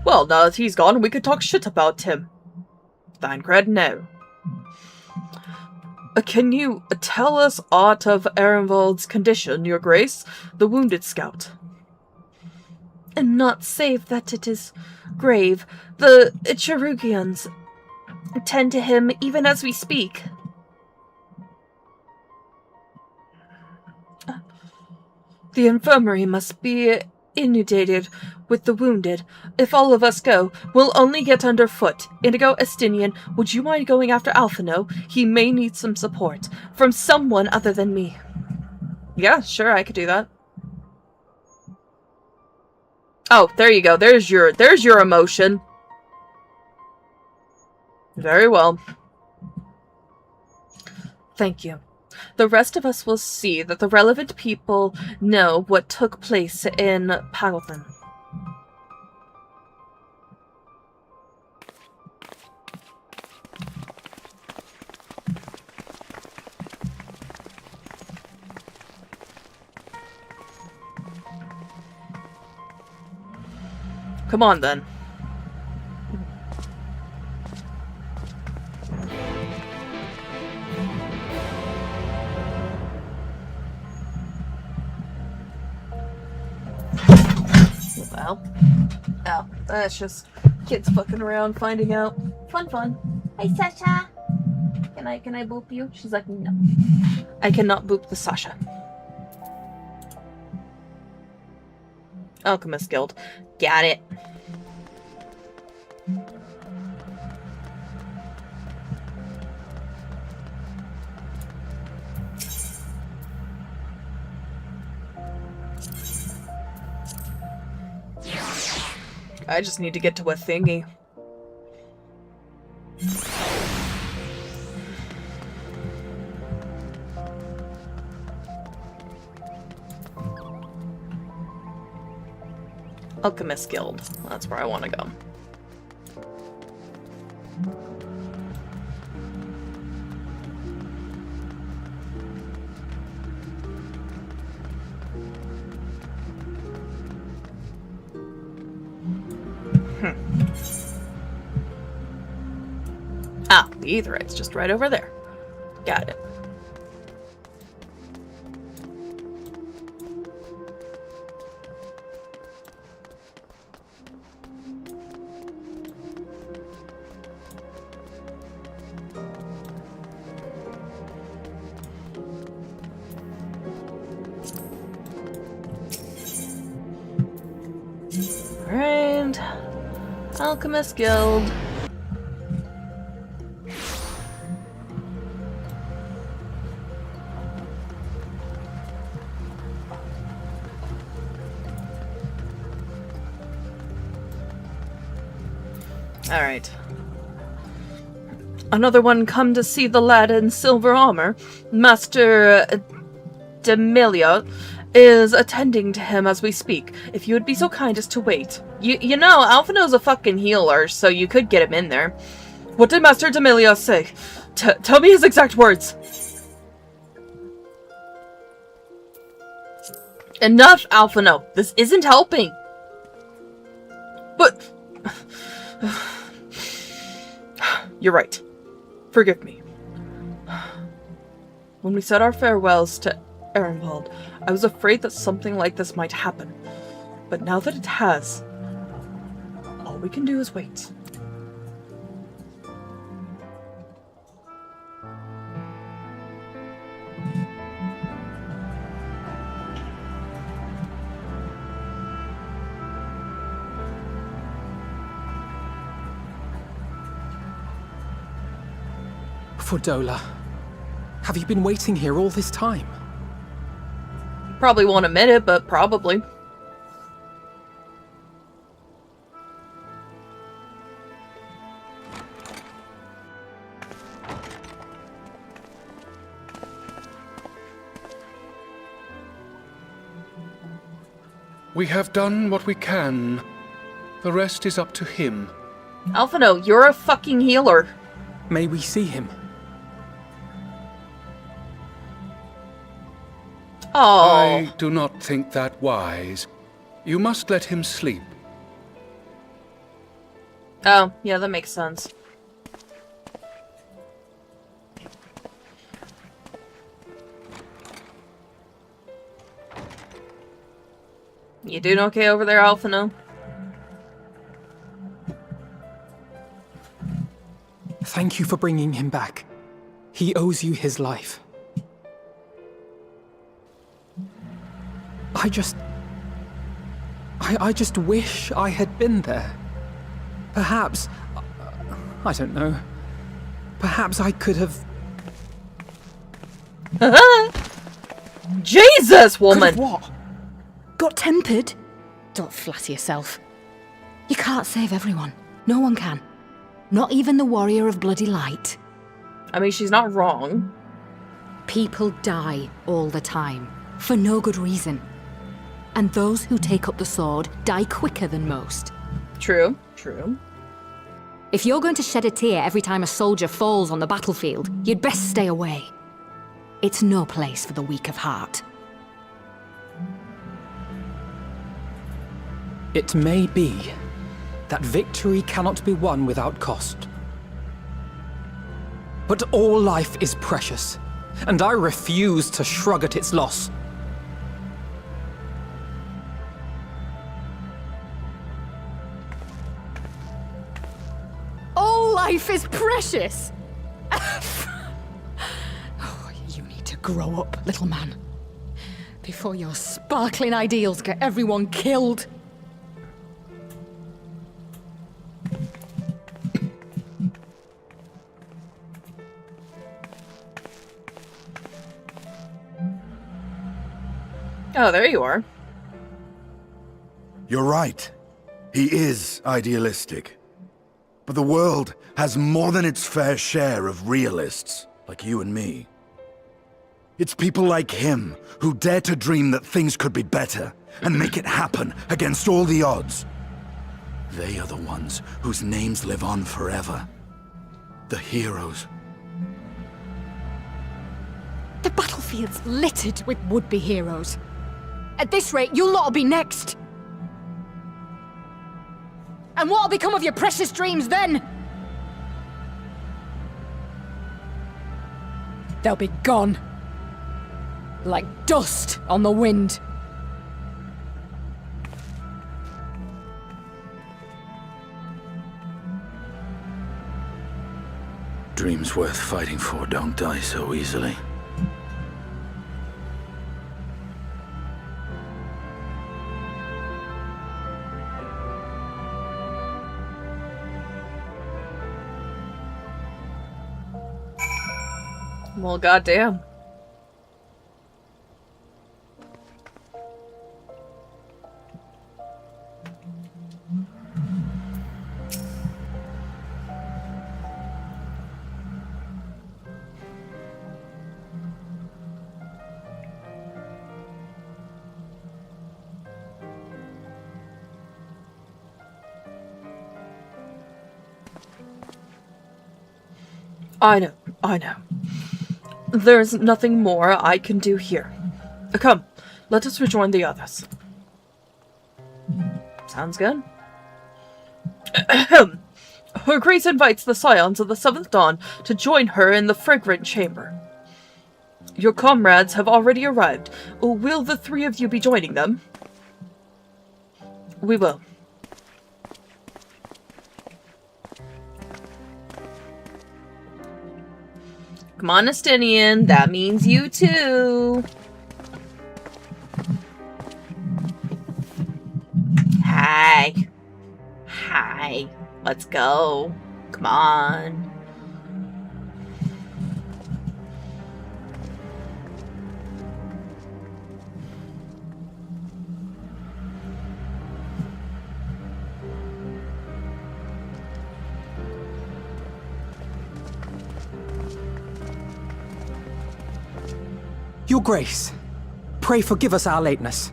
Well, now that he's gone, we could talk shit about him. Thancred, no. Can you tell us aught of Ehrenwald's condition, your grace? The wounded scout. And not save that it is grave. The Cherugians tend to him even as we speak. The infirmary must be inundated with the wounded. If all of us go, we'll only get underfoot. Indigo, Estinian, would you mind going after Alphino? He may need some support from someone other than me. Yeah, sure, I could do that. Oh, there you go. There's your emotion. Very well. Thank you. The rest of us will see that the relevant people know what took place in Pagalthan. Come on, then. Well, oh, that's just kids fucking around, finding out. Fun. Hey, Sasha. Can I boop you? She's like, no. I cannot boop the Sasha. Alchemist Guild. Got it. I just need to get to a thingy. Alchemist Guild. That's where I want to go. Ah, the Aetherite's just right over there. Got it. Alright. Alchemist Guild. Alright. Another one come to see the lad in silver armor. Master D'Amelia is attending to him as we speak. If you would be so kind as to wait. You know, Alphino's a fucking healer, so you could get him in there. What did Master D'Amelia say? Tell me his exact words. Enough, Alphino. This isn't helping. But... You're right. Forgive me. When we said our farewells to Ehrenwald, I was afraid that something like this might happen. But now that it has, all we can do is wait. Fordola, have you been waiting here all this time? Probably won't admit it, but probably. We have done what we can. The rest is up to him. Alphino, you're a fucking healer. May we see him? Oh. I do not think that wise. You must let him sleep. Oh, yeah, that makes sense. You doing okay over there, Alphino? Thank you for bringing him back. He owes you his life. I just wish I had been there. Perhaps, I don't know. Perhaps I could have... Jesus, woman! Could have what? Got tempered? Don't flatter yourself. You can't save everyone. No one can. Not even the warrior of bloody light. I mean, she's not wrong. People die all the time, for no good reason. And those who take up the sword die quicker than most. True, true. If you're going to shed a tear every time a soldier falls on the battlefield, you'd best stay away. It's no place for the weak of heart. It may be that victory cannot be won without cost. But all life is precious, and I refuse to shrug at its loss. All life is precious! Oh, you need to grow up, little man. Before your sparkling ideals get everyone killed. Oh, there you are. You're right. He is idealistic. But the world has more than its fair share of realists, like you and me. It's people like him who dare to dream that things could be better and make it happen against all the odds. They are the ones whose names live on forever. The heroes. The battlefield's littered with would-be heroes. At this rate, you'll lot'll be next. And what'll become of your precious dreams then? They'll be gone. Like dust on the wind. Dreams worth fighting for don't die so easily. Well, goddamn. I know. There's nothing more I can do here. Come, let us rejoin the others. Sounds good. Her Grace invites the Scions of the Seventh Dawn to join her in the Fragrant Chamber. Your comrades have already arrived. Will the three of you be joining them? We will. Come on, Estinian. That means you too. Hi. Hi. Let's go. Come on. Your Grace, pray forgive us our lateness.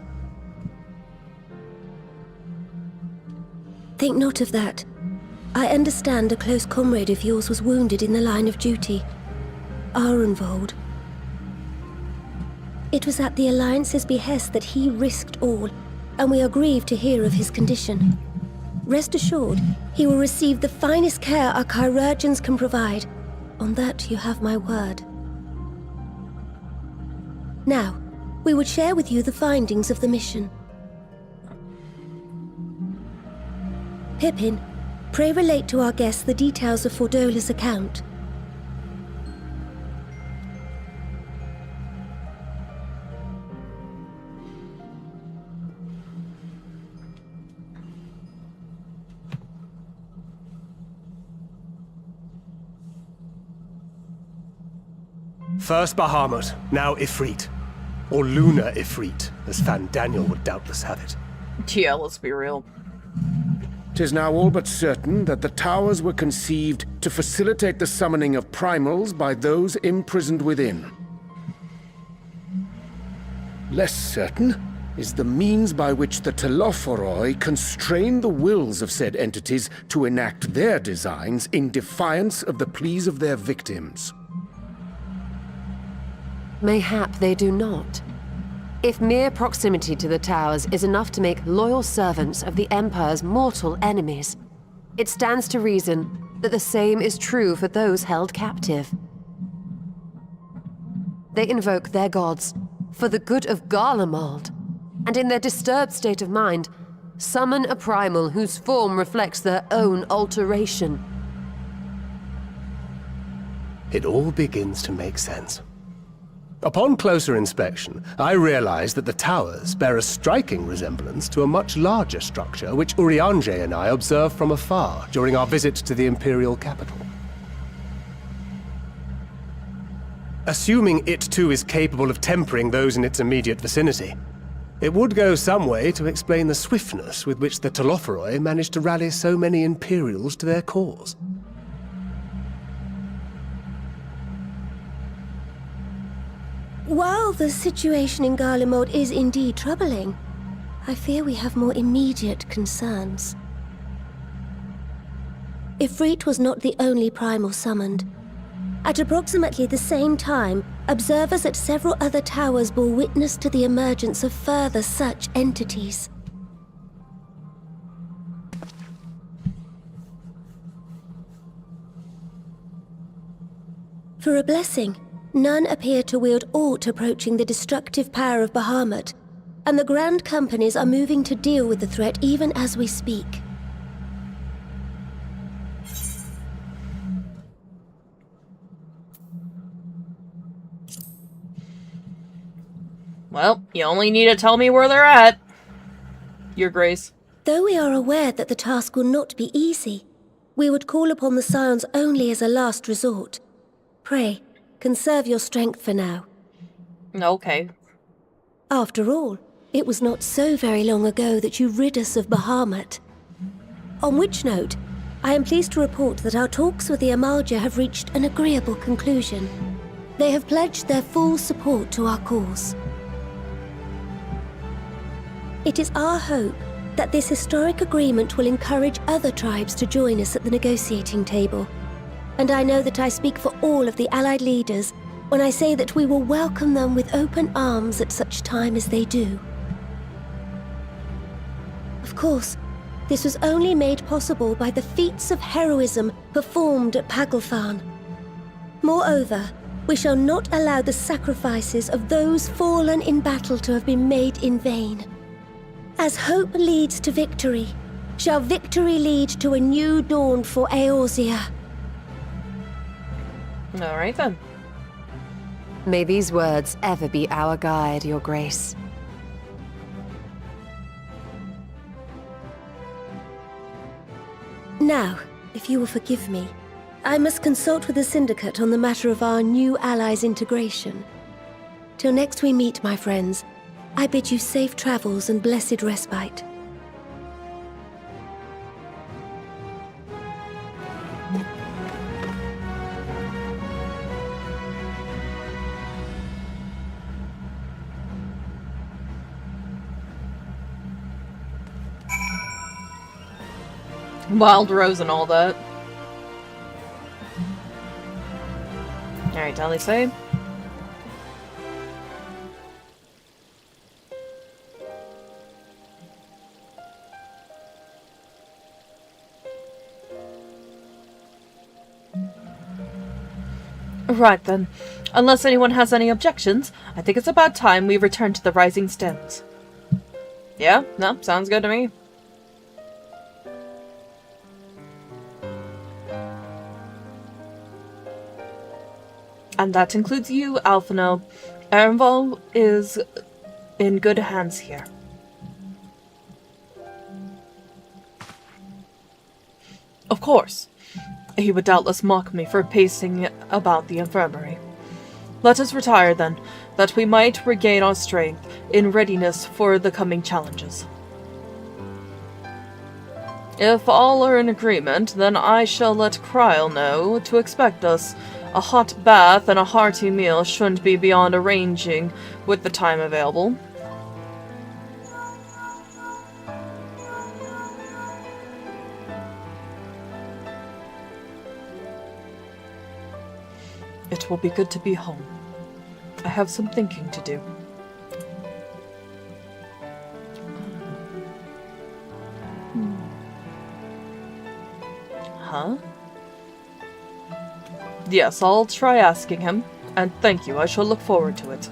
Think not of that. I understand a close comrade of yours was wounded in the line of duty. Arenvold. It was at the Alliance's behest that he risked all, and we are grieved to hear of his condition. Rest assured, he will receive the finest care our chirurgeons can provide. On that you have my word. Now, we would share with you the findings of the mission. Pippin, pray relate to our guests the details of Fordola's account. First Bahamut, now Ifrit. Or Lunar Ifrit, as Fan Daniel would doubtless have it. Yeah, let's be real. 'Tis now all but certain that the towers were conceived to facilitate the summoning of primals by those imprisoned within. Less certain is the means by which the Telophoroi constrain the wills of said entities to enact their designs in defiance of the pleas of their victims. Mayhap they do not. If mere proximity to the towers is enough to make loyal servants of the Empire's mortal enemies, it stands to reason that the same is true for those held captive. They invoke their gods for the good of Garlemald, and in their disturbed state of mind, summon a primal whose form reflects their own alteration. It all begins to make sense. Upon closer inspection, I realized that the towers bear a striking resemblance to a much larger structure which Urianger and I observed from afar during our visit to the Imperial capital. Assuming it too is capable of tempering those in its immediate vicinity, it would go some way to explain the swiftness with which the Telophoroi managed to rally so many Imperials to their cause. While the situation in Garlemald is indeed troubling, I fear we have more immediate concerns. Ifrit was not the only primal summoned. At approximately the same time, observers at several other towers bore witness to the emergence of further such entities. For a blessing, none appear to wield aught approaching the destructive power of Bahamut, and the Grand Companies are moving to deal with the threat even as we speak. Well, you only need to tell me where they're at, Your Grace. Though we are aware that the task will not be easy, we would call upon the Scions only as a last resort. Pray, conserve your strength for now. Okay. After all, it was not so very long ago that you rid us of Bahamut. On which note, I am pleased to report that our talks with the Amalja have reached an agreeable conclusion. They have pledged their full support to our cause. It is our hope that this historic agreement will encourage other tribes to join us at the negotiating table. And I know that I speak for all of the Allied leaders when I say that we will welcome them with open arms at such time as they do. Of course, this was only made possible by the feats of heroism performed at Paglfan. Moreover, We shall not allow the sacrifices of those fallen in battle to have been made in vain. As hope leads to victory, shall victory lead to a new dawn for Eorzea. All right then. May these words ever be our guide, Your Grace. Now, if you will forgive me, I must consult with the Syndicate on the matter of our new allies' integration. Till next we meet, my friends, I bid you safe travels and blessed respite. Wild Rose and all that. Alright, Ellie. Right then. Unless anyone has any objections, I think it's about time we return to the Rising Stems. Yeah? No? Sounds good to me. And that includes you, Alphino. Erenville is in good hands here. Of course. He would doubtless mock me for pacing about the infirmary. Let us retire then, that we might regain our strength in readiness for the coming challenges. If all are in agreement, then I shall let Kryle know to expect us. A hot bath and a hearty meal shouldn't be beyond arranging with the time available. It will be good to be home. I have some thinking to do. Huh? Yes, I'll try asking him, and thank you, I shall look forward to it.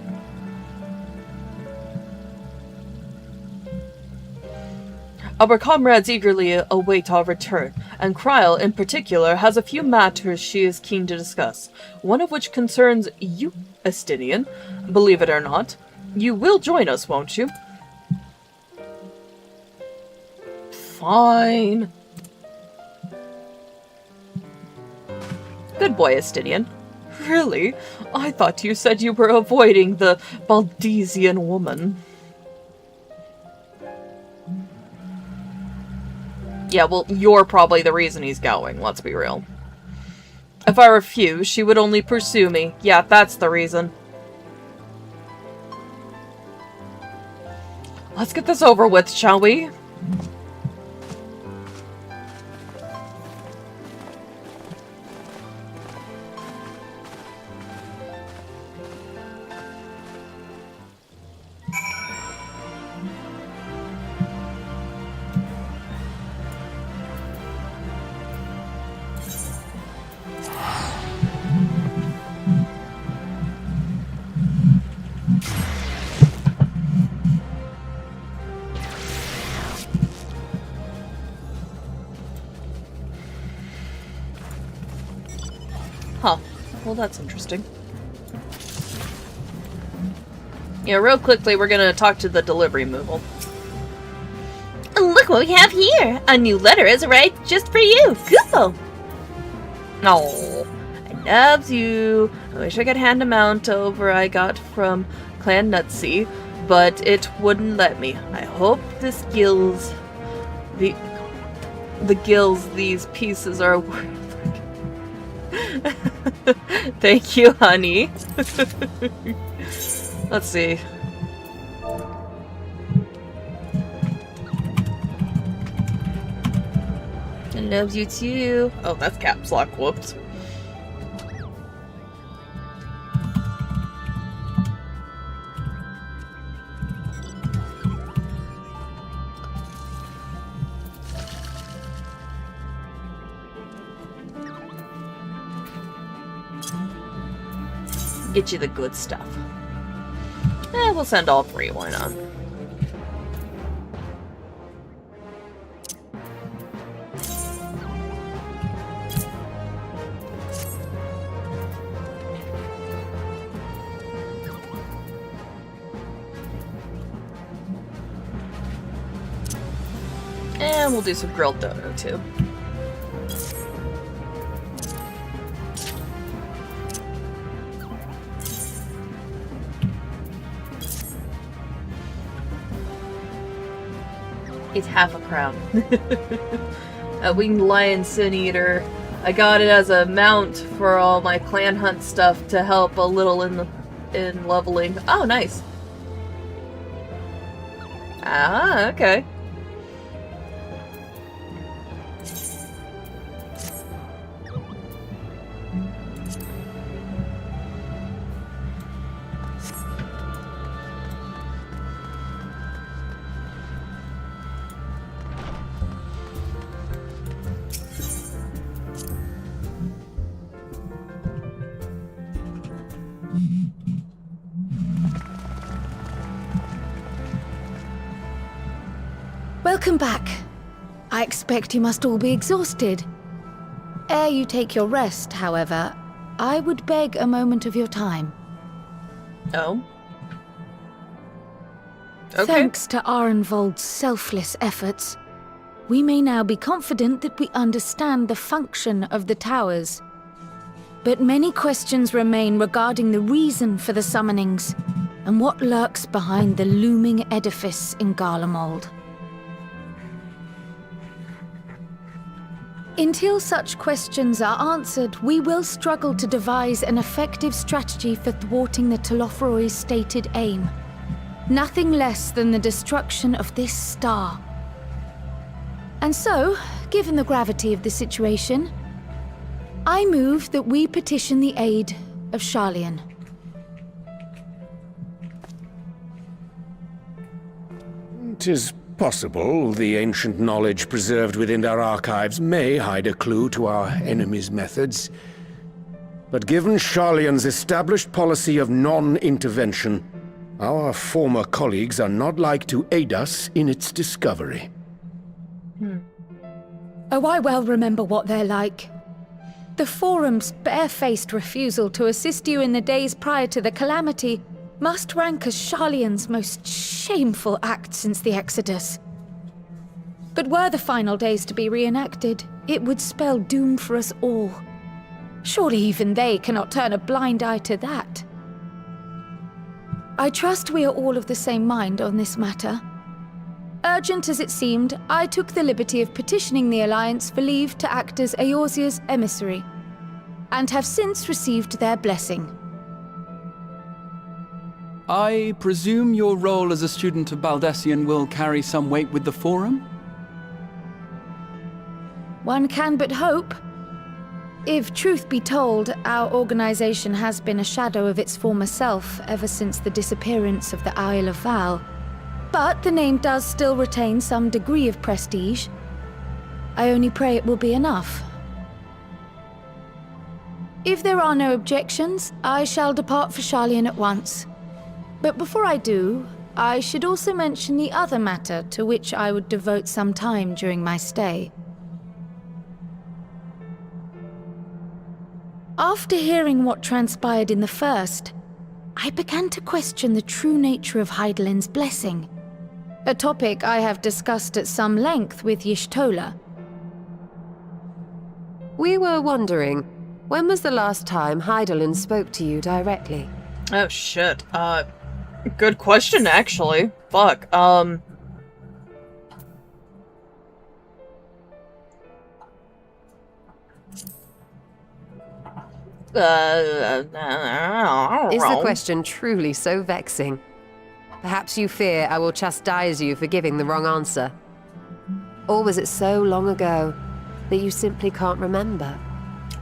Our comrades eagerly await our return, and Kryle, in particular, has a few matters she is keen to discuss, one of which concerns you, Estinian. Believe it or not. You will join us, won't you? Fine. Good boy, Estinian. Really? I thought you said you were avoiding the Baldesian woman. Yeah, well, you're probably the reason he's going, let's be real. If I refuse, she would only pursue me. Yeah, that's the reason. Let's get this over with, shall we? Huh. Well, that's interesting. Yeah, real quickly, we're gonna talk to the delivery Moogle. Look what we have here! A new letter has arrived just for you! Cool! Oh, I loves you. I wish I could hand him out over I got from Clan Nutsy, but it wouldn't let me. I hope this gills the gills these pieces are worth. Thank you, honey. Let's see. I love you too. Oh, that's caps lock. Whoops. get you the good stuff. We'll send all 3, why not? And we'll do some grilled dodo too. It's half a crown. A winged lion sin eater. I got it as a mount for all my clan hunt stuff to help a little in leveling. Oh, nice. Ah, okay. Welcome back. I expect you must all be exhausted. Ere you take your rest, however, I would beg a moment of your time. Oh? Okay. Thanks to Arenvold's selfless efforts, we may now be confident that we understand the function of the towers. But many questions remain regarding the reason for the summonings and what lurks behind the looming edifice in Garlemald. Until such questions are answered, we will struggle to devise an effective strategy for thwarting the Telophoroi's stated aim. Nothing less than the destruction of this star. And so, given the gravity of the situation, I move that we petition the aid of Sharlayan. It is possible the ancient knowledge preserved within our archives may hide a clue to our enemy's methods. But given Sharlayan's established policy of non-intervention, our former colleagues are not like to aid us in its discovery. Oh, I well remember what they're like. The Forum's barefaced refusal to assist you in the days prior to the calamity must rank as Sharlayan's most shameful act since the Exodus. But were the final days to be reenacted, it would spell doom for us all. Surely even they cannot turn a blind eye to that. I trust we are all of the same mind on this matter. Urgent as it seemed, I took the liberty of petitioning the Alliance for leave to act as Eorzea's emissary, and have since received their blessing. I presume your role as a student of Baldessian will carry some weight with the Forum? One can but hope. If truth be told, our organization has been a shadow of its former self ever since the disappearance of the Isle of Val. But the name does still retain some degree of prestige. I only pray it will be enough. If there are no objections, I shall depart for Sharlayan at once. But before I do, I should also mention the other matter to which I would devote some time during my stay. After hearing what transpired in the first, I began to question the true nature of Hydaelyn's blessing, a topic I have discussed at some length with Y'shtola. We were wondering, when was the last time Hydaelyn spoke to you directly? Oh shit, good question, actually. Fuck, Is the question truly so vexing? Perhaps you fear I will chastise you for giving the wrong answer. Or was it so long ago that you simply can't remember?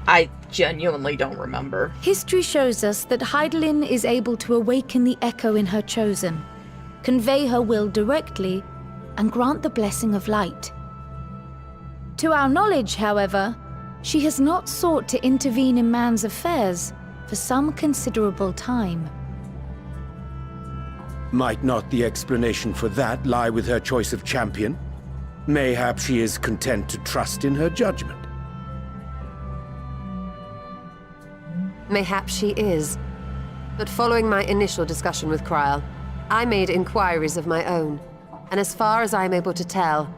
I genuinely don't remember. History shows us that Hydaelyn is able to awaken the echo in her chosen, convey her will directly, and grant the blessing of light. To our knowledge, however, she has not sought to intervene in man's affairs, for some considerable time. Might not the explanation for that lie with her choice of champion? Mayhap she is content to trust in her judgment. Mayhap she is. But following my initial discussion with Kryl, I made inquiries of my own. And as far as I'm able to tell,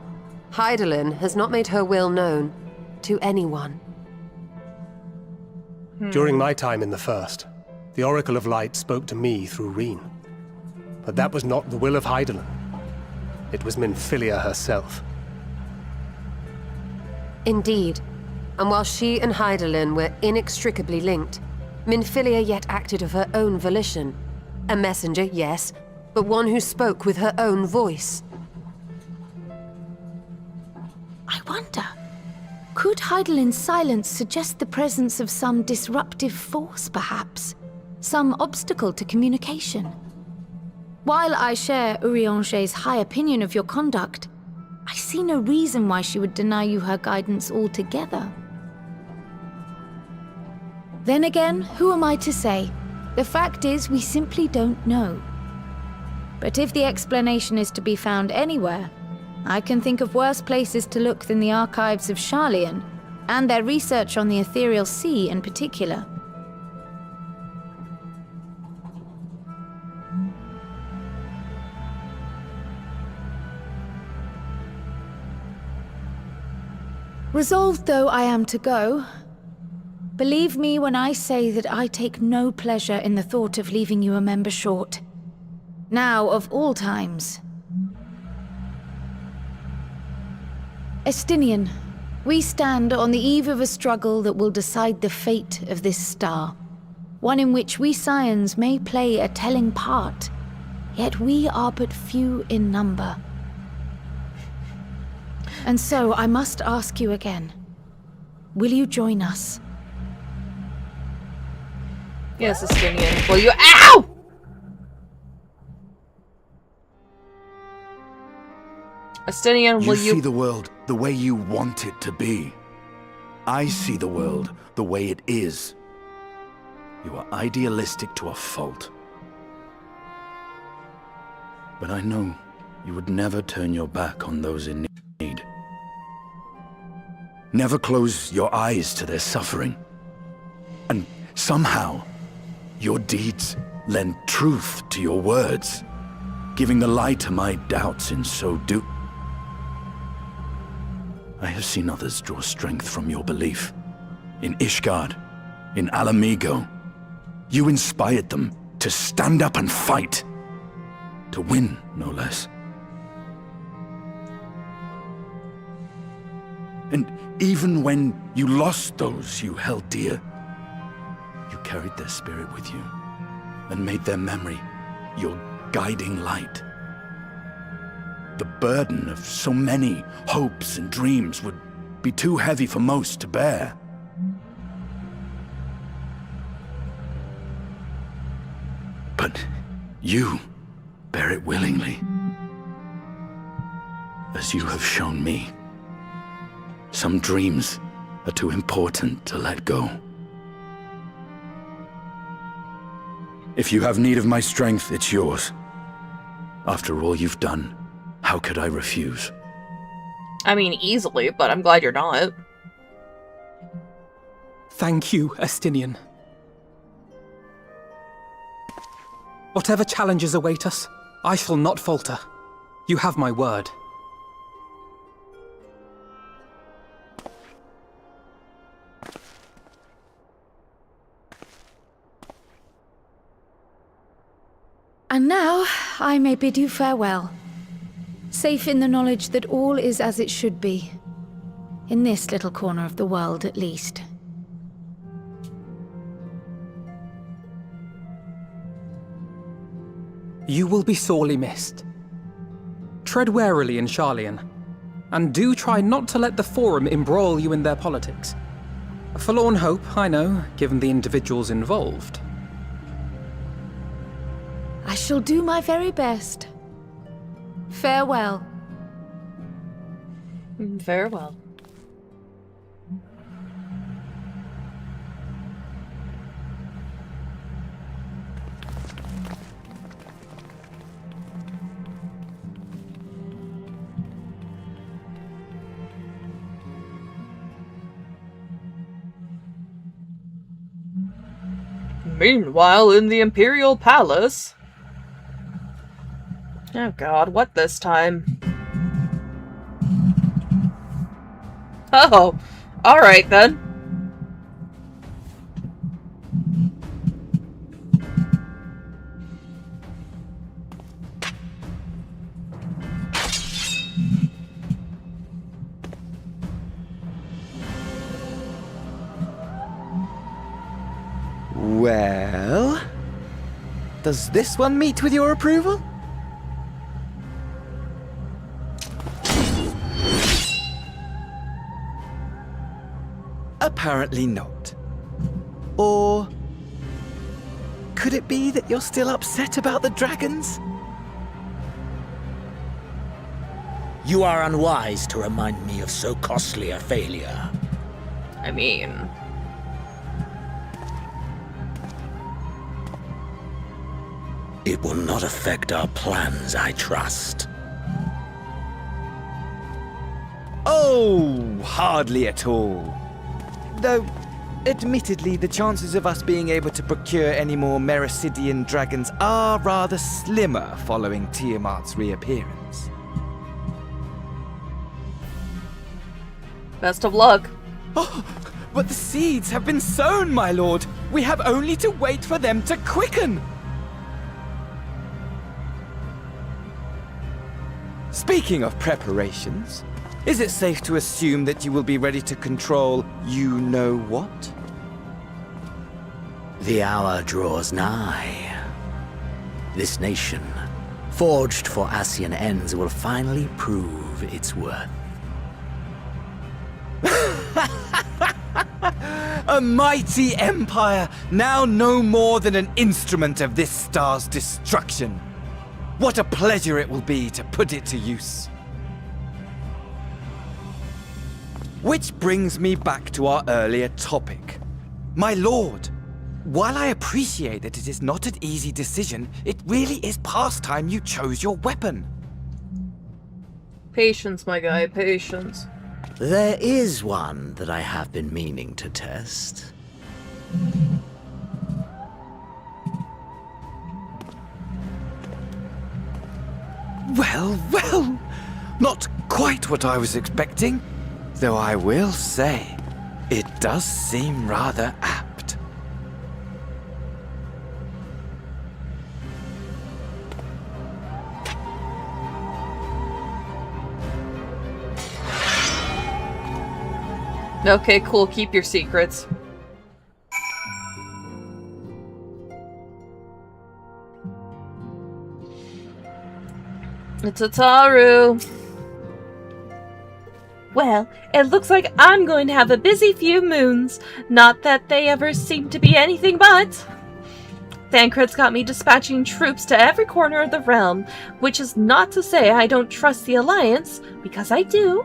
Hydaelyn has not made her will known to anyone. During my time in the First, the Oracle of Light spoke to me through Reen. But that was not the will of Hydaelyn. It was Minfilia herself. Indeed. And while she and Hydaelyn were inextricably linked, Minfilia yet acted of her own volition. A messenger, yes, but one who spoke with her own voice. I wonder, could Hydaelyn's silence suggest the presence of some disruptive force, perhaps? Some obstacle to communication? While I share Urianger's high opinion of your conduct, I see no reason why she would deny you her guidance altogether. Then again, who am I to say? The fact is, we simply don't know. But if the explanation is to be found anywhere, I can think of worse places to look than the archives of Sharlayan, and their research on the Ethereal Sea in particular. Resolved though I am to go, believe me when I say that I take no pleasure in the thought of leaving you a member short. Now, of all times. Estinian, we stand on the eve of a struggle that will decide the fate of this star. One in which we Scions may play a telling part, yet we are but few in number. And so I must ask you again, will you join us? Yes, Estinian. Will you— OW! Estinian, will you— see the world the way you want it to be. I see the world the way it is. You are idealistic to a fault. But I know you would never turn your back on those in need. Never close your eyes to their suffering. And somehow, your deeds lend truth to your words, giving the lie to my doubts in so doing. I have seen others draw strength from your belief. In Ishgard, in Alamigo, you inspired them to stand up and fight. To win, no less. And even when you lost those you held dear, you carried their spirit with you and made their memory your guiding light. The burden of so many hopes and dreams would be too heavy for most to bear. But you bear it willingly, as you have shown me. Some dreams are too important to let go. If you have need of my strength, it's yours. After all you've done, how could I refuse? I mean, easily, but I'm glad you're not. Thank you, Estinian. Whatever challenges await us, I shall not falter. You have my word. And now, I may bid you farewell. Safe in the knowledge that all is as it should be. In this little corner of the world, at least. You will be sorely missed. Tread warily in Sharlayan, and do try not to let the Forum embroil you in their politics. A forlorn hope, I know, given the individuals involved. I shall do my very best. Farewell. Farewell. Meanwhile, in the Imperial Palace... Oh god, what this time? Oh, alright then. Well, does this one meet with your approval? Apparently not. Or could it be that you're still upset about the dragons? You are unwise to remind me of so costly a failure. I mean... It will not affect our plans, I trust. Oh, hardly at all. Though, admittedly, the chances of us being able to procure any more Mericidian dragons are rather slimmer following Tiamat's reappearance. Best of luck. Oh, but the seeds have been sown, my lord. We have only to wait for them to quicken. Speaking of preparations, is it safe to assume that you will be ready to control you-know-what? The hour draws nigh. This nation, forged for Ascian ends, will finally prove its worth. A mighty empire, now no more than an instrument of this star's destruction. What a pleasure it will be to put it to use. Which brings me back to our earlier topic. My lord, while I appreciate that it is not an easy decision, it really is past time you chose your weapon. Patience, my guy, patience. There is one that I have been meaning to test. Well, well, not quite what I was expecting, though I will say, it does seem rather apt. Okay, cool, keep your secrets. It's Ataru. Well, it looks like I'm going to have a busy few moons. Not that they ever seem to be anything but. Thancred's got me dispatching troops to every corner of the realm, which is not to say I don't trust the Alliance, because I do.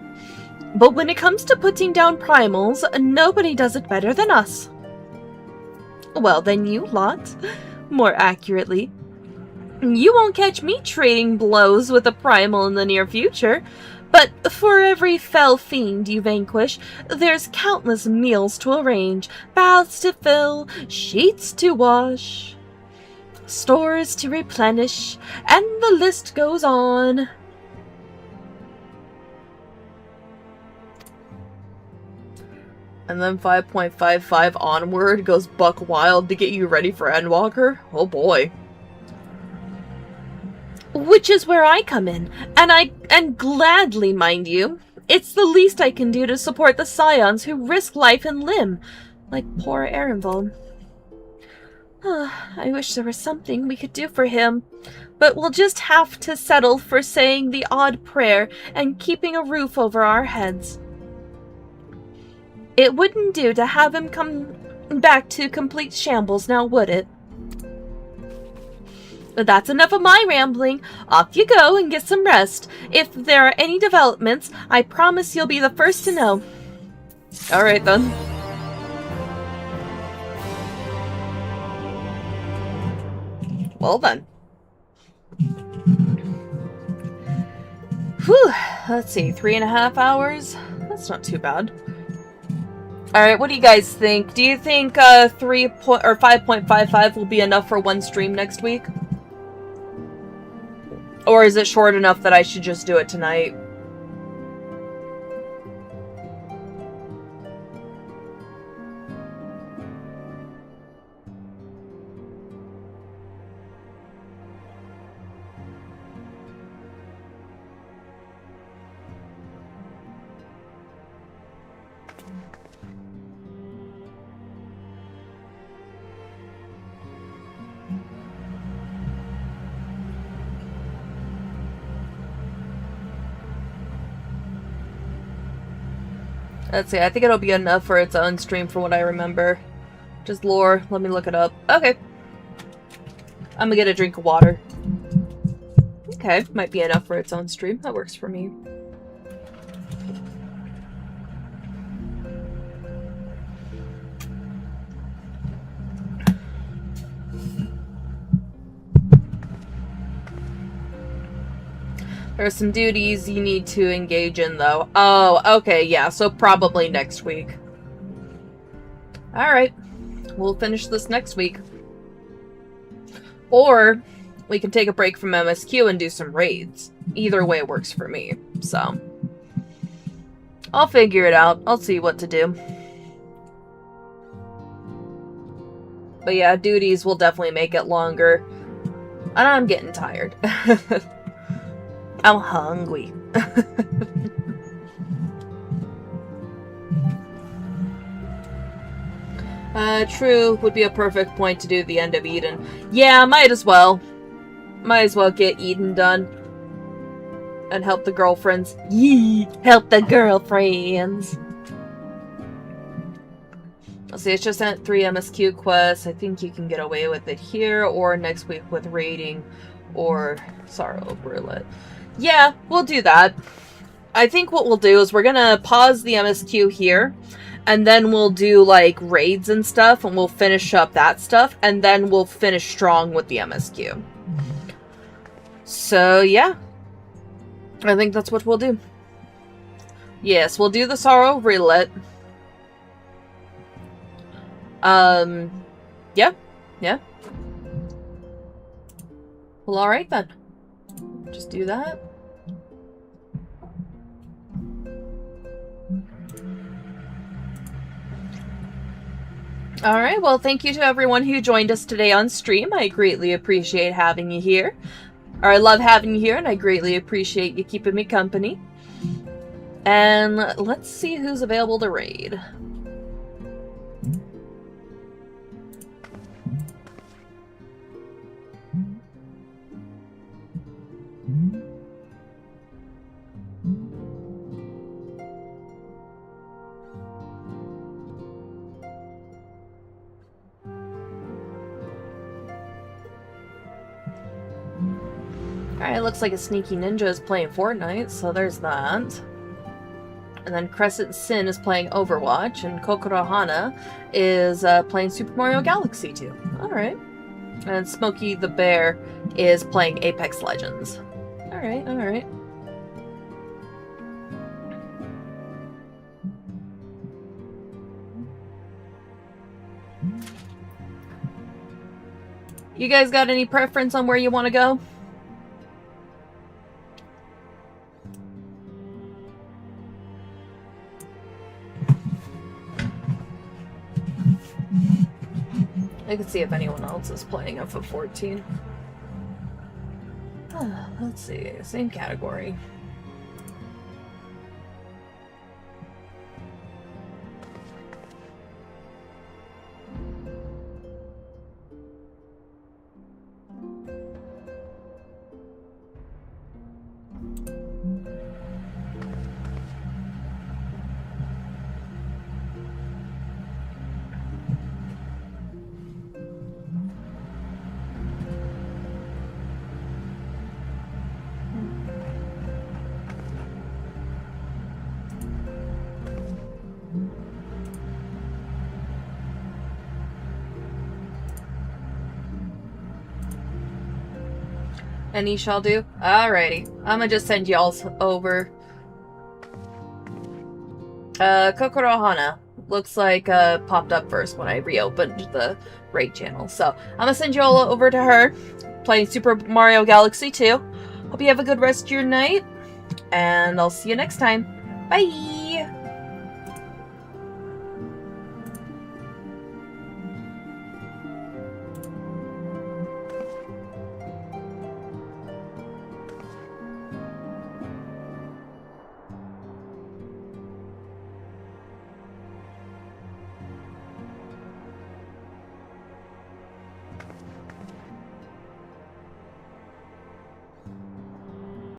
But when it comes to putting down primals, nobody does it better than us. Well, then you lot. More accurately. You won't catch me trading blows with a primal in the near future, but for every fell fiend you vanquish, there's countless meals to arrange, baths to fill, sheets to wash, stores to replenish, and the list goes on. And then 5.55 onward goes buck wild to get you ready for Endwalker? Oh boy. Which is where I come in, and gladly, mind you. It's the least I can do to support the scions who risk life and limb, like poor Erenvald. I wish there was something we could do for him, but we'll just have to settle for saying the odd prayer and keeping a roof over our heads. It wouldn't do to have him come back to complete shambles now, would it? But that's enough of my rambling. Off you go and get some rest. If there are any developments, I promise you'll be the first to know. Alright then. Well then. Whew. Let's see, 3.5 hours? That's not too bad. Alright, what do you guys think? Do you think 5.55 will be enough for one stream next week? Or is it short enough that I should just do it tonight? Let's see, I think it'll be enough for its own stream for what I remember. Just lore, let me look it up. Okay. I'm gonna get a drink of water. Okay, might be enough for its own stream. That works for me. There are some duties you need to engage in, though. Oh, okay, yeah, so probably next week. Alright. We'll finish this next week. Or, we can take a break from MSQ and do some raids. Either way works for me, so. I'll figure it out. I'll see what to do. But yeah, duties will definitely make it longer. And I'm getting tired. I'm hungry. True, would be a perfect point to do the end of Eden. Yeah, might as well. Might as well get Eden done. And help the girlfriends. Yee! Help the girlfriends! Let's see, it's just sent 3 MSQ quests. I think you can get away with it here, or next week with raiding, or Sorrow Brulette. Yeah, we'll do that. I think what we'll do is we're gonna pause the MSQ here, and then we'll do, like, raids and stuff, and we'll finish up that stuff, and then we'll finish strong with the MSQ. So, yeah. I think that's what we'll do. Yes, we'll do the Sorrow Brulette. Yeah. Yeah. Well, alright then. Just do that. Alright, well, thank you to everyone who joined us today on stream. I greatly appreciate having you here. Or I love having you here, and I greatly appreciate you keeping me company. And let's see who's available to raid. Alright, looks like a sneaky ninja is playing Fortnite, so there's that. And then Crescent Sin is playing Overwatch, and Kokoro Hana is playing Super Mario Galaxy 2. Alright. And Smokey the Bear is playing Apex Legends. Alright, alright. You guys got any preference on where you want to go? I can see if anyone else is playing FF14. Let's see, same category. Any shall do? Alrighty. I'm gonna just send y'all over. Kokoro Hana. looks like popped up first when I reopened the raid channel. So I'm gonna send you all over to her, playing Super Mario Galaxy 2. Hope you have a good rest of your night, and I'll see you next time. Bye!